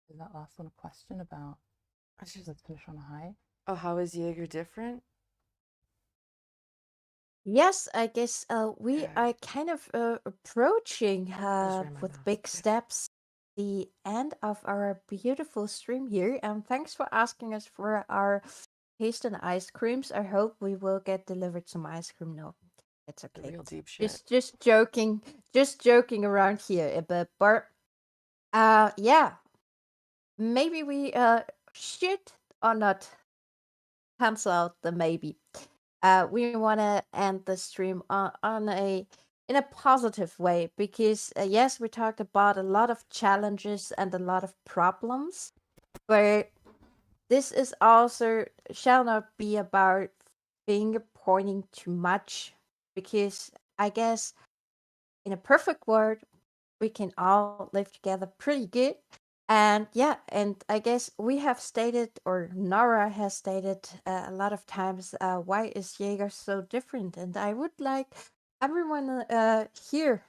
Is that last one a question about? Let's finish on a high. Oh, how is Jaeger different? Yes, I guess we are kind of approaching ran my with mouth. big steps the end of our beautiful stream here. And thanks for asking us for our taste and ice creams. I hope we will get delivered some ice cream. No, it's The okay. real deep shit. Just joking around here a bit. But yeah, maybe we should or not cancel out the maybe. We want to end the stream on in a positive way because yes, we talked about a lot of challenges and a lot of problems, but this is also shall not be about finger pointing too much because I guess in a perfect world we can all live together pretty good. And yeah, and I guess we have stated, or Nora has stated a lot of times, why is Jaeger so different? And I would like everyone here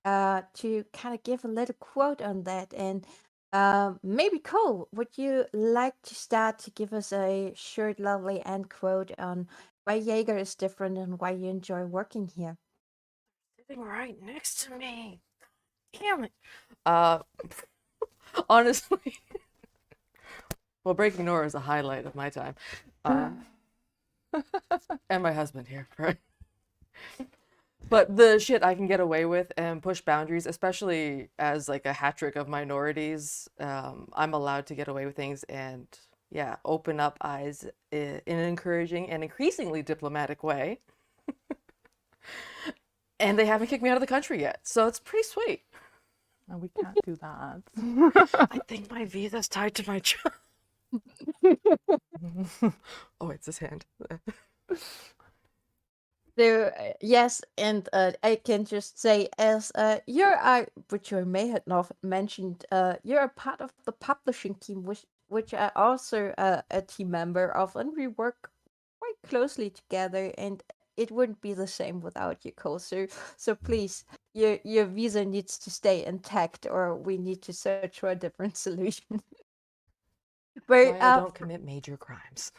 to kind of give a little quote on that. And maybe Cole, would you like to start to give us a short, lovely end quote on why Jaeger is different and why you enjoy working here? Sitting right next to me. Damn it. Honestly. Well, breaking Nora is a highlight of my time. And my husband here, right? But the shit I can get away with and push boundaries, especially as like a hat trick of minorities, I'm allowed to get away with things and yeah, open up eyes in an encouraging and increasingly diplomatic way. And they haven't kicked me out of the country yet, so it's pretty sweet. No, we can't do that. I think my visa's tied to my job. Oh, it's his hand. So yes, and I can just say, as which I may have not mentioned, you're a part of the publishing team, which I also a team member of, and we work quite closely together. And it wouldn't be the same without you, Cole. So please, your visa needs to stay intact, or we need to search for a different solution. Why I don't commit major crimes.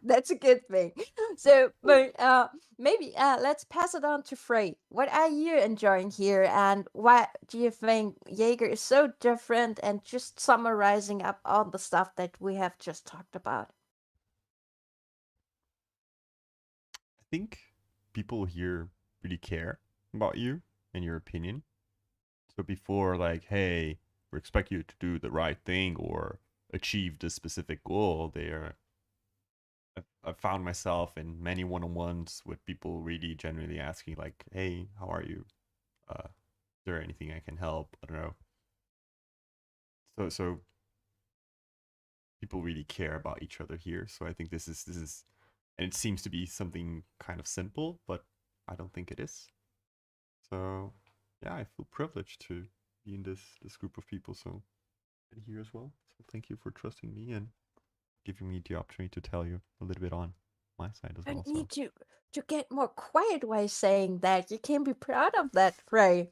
That's a good thing. So, but maybe let's pass it on to Frey. What are you enjoying here, and why do you think Jaeger is so different? And just summarizing up all the stuff that we have just talked about. I think people here really care about you and your opinion. So before, like, hey, we expect you to do the right thing or achieve this specific goal, I've found myself in many one-on-ones with people really genuinely asking, like, hey, how are you? Is there anything I can help? I don't know. So people really care about each other here. So I think this is, and it seems to be something kind of simple, but I don't think it is. So yeah, I feel privileged to be in this group of people. So and here as well. So thank you for trusting me and giving me the opportunity to tell you a little bit on my side as I well. need to get more quiet while saying that. You can be proud of that, Frey.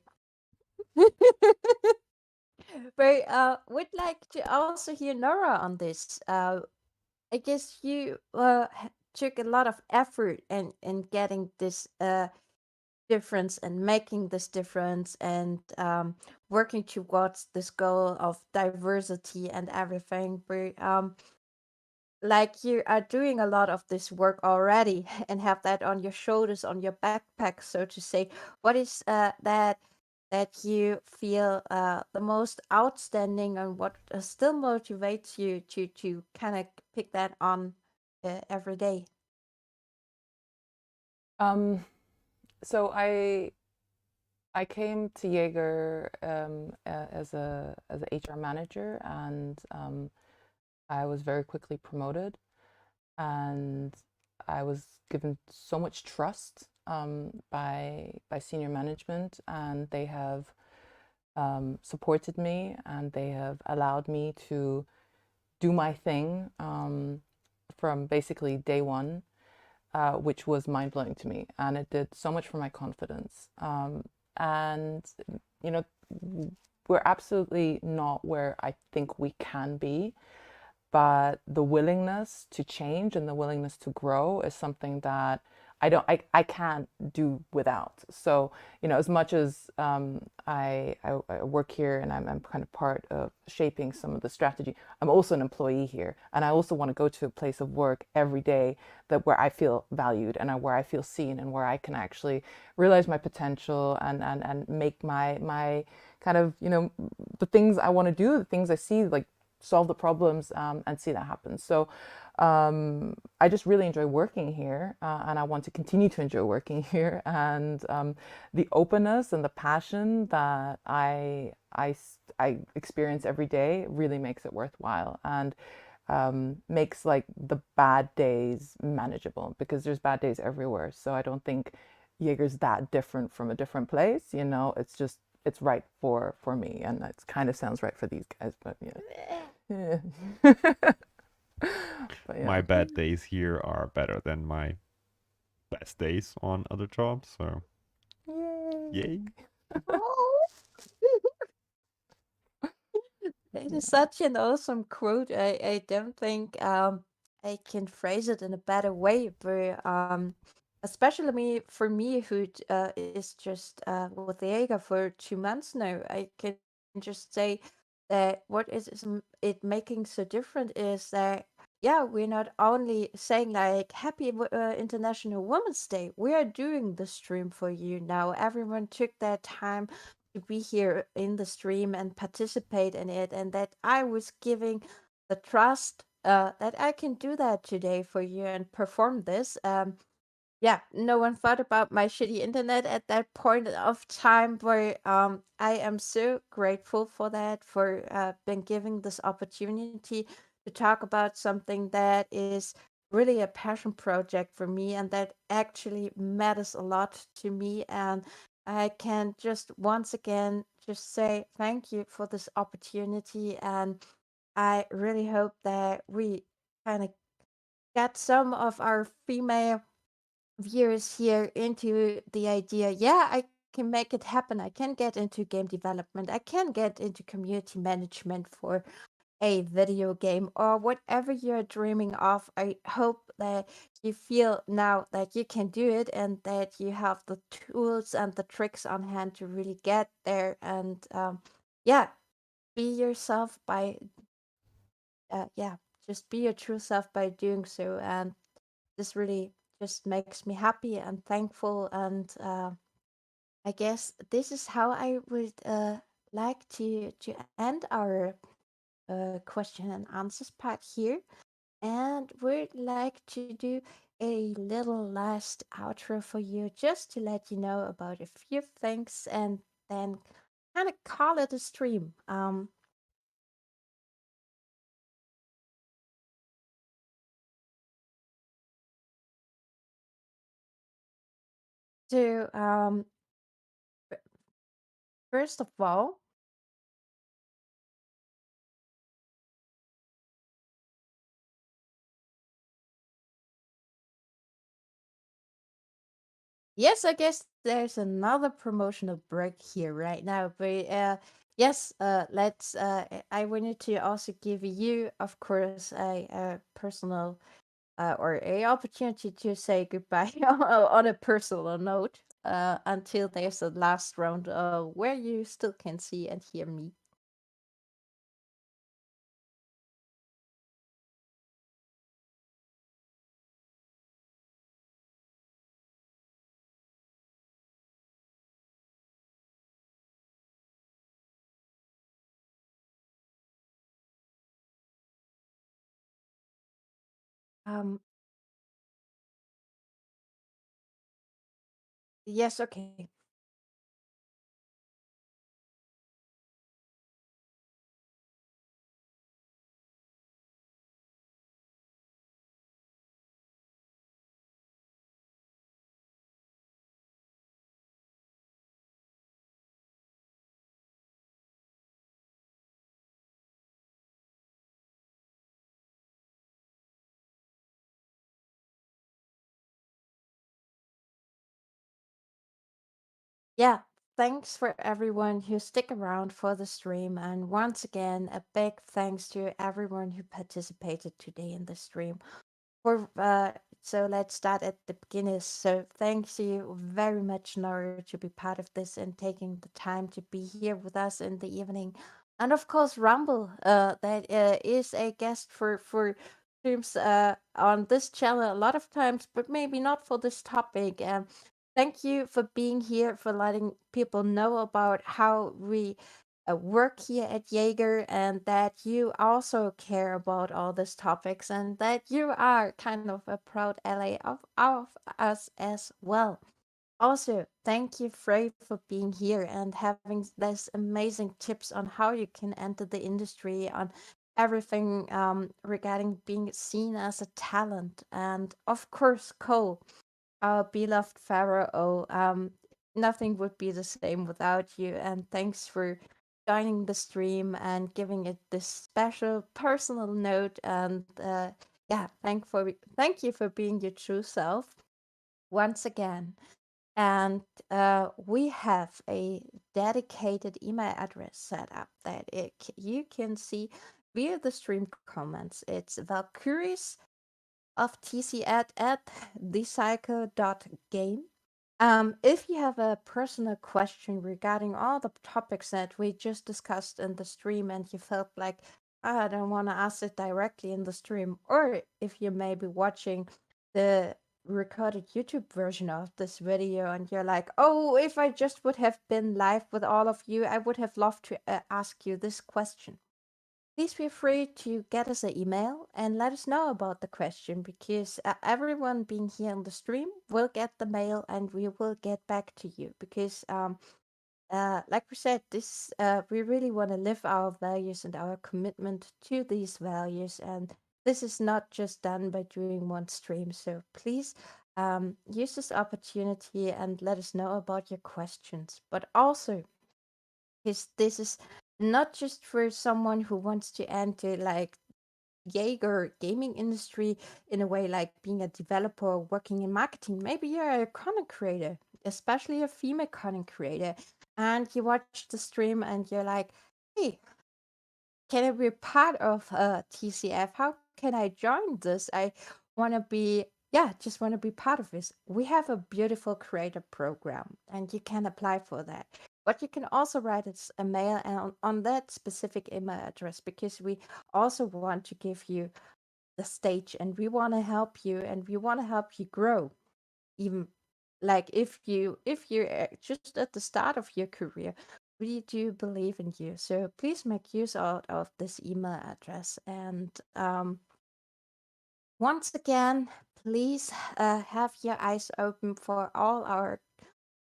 But would like to also hear Nora on this. I guess you took a lot of effort in getting this difference and making this difference and working towards this goal of diversity and everything. But like you are doing a lot of this work already and have that on your shoulders, on your backpack, so to say. What is that you feel the most outstanding, and what still motivates you to kind of pick that on every day? So I came to Jaeger as a HR manager, and I was very quickly promoted, and I was given so much trust by senior management, and they have supported me, and they have allowed me to do my thing from basically day one, which was mind-blowing to me, and it did so much for my confidence. And you know, we're absolutely not where I think we can be, but the willingness to change and the willingness to grow is something that I can't do without. So, you know, as much as I work here and I'm kind of part of shaping some of the strategy, I'm also an employee here, and I also want to go to a place of work every day where I feel valued and where I feel seen and where I can actually realize my potential and make my kind of, you know, the things I want to do, the things I see, like solve the problems and see that happen. So I just really enjoy working here, and I want to continue to enjoy working here. And the openness and the passion that I experience every day really makes it worthwhile, and makes like the bad days manageable, because there's bad days everywhere. So I don't think Jaeger's that different from a different place. You know, it's just, it's right for me, and it kind of sounds right for these guys, but yeah. But yeah. My bad days here are better than my best days on other jobs, so yay. It is such an awesome quote. I don't think I can phrase it in a better way, but especially for me who is just with Jaeger for 2 months now, I can just say that what is it making so different is that yeah, we're not only saying like happy International Women's Day, we are doing the stream for you now. Everyone took their time to be here in the stream and participate in it, and that I was giving the trust that I can do that today for you and perform this. Yeah, no one thought about my shitty internet at that point of time, where I am so grateful for that, for being given this opportunity to talk about something that is really a passion project for me and that actually matters a lot to me. And I can just once again just say thank you for this opportunity, and I really hope that we kind of get some of our female viewers here into the idea, yeah, I can make it happen. I can get into game development. I can get into community management for a video game or whatever you're dreaming of. I hope that you feel now that you can do it and that you have the tools and the tricks on hand to really get there. And yeah, be yourself by, yeah, just be your true self by doing so. And this really just makes me happy and thankful. And I guess this is how I would like to end our question and answers part here. And would like to do a little last outro for you, just to let you know about a few things, and then kind of call it a stream. So first of all, yes, I guess there's another promotional break here right now, but yes, let's. I wanted to also give you, of course, a personal or a opportunity to say goodbye on a personal note until there's a last round where you still can see and hear me. Um, yes, okay. Yeah, thanks for everyone who stick around for the stream. And once again, a big thanks to everyone who participated today in the stream. So let's start at the beginning. So thanks you very much, Nora, to be part of this and taking the time to be here with us in the evening. And of course, Rumble, that is a guest for streams on this channel a lot of times, but maybe not for this topic. Thank you for being here, for letting people know about how we work here at Jaeger, and that you also care about all these topics, and that you are kind of a proud ally of us as well. Also, thank you, Frey, for being here and having this amazing tips on how you can enter the industry, on everything regarding being seen as a talent. And of course, Cole, our beloved Pharaoh. Nothing would be the same without you, and thanks for joining the stream and giving it this special personal note. And yeah, thank you for being your true self once again. And we have a dedicated email address set up that you can see via the stream comments. It's Valkyries of TC at thecycle.game. If you have a personal question regarding all the topics that we just discussed in the stream and you felt like I don't want to ask it directly in the stream, or if you may be watching the recorded YouTube version of this video and you're like, oh, if I just would have been live with all of you, I would have loved to ask you this question. Please feel free to get us an email and let us know about the question, because everyone being here on the stream will get the mail and we will get back to you, because like we said, this we really want to live our values and our commitment to these values, and this is not just done by doing one stream. So please use this opportunity and let us know about your questions. But also, because this is not just for someone who wants to enter like Jaeger gaming industry in a way, like being a developer or working in marketing. Maybe you're a content creator, especially a female content creator, and you watch the stream and you're like, hey, can I be part of TCF? How can I join this? I want to be, yeah, just want to be part of this. We have a beautiful creator program and you can apply for that. But you can also write us a mail and on that specific email address, because we also want to give you the stage and we want to help you and we want to help you grow. Even like if you're just at the start of your career, we do believe in you. So please make use out of this email address. And once again, please have your eyes open for all our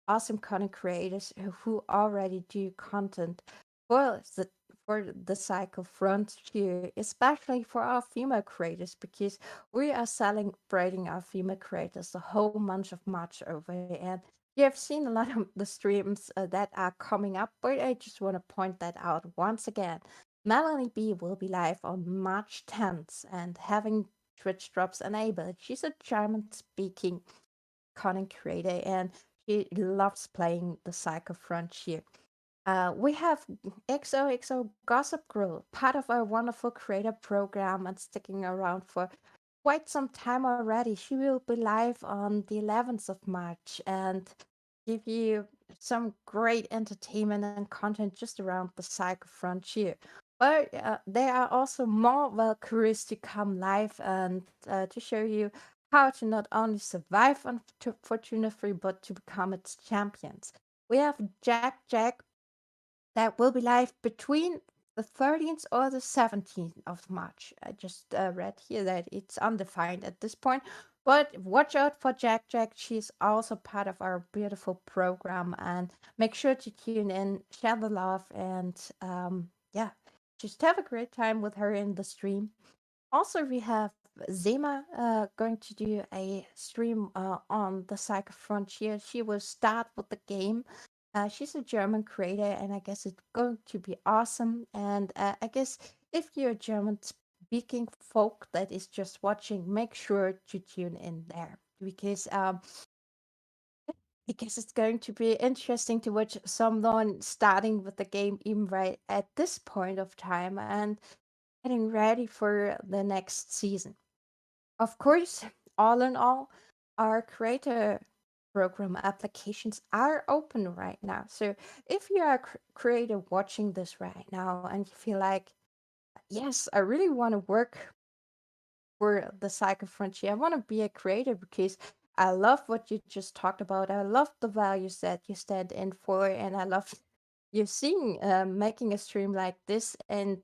awesome content creators who already do content for the cycle frontier, especially for our female creators, because we are celebrating our female creators the whole month of March over here. And you have seen a lot of the streams that are coming up, but I just want to point that out once again. Melanie B will be live on March 10th and having Twitch drops enabled. She's a German speaking content creator and she loves playing the Cycle Frontier. We have XOXO Gossip Girl, part of our wonderful creator program and sticking around for quite some time already. She will be live on the 11th of March and give you some great entertainment and content just around the Cycle Frontier. But there are also more Valkyries to come live and to show you how to not only survive on Fortuna 3, but to become its champions. We have Jack that will be live between the 13th or the 17th of March. I just read here that it's undefined at this point. But watch out for Jack. She's also part of our beautiful program. And make sure to tune in, share the love, and yeah, just have a great time with her in the stream. Also, we have Zema going to do a stream on the Cycle Frontier. She will start with the game. She's a German creator, and I guess it's going to be awesome. And I guess if you're a German speaking folk that is just watching, make sure to tune in there, because I guess it's going to be interesting to watch someone starting with the game even right at this point of time and getting ready for the next season. Of course, all in all, our creator program applications are open right now. So if you are a creator watching this right now and you feel like, yes, I really want to work for the Cycle Frontier, I want to be a creator because I love what you just talked about. I love the values that you stand in for, and I love you seeing making a stream like this, and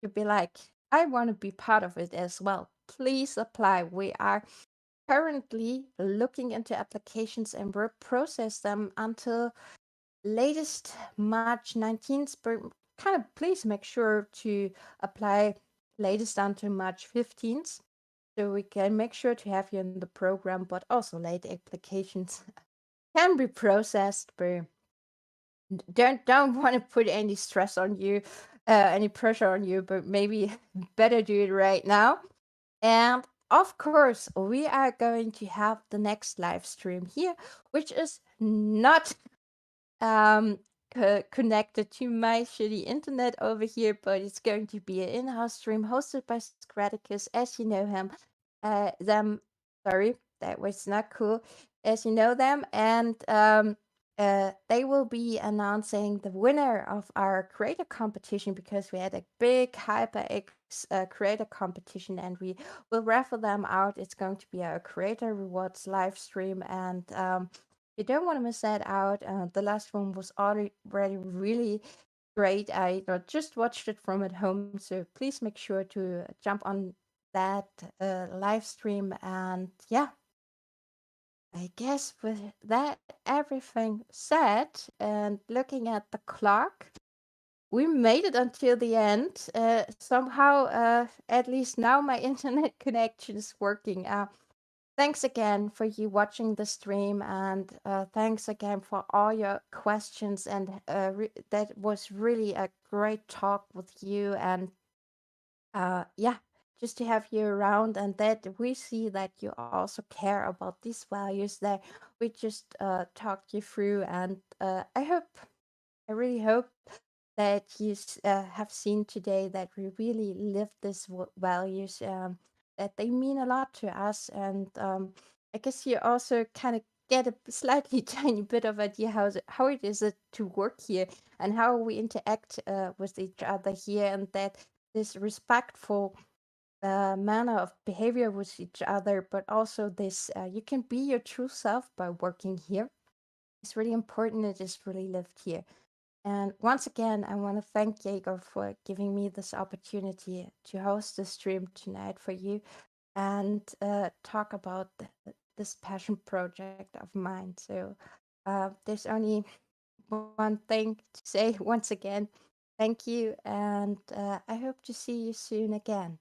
you'd be like, I want to be part of it as well. Please apply. We are currently looking into applications and we'll process them until latest March 19th. But kind of please make sure to apply latest until March 15th, so we can make sure to have you in the program. But also late applications can be processed, but don't want to put any stress on you, any pressure on you, but maybe better do it right now. And of course, we are going to have the next live stream here, which is not connected to my shitty internet over here, but it's going to be an in-house stream hosted by Scraticus, as you know him. Sorry, that was not cool, as you know them. And they will be announcing the winner of our creator competition, because we had a big HyperX creator competition, and we will raffle them out. It's going to be our creator rewards live stream, and you don't want to miss that out. The last one was already really great. I just watched it from at home, so please make sure to jump on that live stream. And yeah, I guess with that everything said, and looking at the clock, we made it until the end. Somehow, at least now, my internet connection is working. Thanks again for you watching the stream, and thanks again for all your questions. And that was really a great talk with you. And yeah, just to have you around, and that we see that you also care about these values that we just talked you through. And I really hope that you have seen today that we really live these values, that they mean a lot to us. And I guess you also kind of get a slightly tiny bit of idea how it is to work here, and how we interact with each other here, and that this respectful manner of behavior with each other, but also this you can be your true self by working here. It's really important. It is really lived here. And once again, I want to thank Jaeger for giving me this opportunity to host the stream tonight for you, and talk about this passion project of mine. So there's only one thing to say once again. Thank you, and I hope to see you soon again.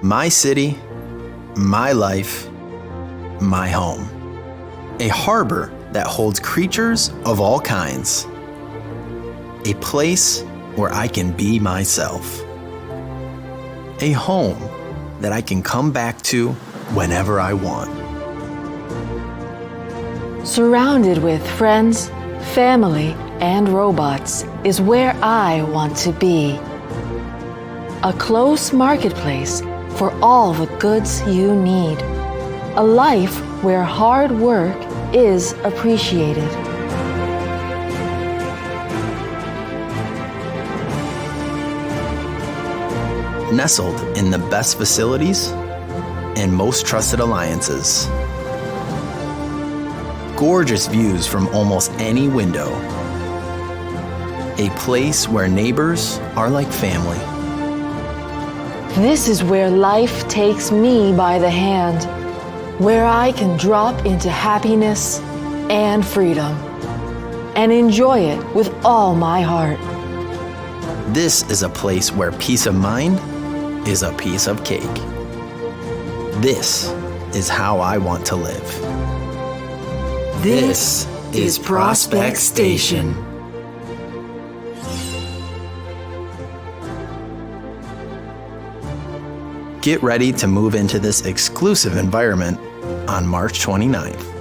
My city, my life, my home. A harbor that holds creatures of all kinds. A place where I can be myself. A home that I can come back to whenever I want. Surrounded with friends, family, and robots is where I want to be. A close marketplace for all the goods you need. A life where hard work is appreciated. Nestled in the best facilities and most trusted alliances. Gorgeous views from almost any window. A place where neighbors are like family. This is where life takes me by the hand, where I can drop into happiness and freedom and enjoy it with all my heart. This is a place where peace of mind is a piece of cake. This is how I want to live. This is Prospect Station. Get ready to move into this exclusive environment on March 29th.